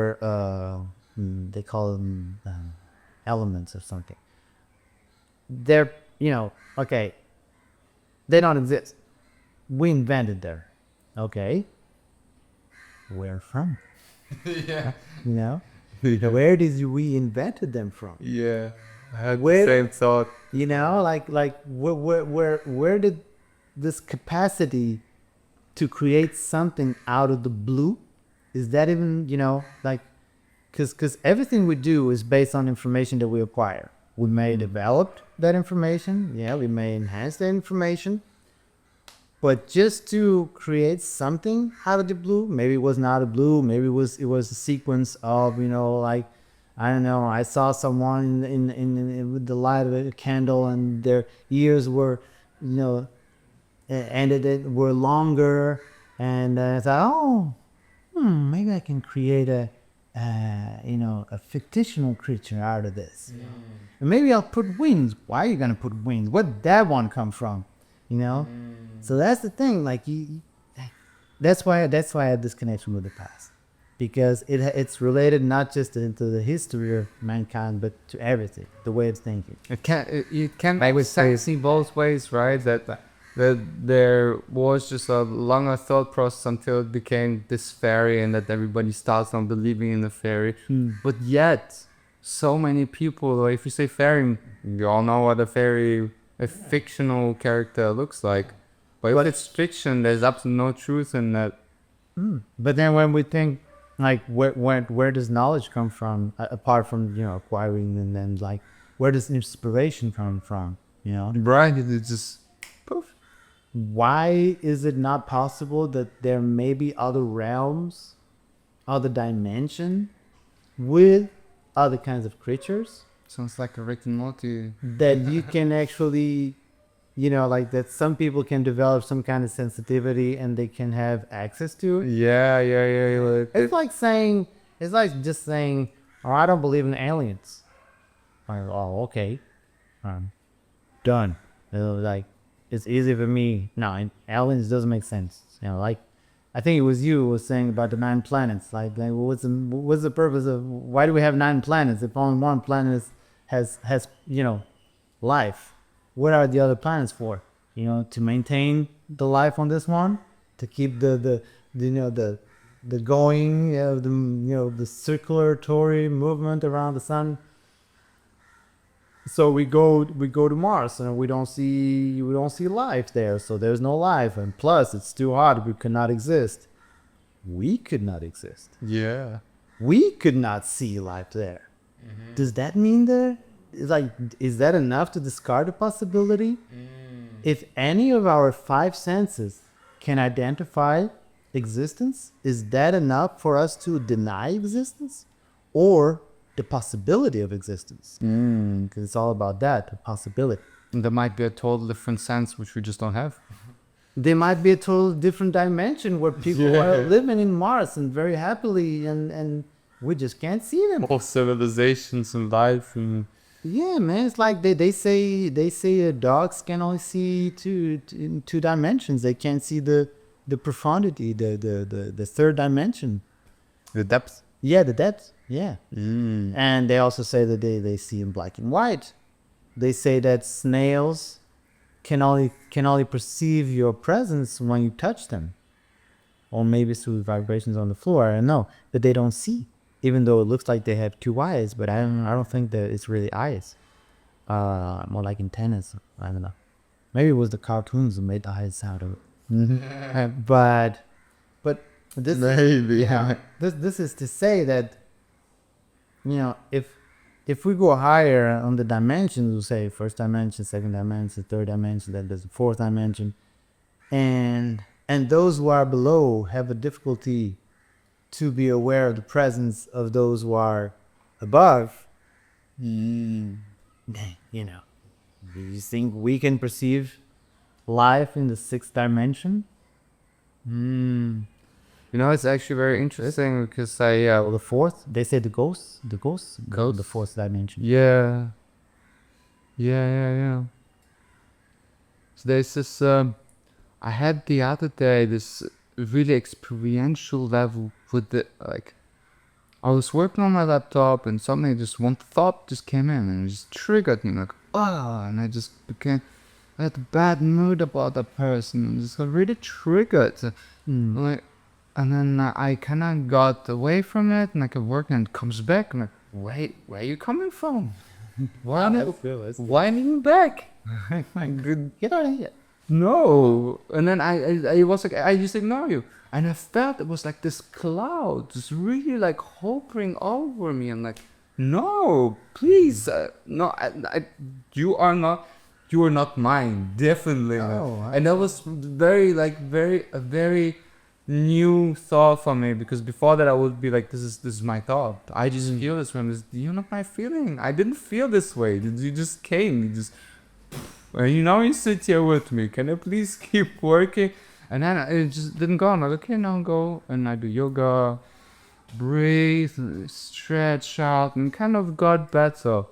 they call them elements or something. They're, okay, they don't exist. We invented them. Okay. Where from? Yeah. Where did we invented them from? Yeah. I had Where- the same thought. Where did this capacity to create something out of the blue, is that even, because everything we do is based on information that we acquire. We may develop that information, we may enhance that information, but just to create something out of the blue, maybe it was not a blue, maybe it was a sequence of, I don't know, I saw someone in with the light of a candle and their ears were, were longer, and I thought, maybe I can create a fictional creature out of this. And maybe I'll put wings. Why are you gonna put wings? Where did that one come from? So that's the thing. That's why I had this connection with the past, because it's related not just into the history of mankind, but to everything, the way of thinking. You can see both ways, right? That there was just a longer thought process until it became this fairy, and that everybody starts on believing in the fairy. But yet, so many people, if you say fairy, you all know what a fictional character looks like. But if it's fiction, there's absolutely no truth in that. But then when we think, where does knowledge come from, apart from acquiring, and then where does inspiration come from? Right? It's just poof. Why is it not possible that there may be other realms, other dimension, with other kinds of creatures Sounds like a Rick and Morty. that you can actually, that some people can develop some kind of sensitivity and they can have access to it? Yeah. It's like just saying, oh, I don't believe in aliens. Oh, okay. Done. It's easy for me. No, aliens doesn't make sense. I think it was you who was saying about the 9 planets. What's the purpose of, why do we have 9 planets if only one planet has life? What are the other planets for? To maintain the life on this one, to keep the going, the circulatory movement around the sun. So we go to Mars and we don't see life there. So there's no life, and plus it's too hot. We could not exist. We could not exist. Yeah. We could not see life there. Does that mean is that enough to discard the possibility? If any of our 5 senses can identify existence, is that enough for us to deny existence, or the possibility of existence? Because it's all about that, the possibility. And there might be a total different sense which we just don't have. There might be a total different dimension where people are living in Mars and very happily, and we just can't see them. All civilizations and life and Yeah, man, it's like they say dogs can only see in 2 dimensions. They can't see the profundity, the 3rd dimension. the depth. Yeah, the depth. Yeah. And they also say that they see in black and white. They say that snails can only perceive your presence when you touch them, or maybe through vibrations on the floor. I don't know, but they don't see, even though it looks like they have 2 eyes. But I don't think that it's really eyes. More like antennas. I don't know. Maybe it was the cartoons that made the eyes out of it. But this Maybe. this is to say that, if we go higher on the dimensions, we'll say 1st dimension, 2nd dimension, 3rd dimension, then there's a 4th dimension, and those who are below have a difficulty to be aware of the presence of those who are above. Do you think we can perceive life in the 6th dimension? You know, it's actually very interesting because I, Well, the fourth, they say the ghosts, the fourth dimension. yeah, yeah. So there's this, I had the other day this really experiential level with the, like, I was working on my laptop and suddenly just one thought just came in and it just triggered me like, and I just became, I had a bad mood about that person and just got really triggered. Like, and then I kind of got away from it and I kept working and it comes back and like, wait, where are you coming from? Why am you back? Get out of here. No. And then I was like, I just ignore you. And I felt it was like this cloud just really like hovering over me and like, no, please, no, you are not mine, definitely. Oh, And that was a very new thought for me, because before that I would be like, this is my thought. I just feel this from this. You're not my feeling. I didn't feel this way. You just came. You just. And you sit here with me. Can I please keep working? And then it just didn't go. I'm like, okay, now go. And I do yoga, breathe, stretch out, and kind of got better.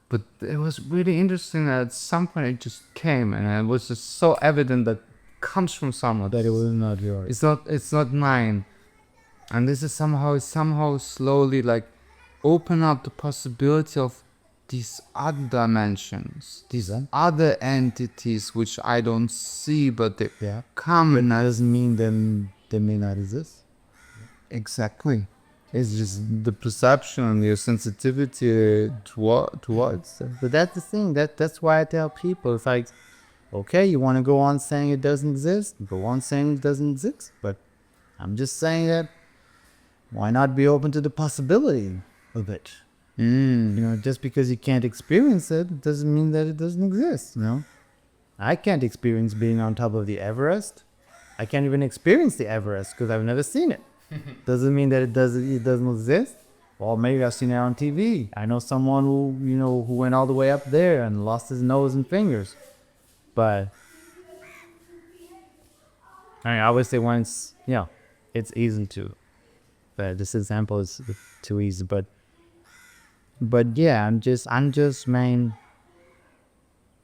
But it was really interesting that at some point it just came, and it was just so evident that it comes from someone. That it was not yours. It's not mine. And this is somehow slowly like open up the possibility of these other dimensions, these other entities which I don't see, but they come. But that doesn't mean then they may not exist. Exactly. It's just the perception and your sensitivity towards. But that's the thing. That's why I tell people, it's like, okay, you want to go on saying it doesn't exist, go on saying it doesn't exist. But I'm just saying that why not be open to the possibility of it? Just because you can't experience it doesn't mean that it doesn't exist. I can't experience being on top of the Everest. I can't even experience the Everest because I've never seen it. Doesn't mean that it doesn't exist. Well, maybe I've seen it on TV. I know someone who went all the way up there and lost his nose and fingers. But I always say once, it's easy to. But this example is too easy. But yeah, I'm just man.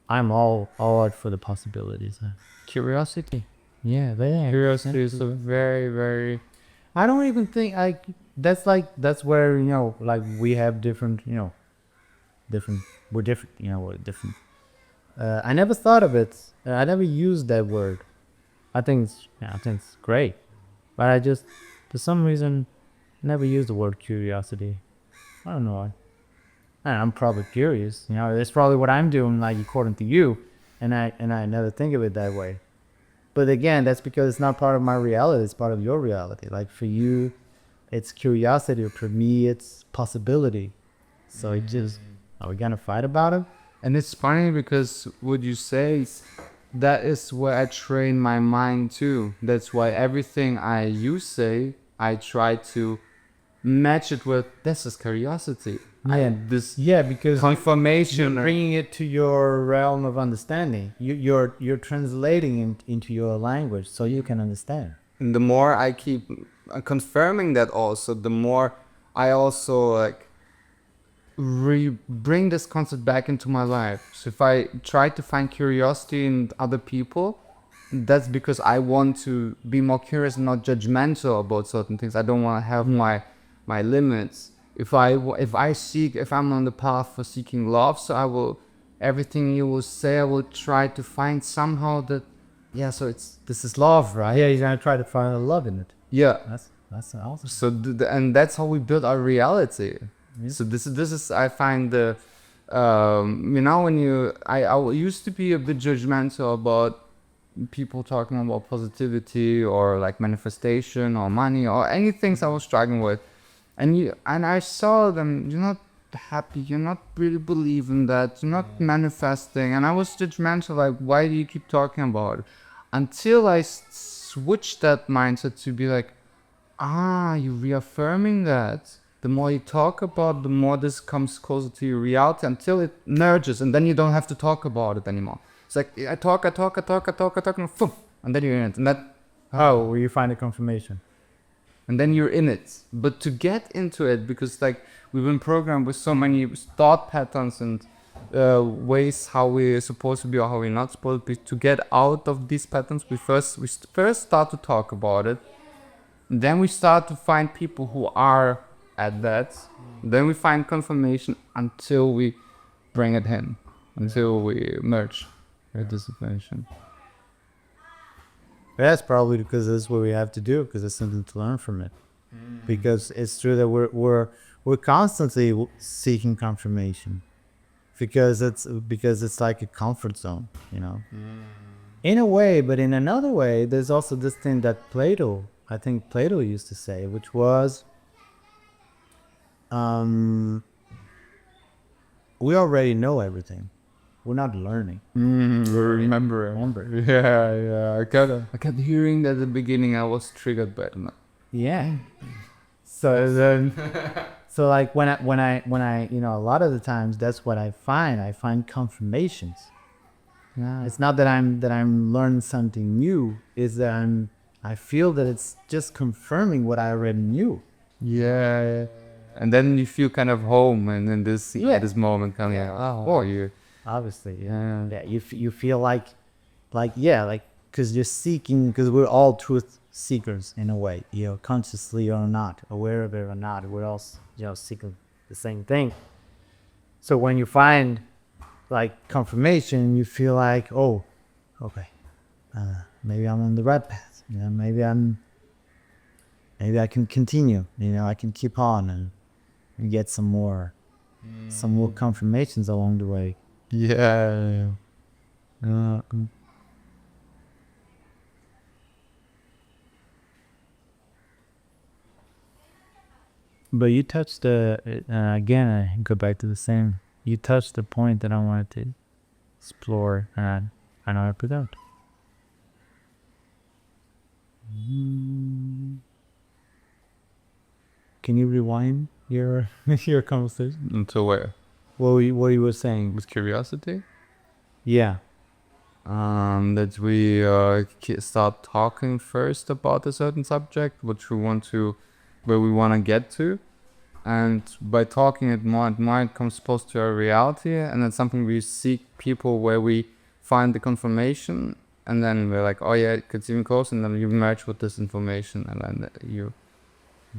I'm all out for the possibilities. Curiosity. Yeah, Curiosity is a very, very. I don't even think that's where we have different we're different we're different. I never thought of it. I never used that word. I think it's great, but I just for some reason never used the word curiosity. I don't know why. I'm probably curious. That's probably what I'm doing, like according to you, and I never think of it that way. But again, that's because it's not part of my reality. It's part of your reality. Like for you, it's curiosity. Or for me, it's possibility. So it just, are we gonna fight about it? And it's funny because what you say, that is where I train my mind too. That's why everything you say, I try to match it with, this is curiosity. Because confirmation, bringing it to your realm of understanding. You're translating it into your language so you can understand. And the more I keep confirming that, also the more I also bring this concept back into my life. So if I try to find curiosity in other people, that's because I want to be more curious and not judgmental about certain things. I don't want to have my limits. If I'm on the path for seeking love, so everything you will say, I will try to find somehow that, so this is love, right? Yeah, you're gonna try to find a love in it. Yeah. That's awesome. So, and that's how we build our reality. Yeah. So this is, I find I used to be a bit judgmental about people talking about positivity or like manifestation or money or any things I was struggling with. And I saw them, you're not happy, you're not really believing that, you're not manifesting. And I was judgmental, like, why do you keep talking about it? Until I switched that mindset to be like, you're reaffirming that. The more you talk about, the more this comes closer to your reality until it merges, and then you don't have to talk about it anymore. It's like, I talk, and boom, and then you're in it. And that, where you find the confirmation. and then you're in it. But to get into it, because like we've been programmed with so many thought patterns and ways how we're supposed to be or how we're not supposed to be, to get out of these patterns, we first start to talk about it. Then we start to find people who are at that. Then we find confirmation until we bring it in, until we merge with this information. That's probably because this is what we have to do, because there's something to learn from it. Because it's true that we're constantly seeking confirmation, because it's like a comfort zone, you know. In a way, but in another way, there's also this thing that I think Plato used to say, which was, we already know everything. We're not learning. Remember. Yeah. I kept hearing that at the beginning. I was triggered by it. Yeah. So then, so like when I, you know, a lot of the times that's what I find. I find confirmations. Yeah. It's not that I'm learning something new. It's that I feel that it's just confirming what I already knew. Yeah. And then you feel kind of home, and then this moment coming out. Oh, you. Obviously, yeah. You feel like, because you're seeking, because we're all truth seekers in a way, you know, consciously or not, aware of it or not, we're all, you know, seeking the same thing. So when you find like confirmation, you feel like, oh, okay, maybe I'm on the right path. You know, maybe I can continue. You know, I can keep on and get some more confirmations along the way. Yeah. But you touched again, I go back to the same. You touched the point that I wanted to explore, and I know I put out. Can you rewind your your conversation? Until where? What you were saying? With curiosity? Yeah. That we start talking first about a certain subject, where we want to get to, and by talking it more and more, it comes close to our reality, and it's something we seek people where we find the confirmation, and then we're like, oh yeah, it gets even closer, and then you merge with this information, and then you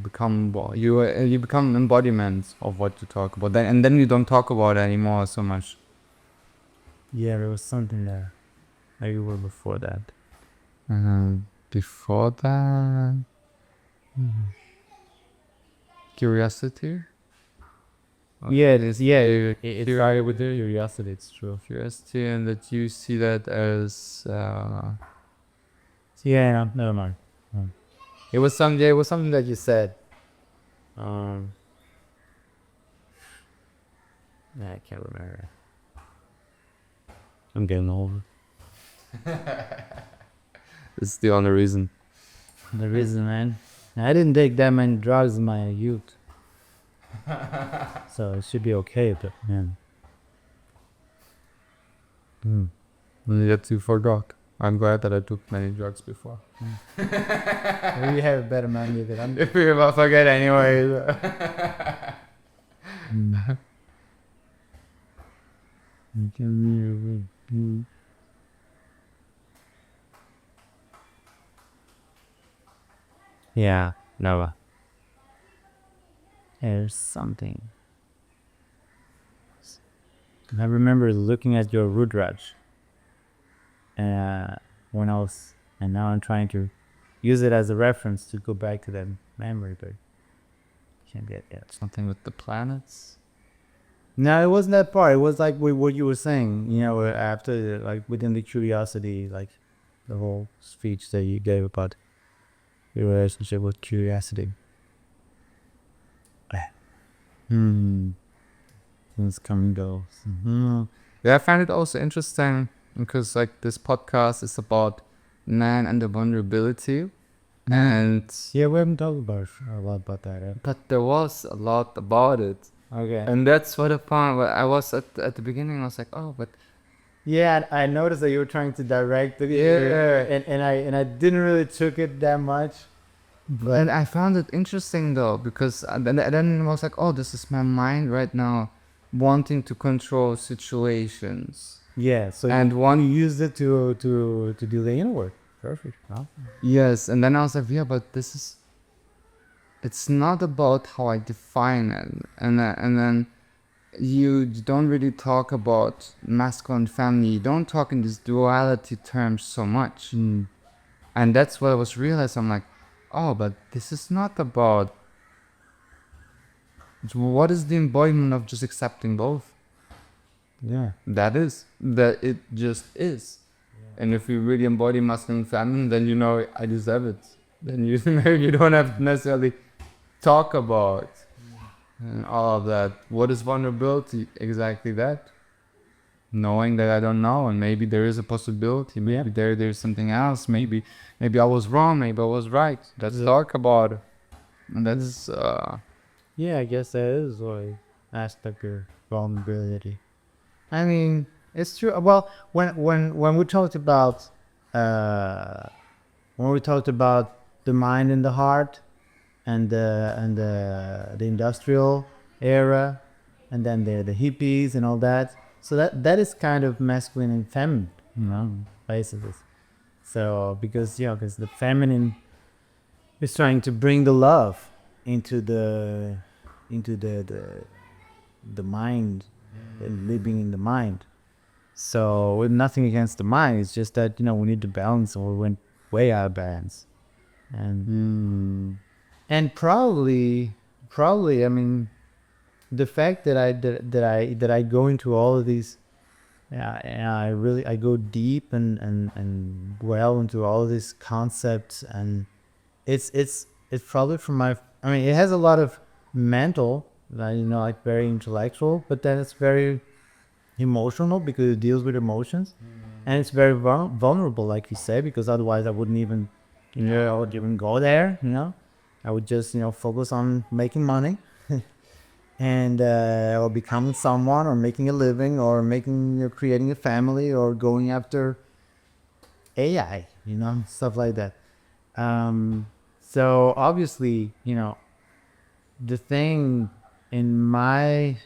become an embodiment of what you talk about. And then you don't talk about it anymore so much. Yeah, there was something there. Maybe you were before that. Before that, curiosity. Yeah, it is. Yeah, it's started with the curiosity. It's true. Curiosity, and that you see that as. Yeah, no, never mind. It was something that you said. I can't remember. I'm getting old. This is the only reason. The reason, man. I didn't take that many drugs in my youth. So it should be okay, but man. Yet you forgot. I'm glad that I took many drugs before. Maybe you have a better memory than I'm. If you ever forget anyway. Yeah, Noah. There's something. I remember looking at your Rudraj. When I was, and now I'm trying to use it as a reference to go back to that memory, but can't get it. Something with the planets. No, it wasn't that part. It was like what you were saying, you know, after, like, within the curiosity, like the whole speech that you gave about your relationship with curiosity. Things come and go. Yeah, I find it also interesting because, like, this podcast is about man and the vulnerability. And yeah, we haven't talked about a lot about that. Yeah. But there was a lot about it. Okay. And that's what I found. I was at the beginning. I was like, oh, but yeah, I noticed that you were trying to direct it. Yeah. And I didn't really took it that much. And I found it interesting though, because then I was like, oh, this is my mind right now wanting to control situations. Yeah, so And you one, used it to do the inner work. Perfect. Awesome. yes, and then I was like, yeah, but it's not about how I define it. And then you don't really talk about masculine family. You don't talk in these duality terms so much. And that's what I was realizing. I'm like, oh, but this is not about what is the embodiment of just accepting both. Yeah. That it just is. And if you really embody masculine and feminine, then you know I deserve it. Then you you don't have to necessarily talk about and all of that. What is vulnerability? Exactly that. Knowing that I don't know, and maybe there is a possibility. Maybe there's something else. Maybe I was wrong. Maybe I was right. Let's talk about it. And that's Yeah, I guess that is one aspect of vulnerability. I mean, it's true. Well, when we talked about uh, the mind and the heart, and the industrial era, and then the hippies and all that. So that is kind of masculine and feminine, basically. So because the feminine is trying to bring the love into the mind, and living in the mind. So with nothing against the mind, it's just that we need to balance, and we went way out of balance, and probably I mean the fact that I go into all of these, I go deep and well into all of these concepts, and it's probably from my, I mean, it has a lot of mental, like very intellectual, but then it's very emotional because it deals with emotions, and it's very vulnerable, like you say, because otherwise I wouldn't even I would even go there. I would just focus on making money and or becoming someone, or making a living, or making creating a family, or going after AI, stuff like that. So obviously, the thing in my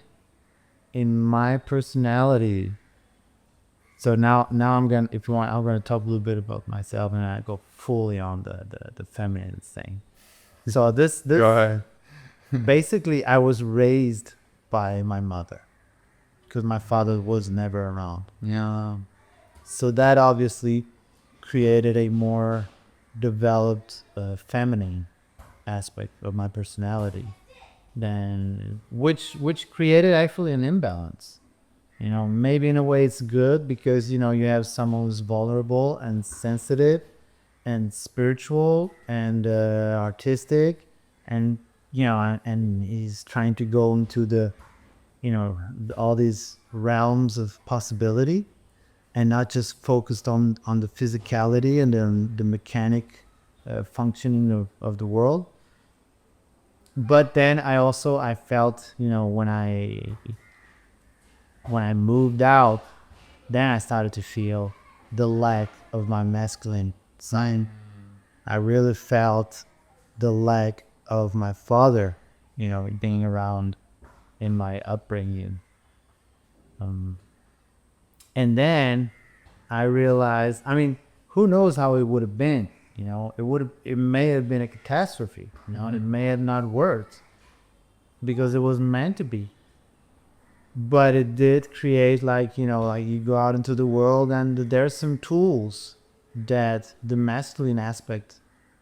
personality. So now I'm gonna, if you want, I'm gonna talk a little bit about myself, and I go fully on the feminine thing. So this go ahead. basically, I was raised by my mother because my father was never around. Yeah. So that obviously created a more developed feminine aspect of my personality, than which created actually an imbalance. Maybe in a way it's good because you have someone who's vulnerable and sensitive and spiritual and artistic, and and he's trying to go into the all these realms of possibility, and not just focused on the physicality and the mechanic functioning of the world. But then I felt, when I moved out, then I started to feel the lack of my masculine side. I really felt the lack of my father, being around in my upbringing. And then I realized, I mean, who knows how it would have been? It may have been a catastrophe. It may have not worked because it wasn't meant to be. But it did create, like you go out into the world, and there's some tools that the masculine aspect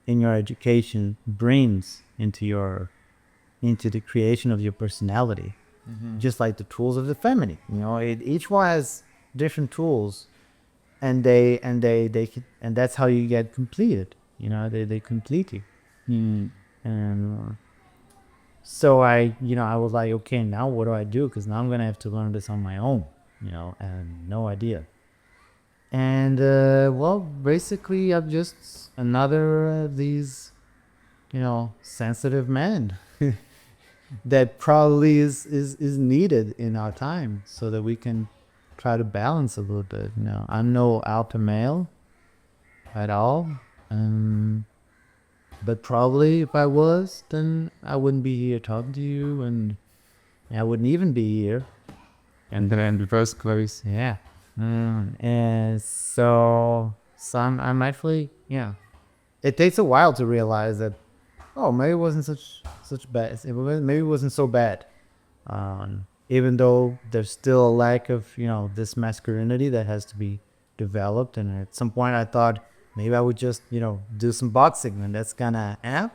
in your education brings into the creation of your personality, just like the tools of the feminine. Each one has different tools, and and that's how you get completed. They complete you. And so I was like, okay, now what do I do? Because now I'm gonna have to learn this on my own. And no idea. And well, basically, I'm just another of these, sensitive men that probably is needed in our time, so that we can try to balance a little bit. I'm no alpha male at all. But probably if I was, then I wouldn't be here talking to you, and I wouldn't even be here. And then in the first place. Yeah. And I'm actually, yeah. It takes a while to realize that, oh, maybe it wasn't such bad. Maybe it wasn't so bad. Even though there's still a lack of, this masculinity that has to be developed. And at some point I thought maybe I would just, do some boxing, and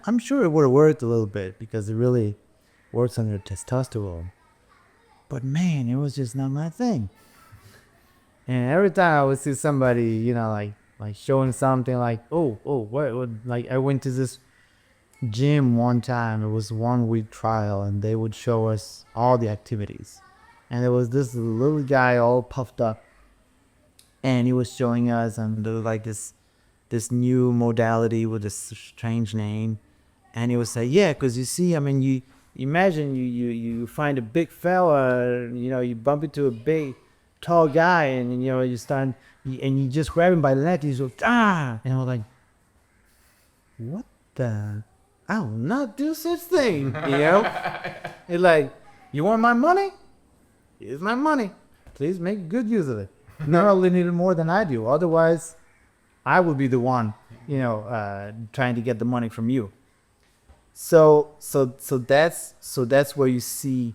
I'm sure it would have worked a little bit because it really works on your testosterone. But man, it was just not my thing. And every time I would see somebody, like showing something like, what, like I went to this gym one time. It was 1 week trial, and they would show us all the activities. And there was this little guy all puffed up, and he was showing us, and there was like this new modality with this strange name. And he would say, yeah, because you see, I mean, you imagine you find a big fella, you bump into a big tall guy, and you start and you just grab him by the neck, and he's like, and I was like, what the, I will not do such thing. It's like, you want my money? Here's my money, please make good use of it. Not only need it more than I do, otherwise I would be the one trying to get the money from you. So that's where you see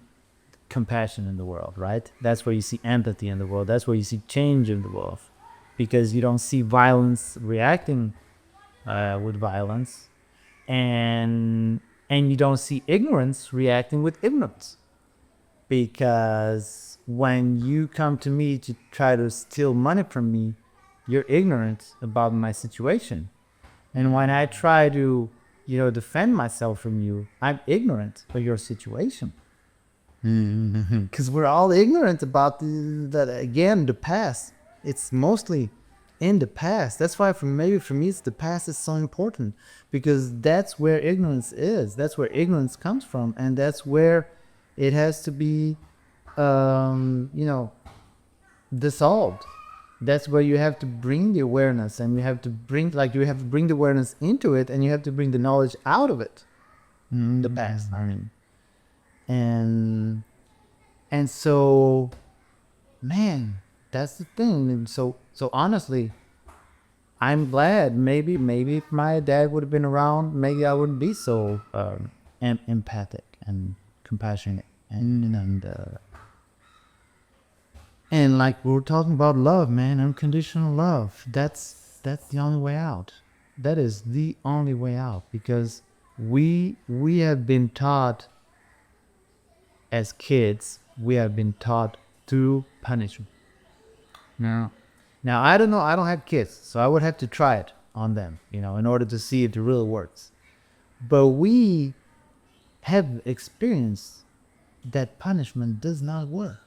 compassion in the world, right? That's where you see empathy in the world. That's where you see change in the world, because you don't see violence reacting with violence, and you don't see ignorance reacting with ignorance. Because when you come to me to try to steal money from me, you're ignorant about my situation. And when I try to defend myself from you, I'm ignorant of your situation. Because we're all ignorant about the past. It's mostly in the past. That's why for me, it's the past is so important, because that's where ignorance is. That's where ignorance comes from, and that's where it has to be, dissolved. That's where you have to bring the awareness, and you have to bring the awareness into it, and you have to bring the knowledge out of it. The past, I mean. And so, man, that's the thing. And so honestly, I'm glad. Maybe if my dad would have been around, maybe I wouldn't be so empathic and compassionate, and like we were talking about love, man, unconditional love. That's the only way out. That is the only way out, because we have been taught as kids. We have been taught through punishment. Yeah. Now I don't know. I don't have kids, so I would have to try it on them, in order to see if it really works. But we have experienced that punishment does not work.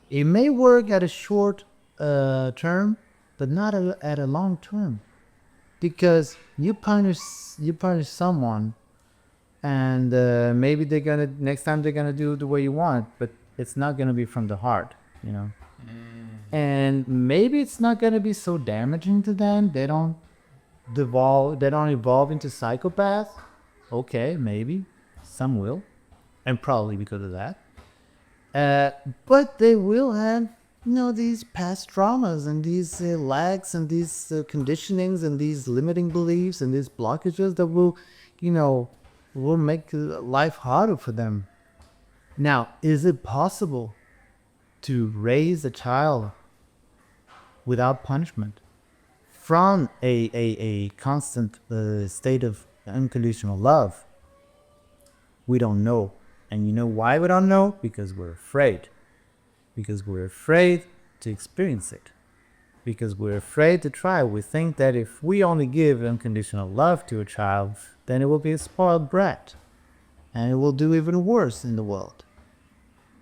It may work at a short term, but not at a long term, because you punish someone, and maybe next time they're gonna do the way you want, but it's not gonna be from the heart, and maybe it's not gonna be so damaging to them. They don't evolve into psychopaths. Okay, maybe some will, and probably because of that. But they will have, these past traumas, and these lacks, and these conditionings, and these limiting beliefs, and these blockages that will make life harder for them. Now, is it possible to raise a child without punishment from a constant state of unconditional love? We don't know. And you know why we don't know? Because we're afraid. Because we're afraid to experience it. Because we're afraid to try. We think that if we only give unconditional love to a child, then it will be a spoiled brat. And it will do even worse in the world.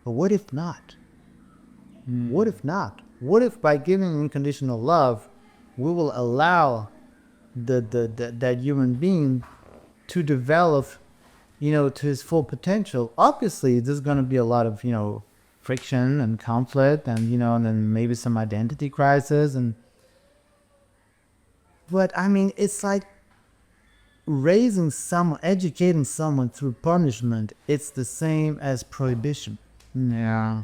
But what if not? What if not? What if by giving unconditional love, we will allow that human being to develop to his full potential? Obviously, there's going to be a lot of, friction and conflict, and, and then maybe some identity crisis. But I mean, it's like raising someone, educating someone through punishment, it's the same as prohibition. Yeah.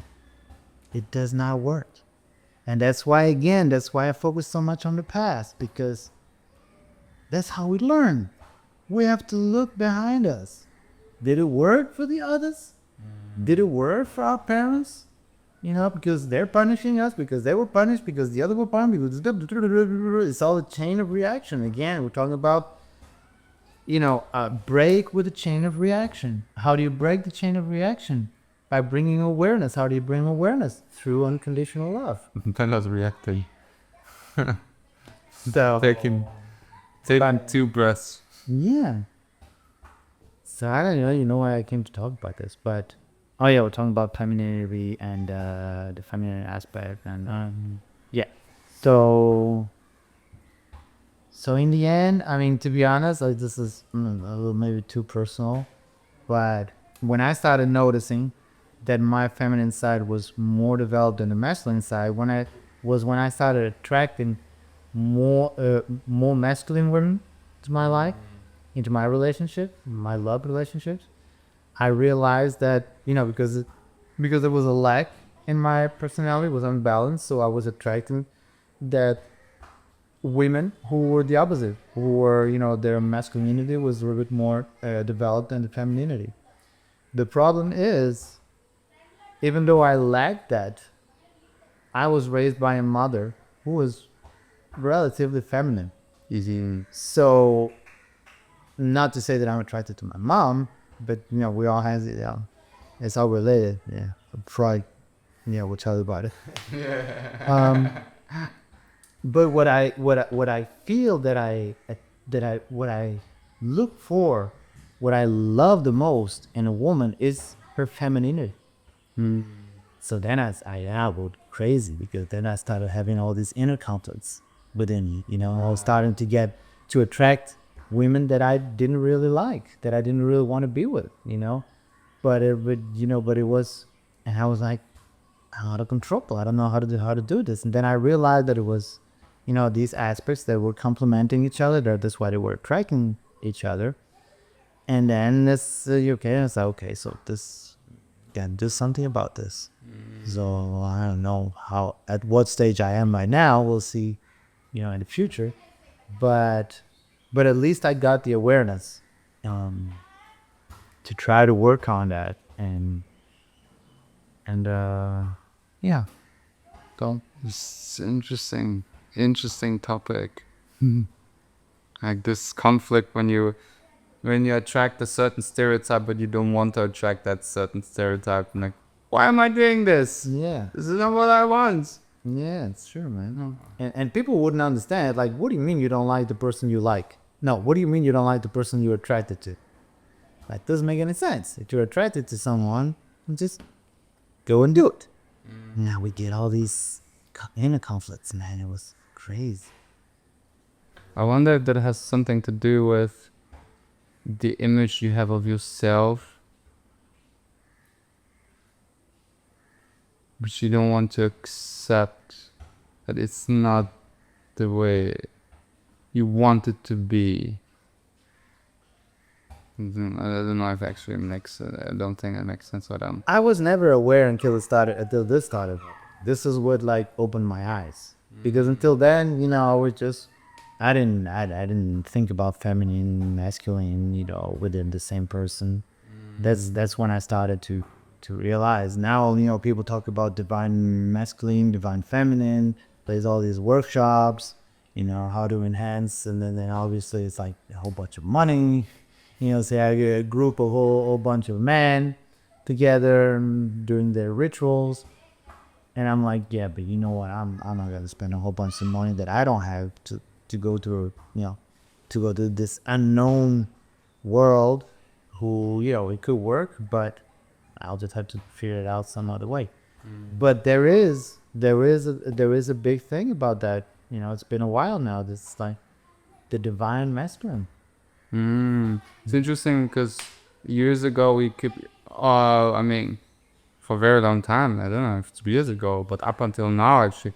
It does not work. And that's why I focus so much on the past, because that's how we learn. We have to look behind us. Did it work for the others? Did it work for our parents? You know, because they're punishing us, because they were punished, because the other were punished, because it's all a chain of reaction. Again, we're talking about, break with a chain of reaction. How do you break the chain of reaction? By bringing awareness. How do you bring awareness? Through unconditional love. Tell us reacting. So, Taking 2 breaths. yeah. So I don't know, why I came to talk about this, but oh yeah, we're talking about femininity and the feminine aspect, and yeah. So in the end, I mean, to be honest, this is a little maybe too personal, but when I started noticing that my feminine side was more developed than the masculine side, when I started attracting more masculine women to my life, into my relationship, my love relationships, I realized that, because there was a lack in my personality, was unbalanced, so I was attracting that women who were the opposite, who were, their masculinity was a little bit more developed than the femininity. The problem is, even though I lacked that, I was raised by a mother who was relatively feminine. So, not to say that I'm attracted to my mom, but we all have it. It's all related. Yeah, Freud. Yeah, we'll tell you about it. But what I feel what I look for, what I love the most in a woman is her femininity. So then I go crazy, because then I started having all these inner conflicts within me. I was starting to attract women that I didn't really like, that I didn't really want to be with, but it was, and I was like, I'm out of control. I don't know how to do this. And then I realized that it was, these aspects that were complementing each other. That's why they were attracting each other. And then it's okay. It's like, okay, so this can do something about this. So I don't know at what stage I am right now. We'll see, in the future. But at least I got the awareness to try to work on that, and yeah. So it's interesting topic. Like this conflict when you attract a certain stereotype, but you don't want to attract that certain stereotype. And like, why am I doing this? Yeah. This is not what I want. Yeah, it's true, man. And people wouldn't understand. Like, what do you mean you don't like the person you like? No, what do you mean you don't like the person you're attracted to? That doesn't make any sense. If you're attracted to someone, just go and do it. Now we get all these inner conflicts, man. It was crazy. I wonder if that has something to do with the image you have of yourself, which you don't want to accept that it's not the way you want it to be. I don't know if it actually makes. I don't think it makes sense. I was never aware until this started. This is what opened my eyes, because until then, I was just, I didn't think about feminine, masculine, within the same person. That's when I started to realize. Now, people talk about divine masculine, divine feminine. There's all these workshops, how to enhance, and then obviously it's like a whole bunch of money. Say I get a group of whole bunch of men together doing their rituals, and I'm like, yeah, but you know what? I'm not gonna spend a whole bunch of money that I don't have to go to, to go to this unknown world. Who it could work, but I'll just have to figure it out some other way. But there is a big thing about that. It's been a while now. This is like the divine masculine. It's interesting because years ago we keep, for a very long time, I don't know if it's years ago, but up until now, actually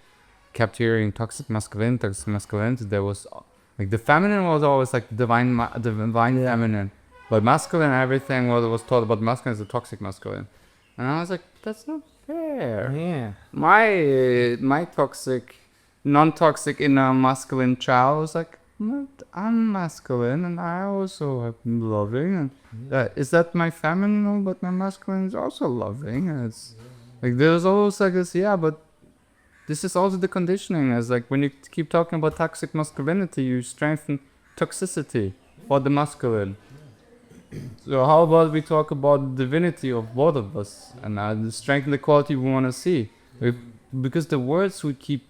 kept hearing toxic masculinity. There was Like the feminine was always like divine feminine, but masculine, everything was taught about masculine is a toxic masculine, and I was like, that's not fair. Yeah. My toxic, non-toxic inner masculine child was like, I'm masculine and I also am loving, and is that my feminine? No, but my masculine is also loving. And it's like there's always like this, but this is also the conditioning. As like when you keep talking about toxic masculinity, you strengthen toxicity for the masculine. So how about we talk about the divinity of both of us and strengthen the quality we want to see? Because the words we keep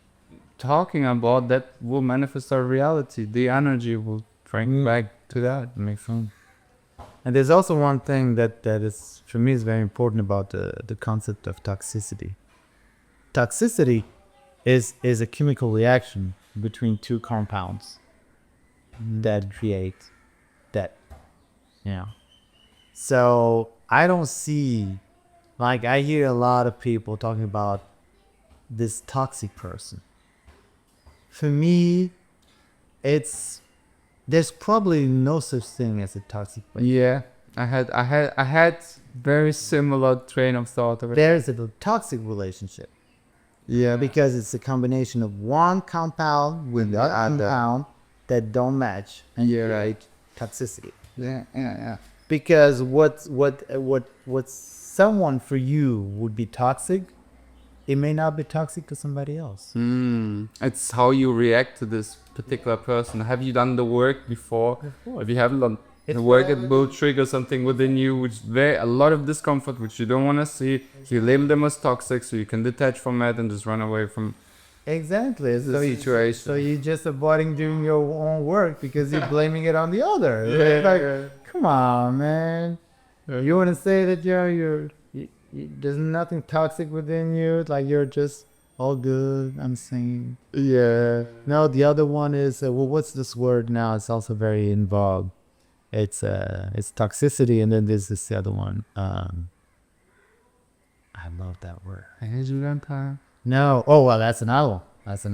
talking about, that will manifest our reality. The energy will bring back to that. Makes sense. And there's also one thing that is, for me, is very important about the concept of toxicity. Toxicity is a chemical reaction between two compounds that create that, So I don't see, like I hear a lot of people talking about this toxic person. For me, there's probably no such thing as a toxic person. Yeah, I had very similar train of thought. There's a toxic relationship. Yeah, Because it's a combination of one compound with the other compound that don't match, and yeah, right. toxicity. Yeah. Because what someone for you would be toxic, it may not be toxic to somebody else. It's how you react to this particular person. Have you done the work before? If you haven't done the work, it will trigger something within you, which a lot of discomfort, which you don't want to see. So you label them as toxic, so you can detach from it and just run away from Exactly. the situation. So you're just avoiding doing your own work because you're blaming it on the other. Come on, man. You want to say that there's nothing toxic within you, like you're just all good. I'm saying. Yeah. No, the other one is what's this word now? It's also very in vogue. It's toxicity, and then there's this other one. I love that word. Energy vampire. No, oh well, that's another one. It's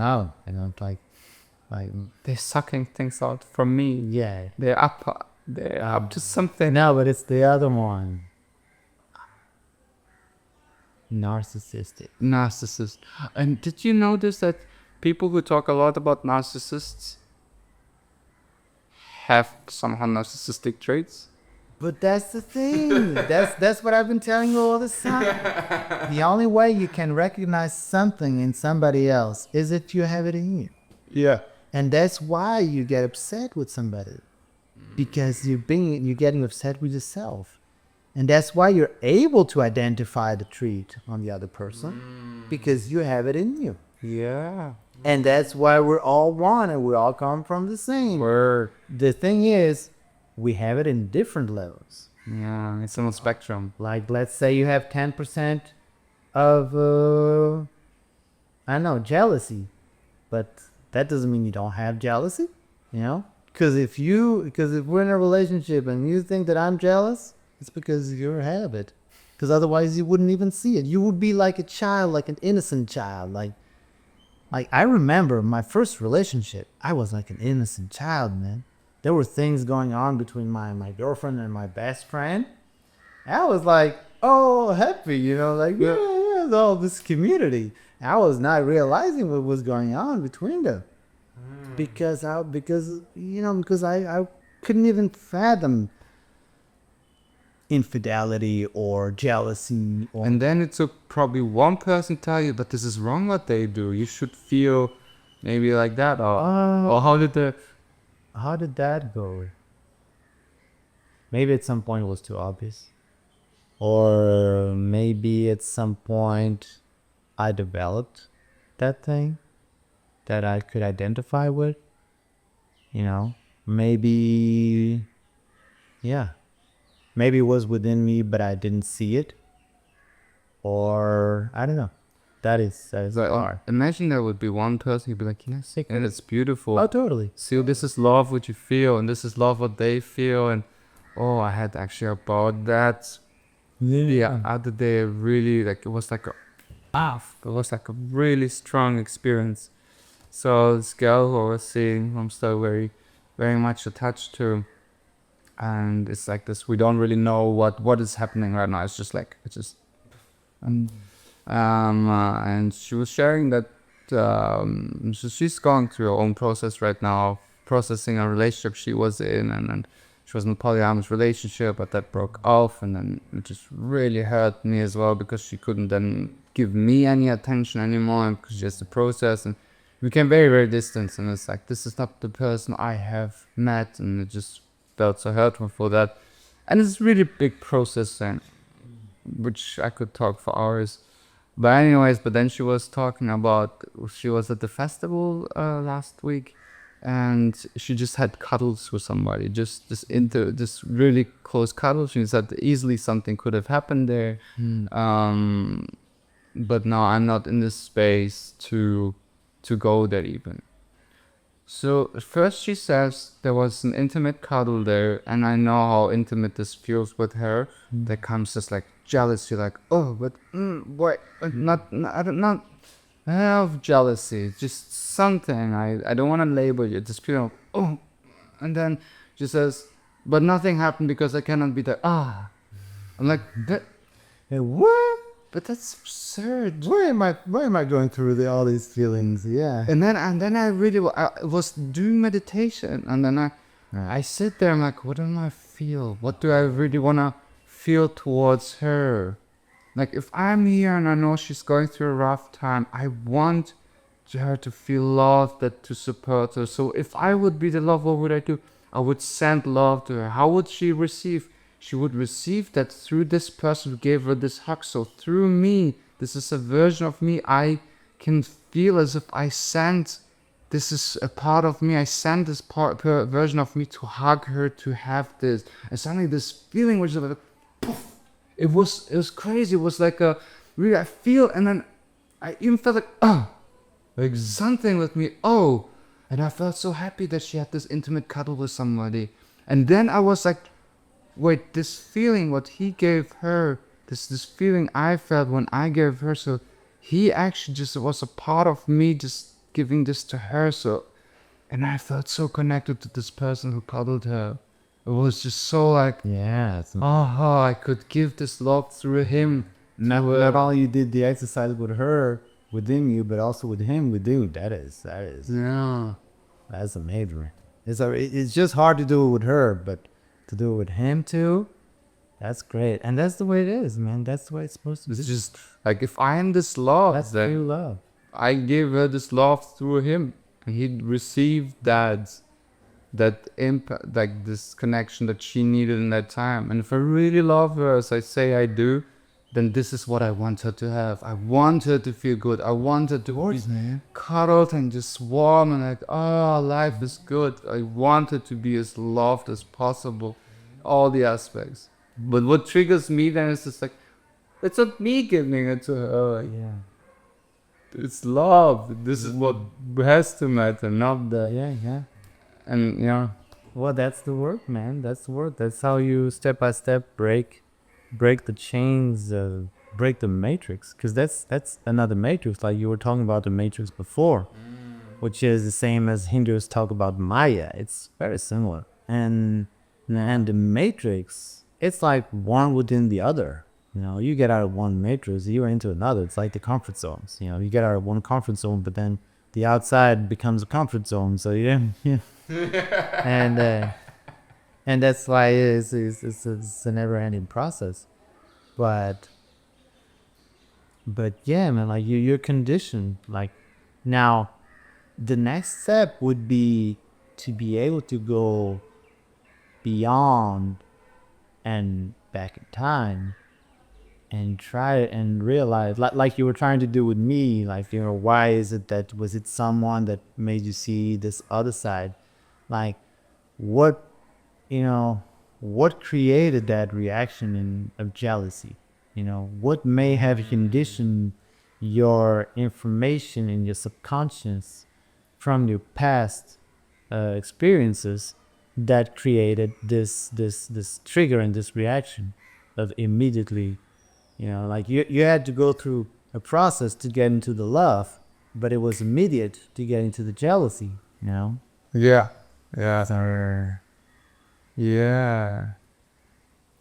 like They're sucking things out from me. yeah. They're up to something. No, but it's the other one. Narcissistic. Narcissist. And did you notice that people who talk a lot about narcissists have somehow narcissistic traits? But that's the thing. that's what I've been telling you all this time. The only way you can recognize something in somebody else is if you have it in you. Yeah. And that's why you get upset with somebody. Because you're getting upset with yourself. And that's why you're able to identify the trait on the other person. Because you have it in you. Yeah. And that's why we're all one and we all come from the same. Word. The thing is, we have it in different levels. Yeah, it's on a spectrum. Like, let's say you have 10% of, jealousy. But that doesn't mean you don't have jealousy, Because if we're in a relationship and you think that I'm jealous, it's because you have it. Because otherwise you wouldn't even see it. You would be like a child, like an innocent child. Like I remember my first relationship, I was like an innocent child, man. There were things going on between my girlfriend and my best friend. I was like, oh, happy, there's all this community. I was not realizing what was going on between them. Because I couldn't even fathom infidelity or jealousy. And then it took probably one person tell you that this is wrong what they do. You should feel maybe like that. Or how did that go? Maybe at some point it was too obvious. Or maybe at some point I developed that thing that I could identify with. Maybe it was within me, but I didn't see it. Or I don't know. That is like, hard. Imagine there would be one person who'd be like, sick, and it's beautiful. Oh, totally. See, this is love what you feel, and this is love what they feel, and I had actually about that. Yeah, other day really it was like a really strong experience. So this girl who I was seeing, I'm still very very much attached to. And it's like this, we don't really know what is happening right now. It's just like, it's just, and she was sharing that so she's going through her own process right now, processing a relationship she was in, and she was in a polyamorous relationship, but that broke off, and then it just really hurt me as well, because she couldn't then give me any attention anymore, and because she has to process, and we became very, very distant, and it's like, this is not the person I have met, and it just felt so hurtful for that. And it's really big process, and which I could talk for hours. But anyways, but then she was talking about, she was at the festival last week, and she just had cuddles with somebody, just this really close cuddles. She said easily something could have happened there, but now I'm not in this space to go there even. So first she says there was an intimate cuddle there, and I know how intimate this feels with her. There comes this like jealousy, like, oh, but why I don't not have jealousy, just something. I don't want to label you. This feeling of, oh, and then she says, but nothing happened because I cannot be there. I'm like, Hey, what? but that's absurd. Why am I going through all these feelings? Yeah. And then I was doing meditation, and then I sit there, I'm like, what do I feel? What do I really want to feel towards her? Like, if I'm here and I know she's going through a rough time, I want her to feel loved, that to support her. So if I would be the love, what would I do? I would send love to her. How would she receive? She would receive that through this person who gave her this hug. So through me, this is a version of me. I can feel as if I sent, this is a part of me. I sent this version of me to hug her, to have this. And suddenly this feeling was like, poof. It was crazy. It was like a, really, I feel, and then I even felt like something with me. And I felt so happy that she had this intimate cuddle with somebody. And then I was like, wait, this feeling, what he gave her, this feeling I felt when I gave her, so he actually just was a part of me just giving this to her. So, and I felt so connected to this person who cuddled her. It was just so like, Yeah. I could give this love through him. Not only you did the exercise with her, within you, but also with him, with you. That's amazing. It's just hard to do it with her, but to do it with him too, that's great. And that's the way it is, man. That's the way it's supposed to be. It's just like, if I am this love, That's then true love. I gave her this love through him, and he received that impact, like this connection that she needed in that time. And if I really love her, as I say I do, then this is what I want her to have. I want her to feel good. I want her to be cuddled and just warm and like, life is good. I want her to be as loved as possible, all the aspects. But what triggers me then is just like, it's not me giving it to her. Yeah. It's love. This is what has to matter, not the. Yeah. And Well, that's the work, man. That's the work. That's how you step by step break the chains, break the matrix. Because that's another matrix. Like you were talking about the matrix before, which is the same as Hindus talk about Maya. It's very similar. And the matrix, it's like one within the other. You get out of one matrix, you're into another. It's like the comfort zones. You get out of one comfort zone, but then the outside becomes a comfort zone. So yeah. And that's why it's a never-ending process. But yeah, man, like you're conditioned. Like now, the next step would be to be able to go beyond and back in time and try and realize, like you were trying to do with me, like, why is it that, was it someone that made you see this other side? Like what created that reaction of jealousy? What may have conditioned your information in your subconscious from your past experiences that created this trigger and this reaction of immediately, like you had to go through a process to get into the love, but it was immediate to get into the jealousy. Yeah. Yeah. Or Yeah.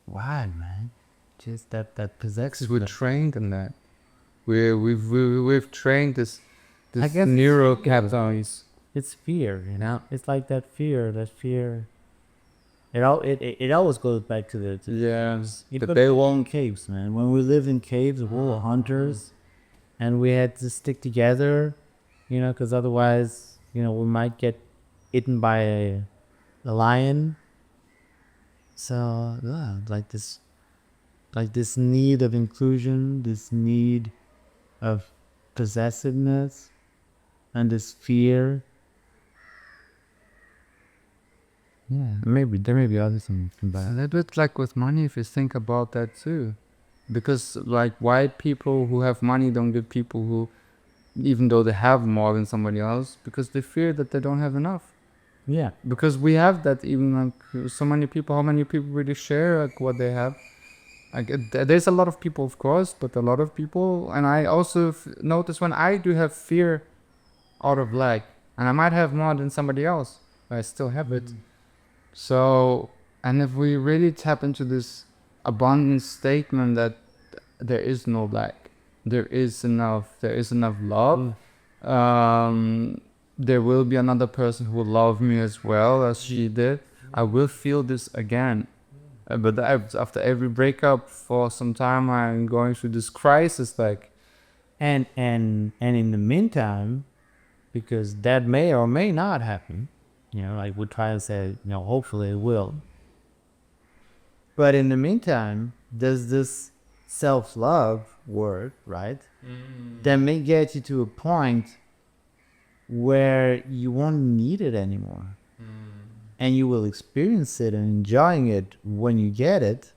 why, man? Just that possessive. We're trained in that. We've trained this I guess neurocapitalist. it's fear, you know. It's like that fear. That fear. It always goes back to the Yes. but That they in won't. caves, man. When we lived in caves, we were hunters, and we had to stick together, you know, because otherwise, you know, we might get eaten by a lion. So yeah, like this need of inclusion, this need of possessiveness, and this fear. Yeah, maybe there may be other things A about it. little bit like with money, if you think about that too. Because like white people who have money don't give people who, even though they have more than somebody else, because they fear that they don't have enough. Yeah, Because we have that, even like so many people, how many people really share like what they have? Like there's a lot of people, of course, but a lot of people, and I also notice when I do have fear out of lack, and I might have more than somebody else, but I still have it. So, and if we really tap into this abundant statement that there is no lack, there is enough love, there will be another person who will love me as well as she did. I will feel this again. But after every breakup, for some time, I'm going through this crisis. Like, and in the meantime, because that may or may not happen, you know, like we try to say, you know, hopefully it will. But in the meantime, there's this self-love word, right? That may get you to a point where you won't need it anymore. And you will experience it and enjoying it when you get it,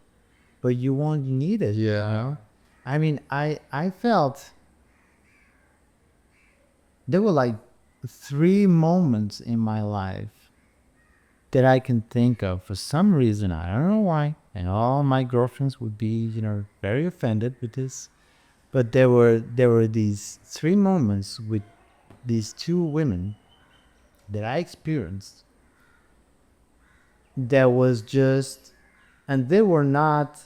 but you won't need it. yeah, I mean, I felt there were like 3 moments in my life that I can think of for some reason. I don't know why. And all my girlfriends would be, you know, very offended with this. But there were these 3 moments with these 2 women that I experienced that was just, and they were not,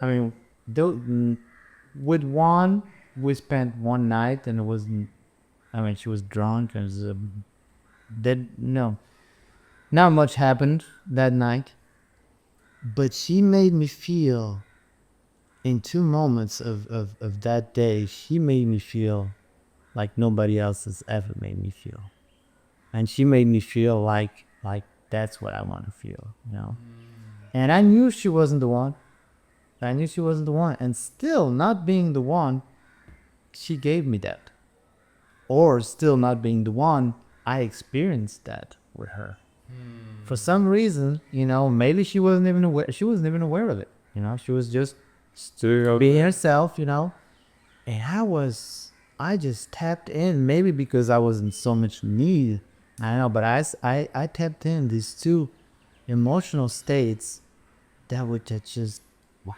I mean, with one, we spent one night and it wasn't, I mean, she was drunk and no, not much happened that night. But she made me feel, in 2 moments of that day, she made me feel like nobody else has ever made me feel. And she made me feel like that's what I want to feel, you know? And I knew she wasn't the one. I knew she wasn't the one. And still not being the one, she gave me that. Or still not being the one, I experienced that with her. For some reason, you know, maybe she wasn't even aware of it. You know, she was just being herself, you know. And I just tapped in, maybe because I was in so much need. I don't know, but I tapped in these 2 emotional states that were just, wow.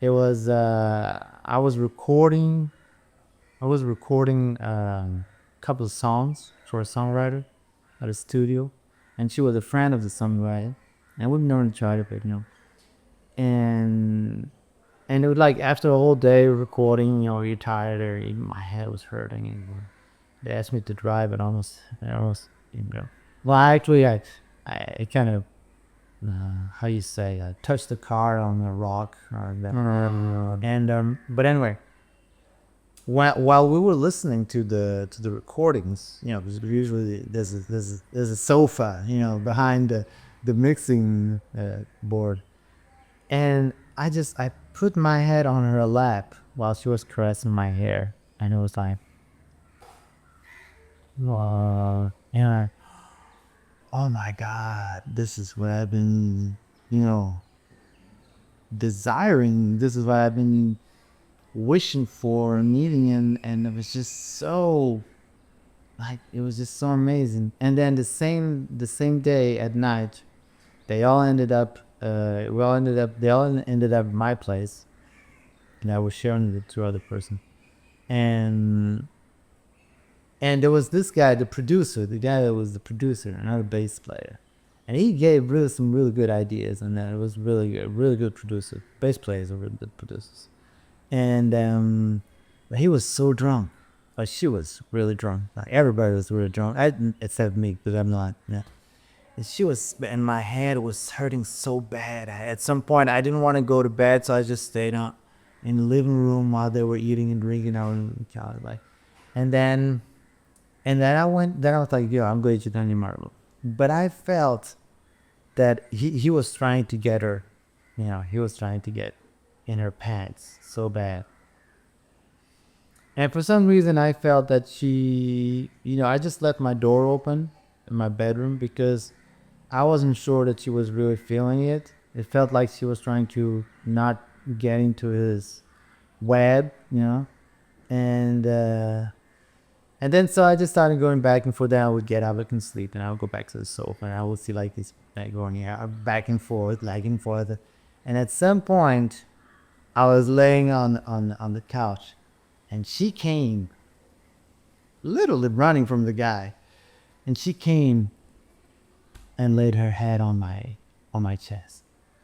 It was, I was recording a couple of songs for a songwriter at a studio, and she was a friend of the songwriter, and we've known each other, but, you know, and it was like after a whole day recording, you know, you're tired or even my head was hurting, and they asked me to drive, and I almost, you know, well, actually, I kind of, how you say, touched the car on a rock or that, and but anyway, while we were listening to the recordings, you know, because usually there's a sofa, you know, behind the mixing board, and I put my head on her lap while she was caressing my hair, and it was like, and oh my God, this is what I've been, you know, desiring. This is what I've been wishing for, needing, and it was just so, like, it was just so amazing. And then the same day at night, they all ended up at my place, and I was sharing it to other person. And And there was this guy, the producer, the guy that was the producer, another bass player. And he gave really some really good ideas, and it was really good producer. Bass players are really good producers. And but he was so drunk. But she was really drunk. Like everybody was really drunk. Except me, because I'm not. Yeah. And she was, and my head was hurting so bad. At some point, I didn't want to go to bed, so I just stayed out in the living room while they were eating and drinking. I was like, and then I went. Then I was like, yo, I'm going to Daniel Marlowe. But I felt that he was trying to get her, he was trying to get in her pants so bad. And for some reason, I felt that she, I just left my door open in my bedroom because I wasn't sure that she was really feeling it. It felt like she was trying to not get into his web, and then so I just started going back and forth. Then I would get up, I can sleep, and I would go back to the sofa, and I would see like this going back and forth, and at some point, I was laying on the couch, and she came, literally running from the guy, and she came and laid her head on my chest,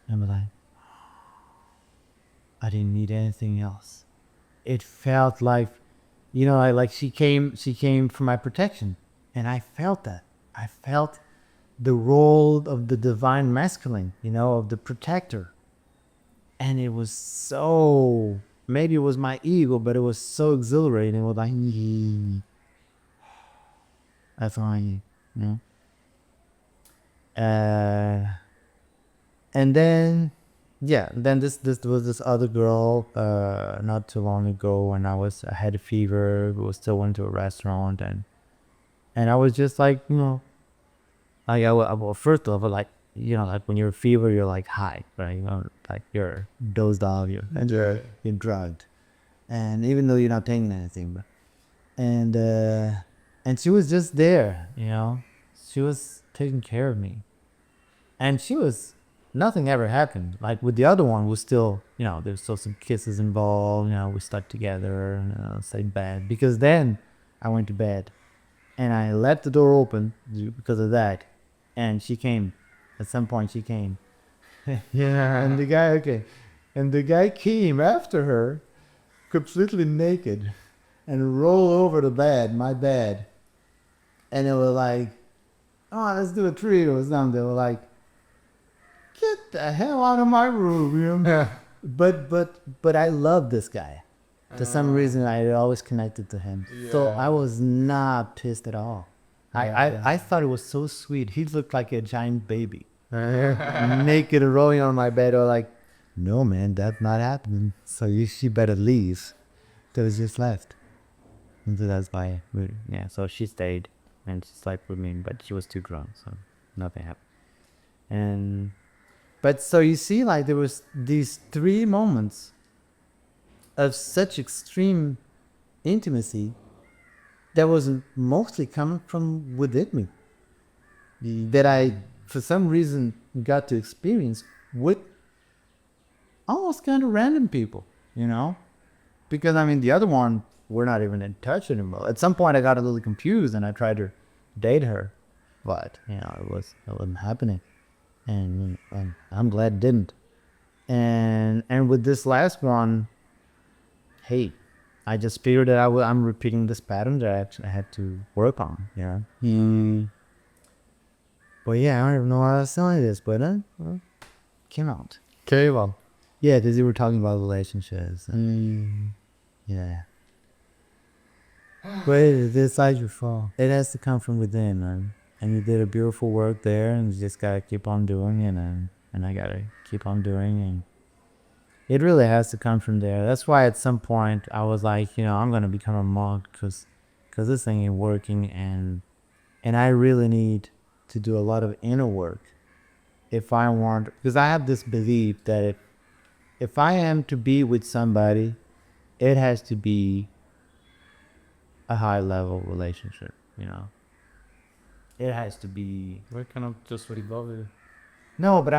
and was like, I didn't need anything else. It felt like, like she came for my protection, and I felt that. I felt the role of the divine masculine, of the protector, and it was so. Maybe it was my ego, but it was so exhilarating. It was like, that's all I need, and then, then this was this other girl, not too long ago, when I had a fever. We still went to a restaurant, and I was just like, like first of all, like, like when you're a fever, you're like high, right? Like you're dozed off, you're drugged, and even though you're not taking anything, but and she was just there, she was taking care of me, and nothing ever happened. Like with the other one, we still, there's still some kisses involved, we stuck together, stayed bed, because then I went to bed, and I left the door open because of that, and she came. At some point she came. And the guy came after her, completely naked, and rolled over the bed, my bed. And they were like, oh, let's do a treat or something. They were like, get the hell out of my room. But I love this guy. For some reason, I always connected to him. Yeah. So I was not pissed at all. I thought it was so sweet. He looked like a giant baby. Naked and rolling on my bed. Or like, no, man, that's not happening. So she better leave. So we just left. And so that's why, so she stayed and she slept with me, but she was too drunk, so nothing happened. But so you see, like, there was these 3 moments of such extreme intimacy that was mostly coming from within me, that I, for some reason, got to experience with almost kind of random people, because the other one, we're not even in touch anymore. At some point I got a little confused and I tried to date her, but it wasn't happening, and I'm glad it didn't. And with this last one, hey, I just figured that I'm repeating this pattern that I had to work on. But yeah, I don't even know why I was telling you this, but came out. Okay, well. Yeah, because you were talking about relationships. Yeah. But it's not your fault. It has to come from within, man. And you did a beautiful work there, and you just gotta keep on doing it, and I gotta keep on doing it. It really has to come from there. That's why at some point I was like, I'm gonna become a monk, because this thing ain't working, and I really need to do a lot of inner work if I want, because I have this belief that if I am to be with somebody, it has to be a high level relationship, It has to be. Why cannot just really love you? No, but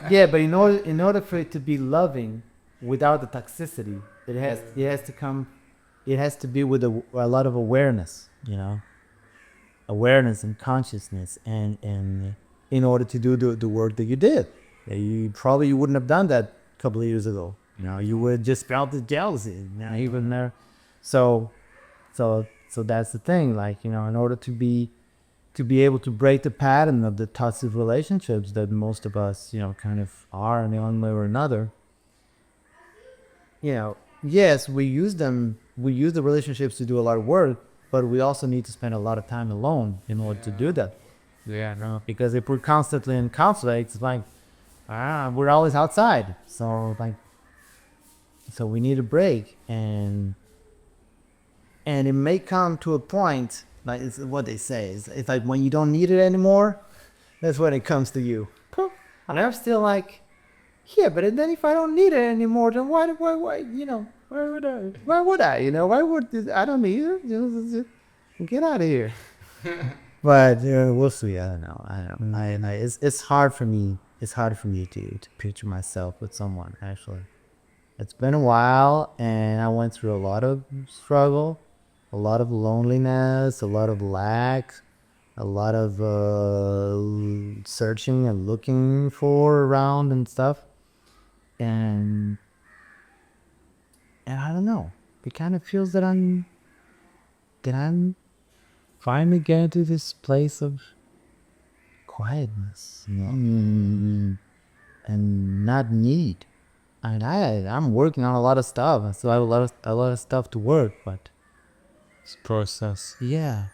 yeah, but in order for it to be loving without the toxicity, it has to come it has to be with a lot of awareness, you know, awareness and consciousness, and in order to do the work that you did. You probably you wouldn't have done that a couple of years ago. You know, you would just felt the jealousy. Now even there, so so that's the thing. Like, you know, in order to be able to break the pattern of the toxic relationships that most of us, you know, kind of are in one way or another. You know, yes, we use them. We use the relationships to do a lot of work, but we also need to spend a lot of time alone in order to do that. Yeah, no. Because if we're constantly in conflict, it's like we're always outside. So like, so we need a break, and it may come to a point, like it's what they say. It's like when you don't need it anymore, that's when it comes to you. And I'm still like, yeah, but then if I don't need it anymore, then why, you know, why would I, you know, why would, I don't need it, get out of here. But we'll see. I don't know. It's hard for me. It's hard for me to picture myself with someone, actually. It's been a while, and I went through a lot of struggle, a lot of loneliness, a lot of lack, a lot of searching and looking for around and stuff. And I don't know. It kind of feels that I'm finally getting to this place of quietness, you know, and not need. And I'm working on a lot of stuff, so I have a lot of stuff to work. But It's a process. yeah.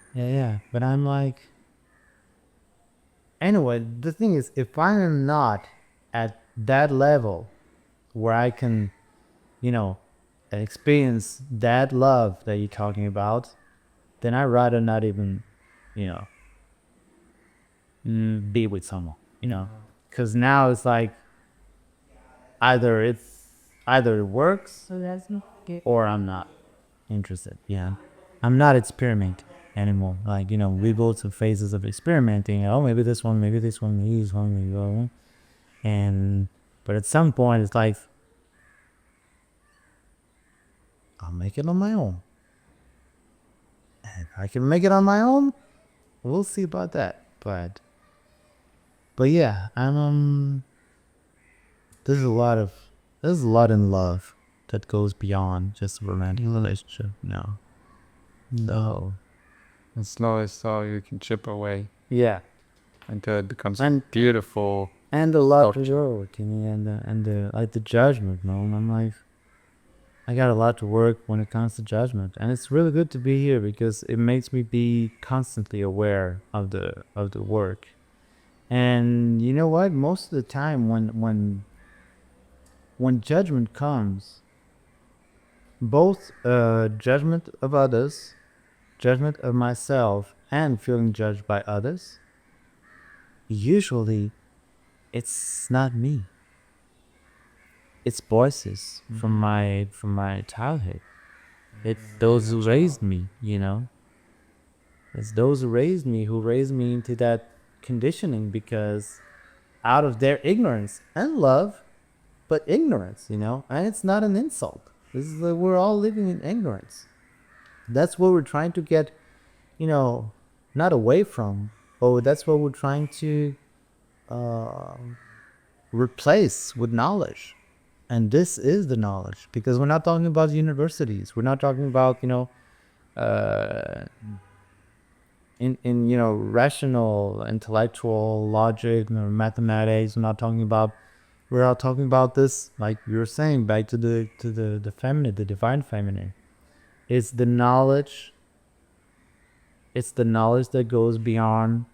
But I'm like, anyway. The thing is, if I am not at that level where I can, you know, experience that love that you're talking about, then I'd rather not even, you know, be with someone, you know, because now it's like either it works or I'm not interested. Yeah, I'm not experimenting anymore. Like, you know, we go through phases of experimenting. Oh, maybe this one, maybe this one, maybe this one, maybe that one. And but at some point, it's like I'll make it on my own. And if I can make it on my own, we'll see about that. But yeah, I'm there's a lot in love that goes beyond just a romantic relationship. No. And slowly, you can chip away Yeah. until it becomes And beautiful. and the love for work, and the like the judgment, man. I'm like, I got a lot to work when it comes to judgment, and it's really good to be here because it makes me be constantly aware of the work. And you know what? Most of the time, when judgment comes, both judgment of others, judgment of myself, and feeling judged by others, usually it's not me. It's voices from my childhood. It's those who raised me, you know. It's those who raised me into that conditioning, because out of their ignorance and love, but ignorance, you know, and it's not an insult. This is we're all living in ignorance. That's what we're trying to get, you know, not away from, but that's what we're trying to replace with knowledge. And this is the knowledge, because we're not talking about universities. We're not talking about, you know, in you know, rational, intellectual logic or mathematics. We're not talking about this, like you were saying, back to the feminine, the divine feminine. It's the knowledge. It's the knowledge that goes beyond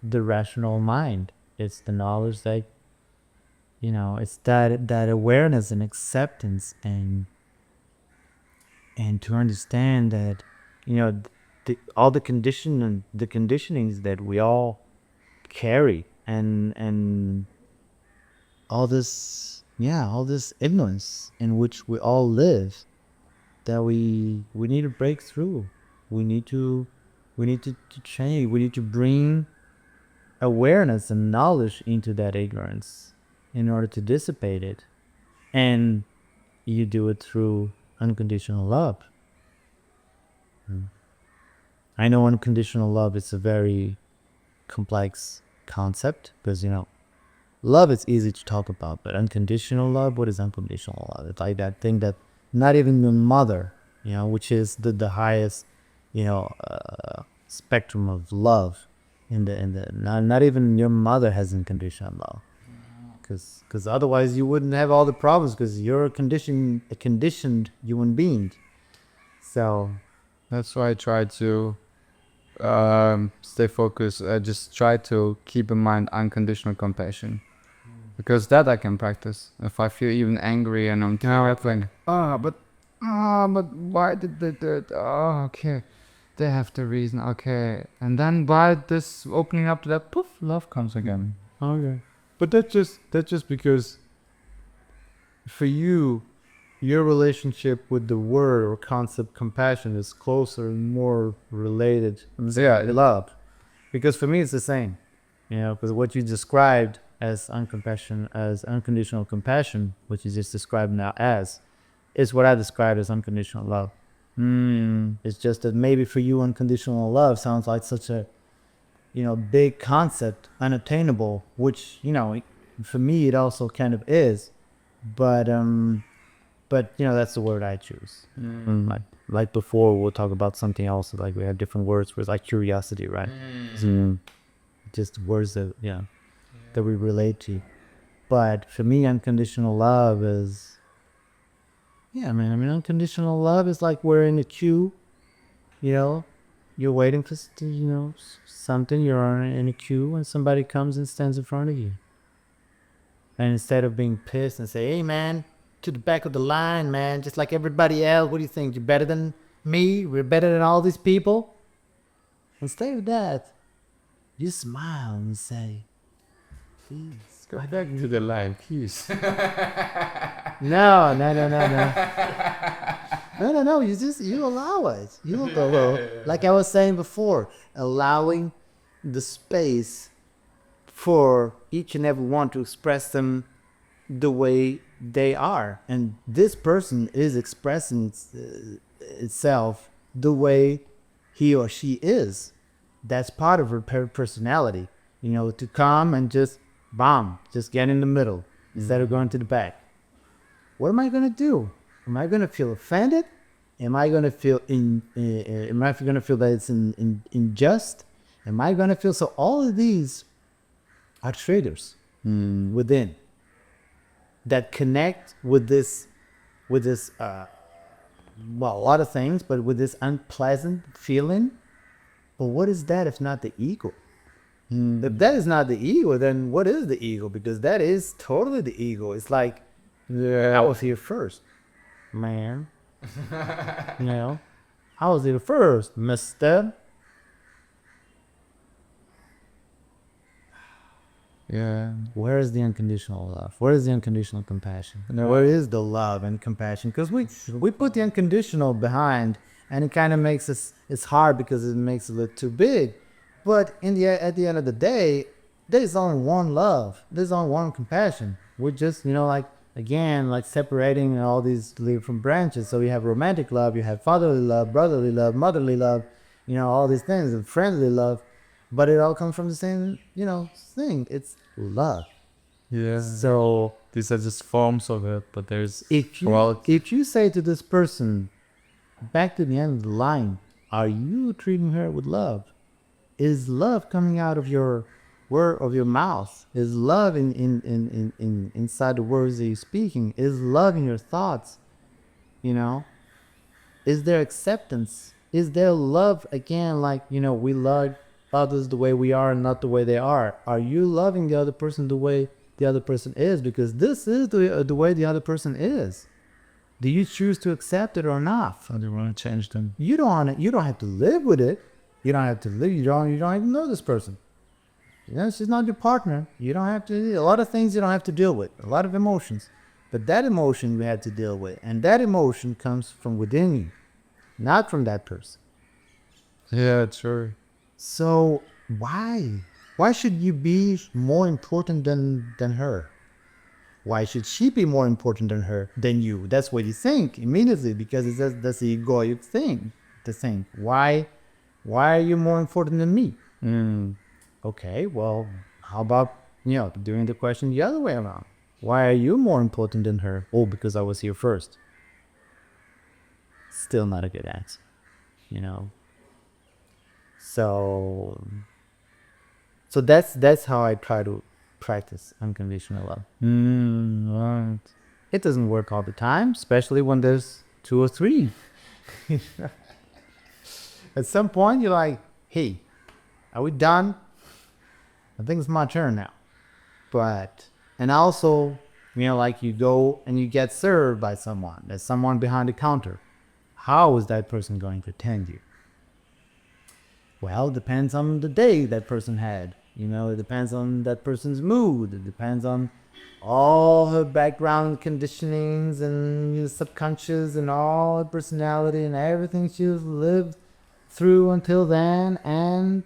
the rational mind. It's the knowledge that, you know, it's that awareness and acceptance, and to understand that, you know, all the conditionings that we all carry, and all this ignorance in which we all live, that we need to break through. We need to change. We need to bring awareness and knowledge into that ignorance in order to dissipate it. And you do it through unconditional love. I know unconditional love is a very complex concept because, love is easy to talk about, but unconditional love, what is unconditional love? It's like that thing that not even your mother, which is the highest, spectrum of love not even your mother has unconditional love. Because otherwise you wouldn't have all the problems because you're a conditioned human being. So That's why I try to stay focused. I just try to keep in mind unconditional compassion, because that I can practice. If I feel even angry and I'm like, but why did they do it? Oh, okay, they have the reason. Okay, and then by this opening up to that, poof, love comes again. Okay. But that's just because for you, your relationship with the word or concept compassion is closer and more related Yeah, love. Because for me it's the same. Because what you described as unconditional compassion, which you just described now as, is what I described as unconditional love. It's just that maybe for you unconditional love sounds like such a big concept, unattainable, which for me it also kind of is, but that's the word I choose. Like before we'll talk about something else, like we have different words for like curiosity, right? Just words that that we relate to. But for me unconditional love is unconditional love is like we're in a queue, you're waiting for something, you're in a queue and somebody comes and stands in front of you. And instead of being pissed and say, hey man, to the back of the line, man, just like everybody else, what do you think? You're better than me? We're better than all these people? Instead of that, you smile and say, please. go back to the line, please. No. No. You allow it. You allow, like I was saying before, allowing the space for each and every one to express them the way they are. And this person is expressing itself the way he or she is. That's part of her personality. To come and just get in the middle instead of going to the back. What am I going to do? Am I going to feel offended? Am I going to feel am I going to feel that it's unjust? Am I going to feel so? All of these are triggers within that connect with this a lot of things, but with this unpleasant feeling. But what is that if not the ego? If that is not the ego, then what is the ego? Because that is totally the ego. It's like, I was here first, man. I was here first, mister. Yeah. Where is the unconditional love? Where is the unconditional compassion? Where is the love and compassion? Because we put the unconditional behind, and it kind of makes it's hard because it makes it look too big. But at the end of the day, there's only one love. There's only one compassion. We're just, like separating all these different branches. So you have romantic love, you have fatherly love, brotherly love, motherly love, all these things, and friendly love. But it all comes from the same, thing. It's love. Yeah. So These are just forms of it, but there's if you say to this person, back to the end of the line, are you treating her with love? Is love coming out of your word of your mouth? Is love in inside the words that you're speaking? Is love in your thoughts? Is there acceptance? Is there love again? Like we love others the way we are and not the way they are. Are you loving the other person the way the other person is? Because this is the way the other person is. Do you choose to accept it or not? Or do you want to change them? You don't have to live with it. You don't have to live. You don't even know this person. She's not your partner. You don't have to. A lot of things you don't have to deal with. A lot of emotions, but that emotion you had to deal with, and that emotion comes from within you, not from that person. Yeah, sure. So why should you be more important than her? Why should she be more important than you? That's what you think immediately, because that's the egoic thing. to think, why are you more important than me? Okay, well, how about, doing the question the other way around? Why are you more important than her? Oh, because I was here first. Still not a good answer, So that's how I try to practice unconditional love. Right. It doesn't work all the time, especially when there's 2 or 3. At some point, you're like, hey, are we done? I think it's my turn now. And also, like you go and you get served by someone. There's someone behind the counter. How is that person going to attend you? Well, it depends on the day that person had. It depends on that person's mood. It depends on all her background conditionings and subconscious and all her personality and everything she's lived through until then, and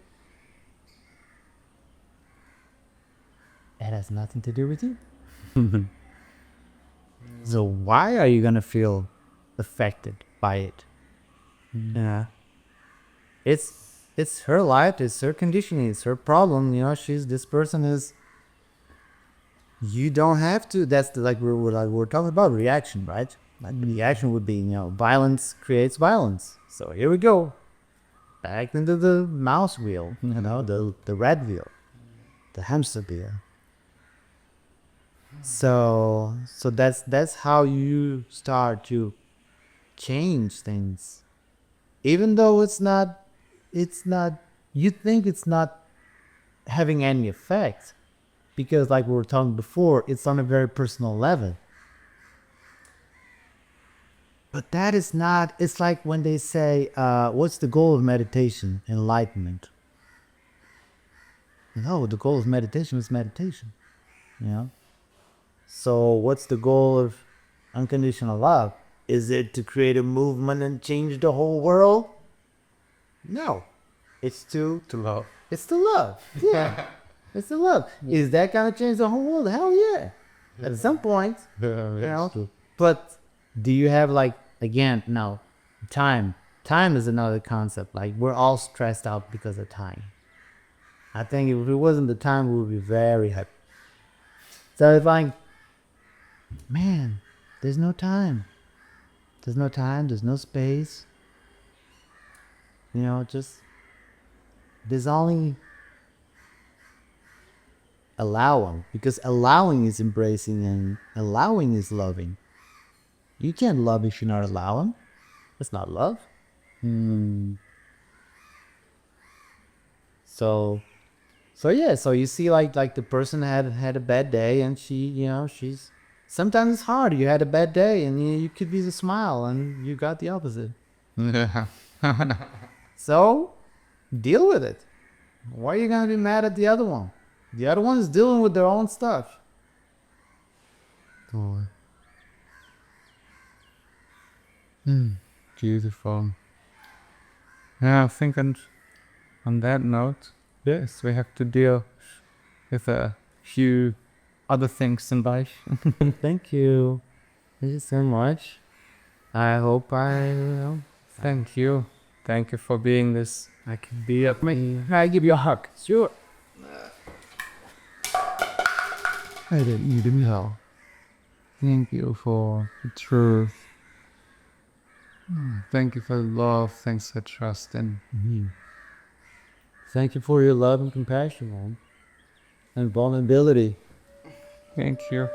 it has nothing to do with you. So why are you gonna feel affected by it? Yeah, it's her life, it's her conditioning, it's her problem. This person is. You don't have to. That's like we're talking about reaction, right? Like reaction would be, violence creates violence. So here we go, back into the mouse wheel, the red wheel, the hamster wheel. So that's how you start to change things, even though it's not. You think it's not having any effect. Because like we were talking before, it's on a very personal level. But that is not, it's like when they say, what's the goal of meditation? Enlightenment. No, the goal of meditation is meditation. So what's the goal of unconditional love? Is it to create a movement and change the whole world? No. It's to love. It's to love. Yeah. It's the love. Is that gonna change the whole world? Hell yeah. At some point. But do you have time? Time is another concept. Like we're all stressed out because of time. I think if it wasn't the time, we would be very happy. So it's like, man, there's no time. There's no time. There's no space. Just there's only allowing, because allowing is embracing and allowing is loving. You can't love if you're not allowing. That's not love. So yeah, so you see like the person had a bad day, and she's sometimes it's hard. You had a bad day and you could use a smile, and you got the opposite. Yeah. So deal with it. Why are you gonna be mad at the other one? The other one is dealing with their own stuff. Beautiful. Yeah, I think on that note, yes, we have to deal with a few other things in life. Thank you. Thank you so much. I hope Thank you. Thank you for being this. I can be up. I give you a hug. Sure. I didn't need him hell. Thank you for the truth. Thank you for love. Thanks for trust and Thank you for your love and compassion, man. And vulnerability. thank you.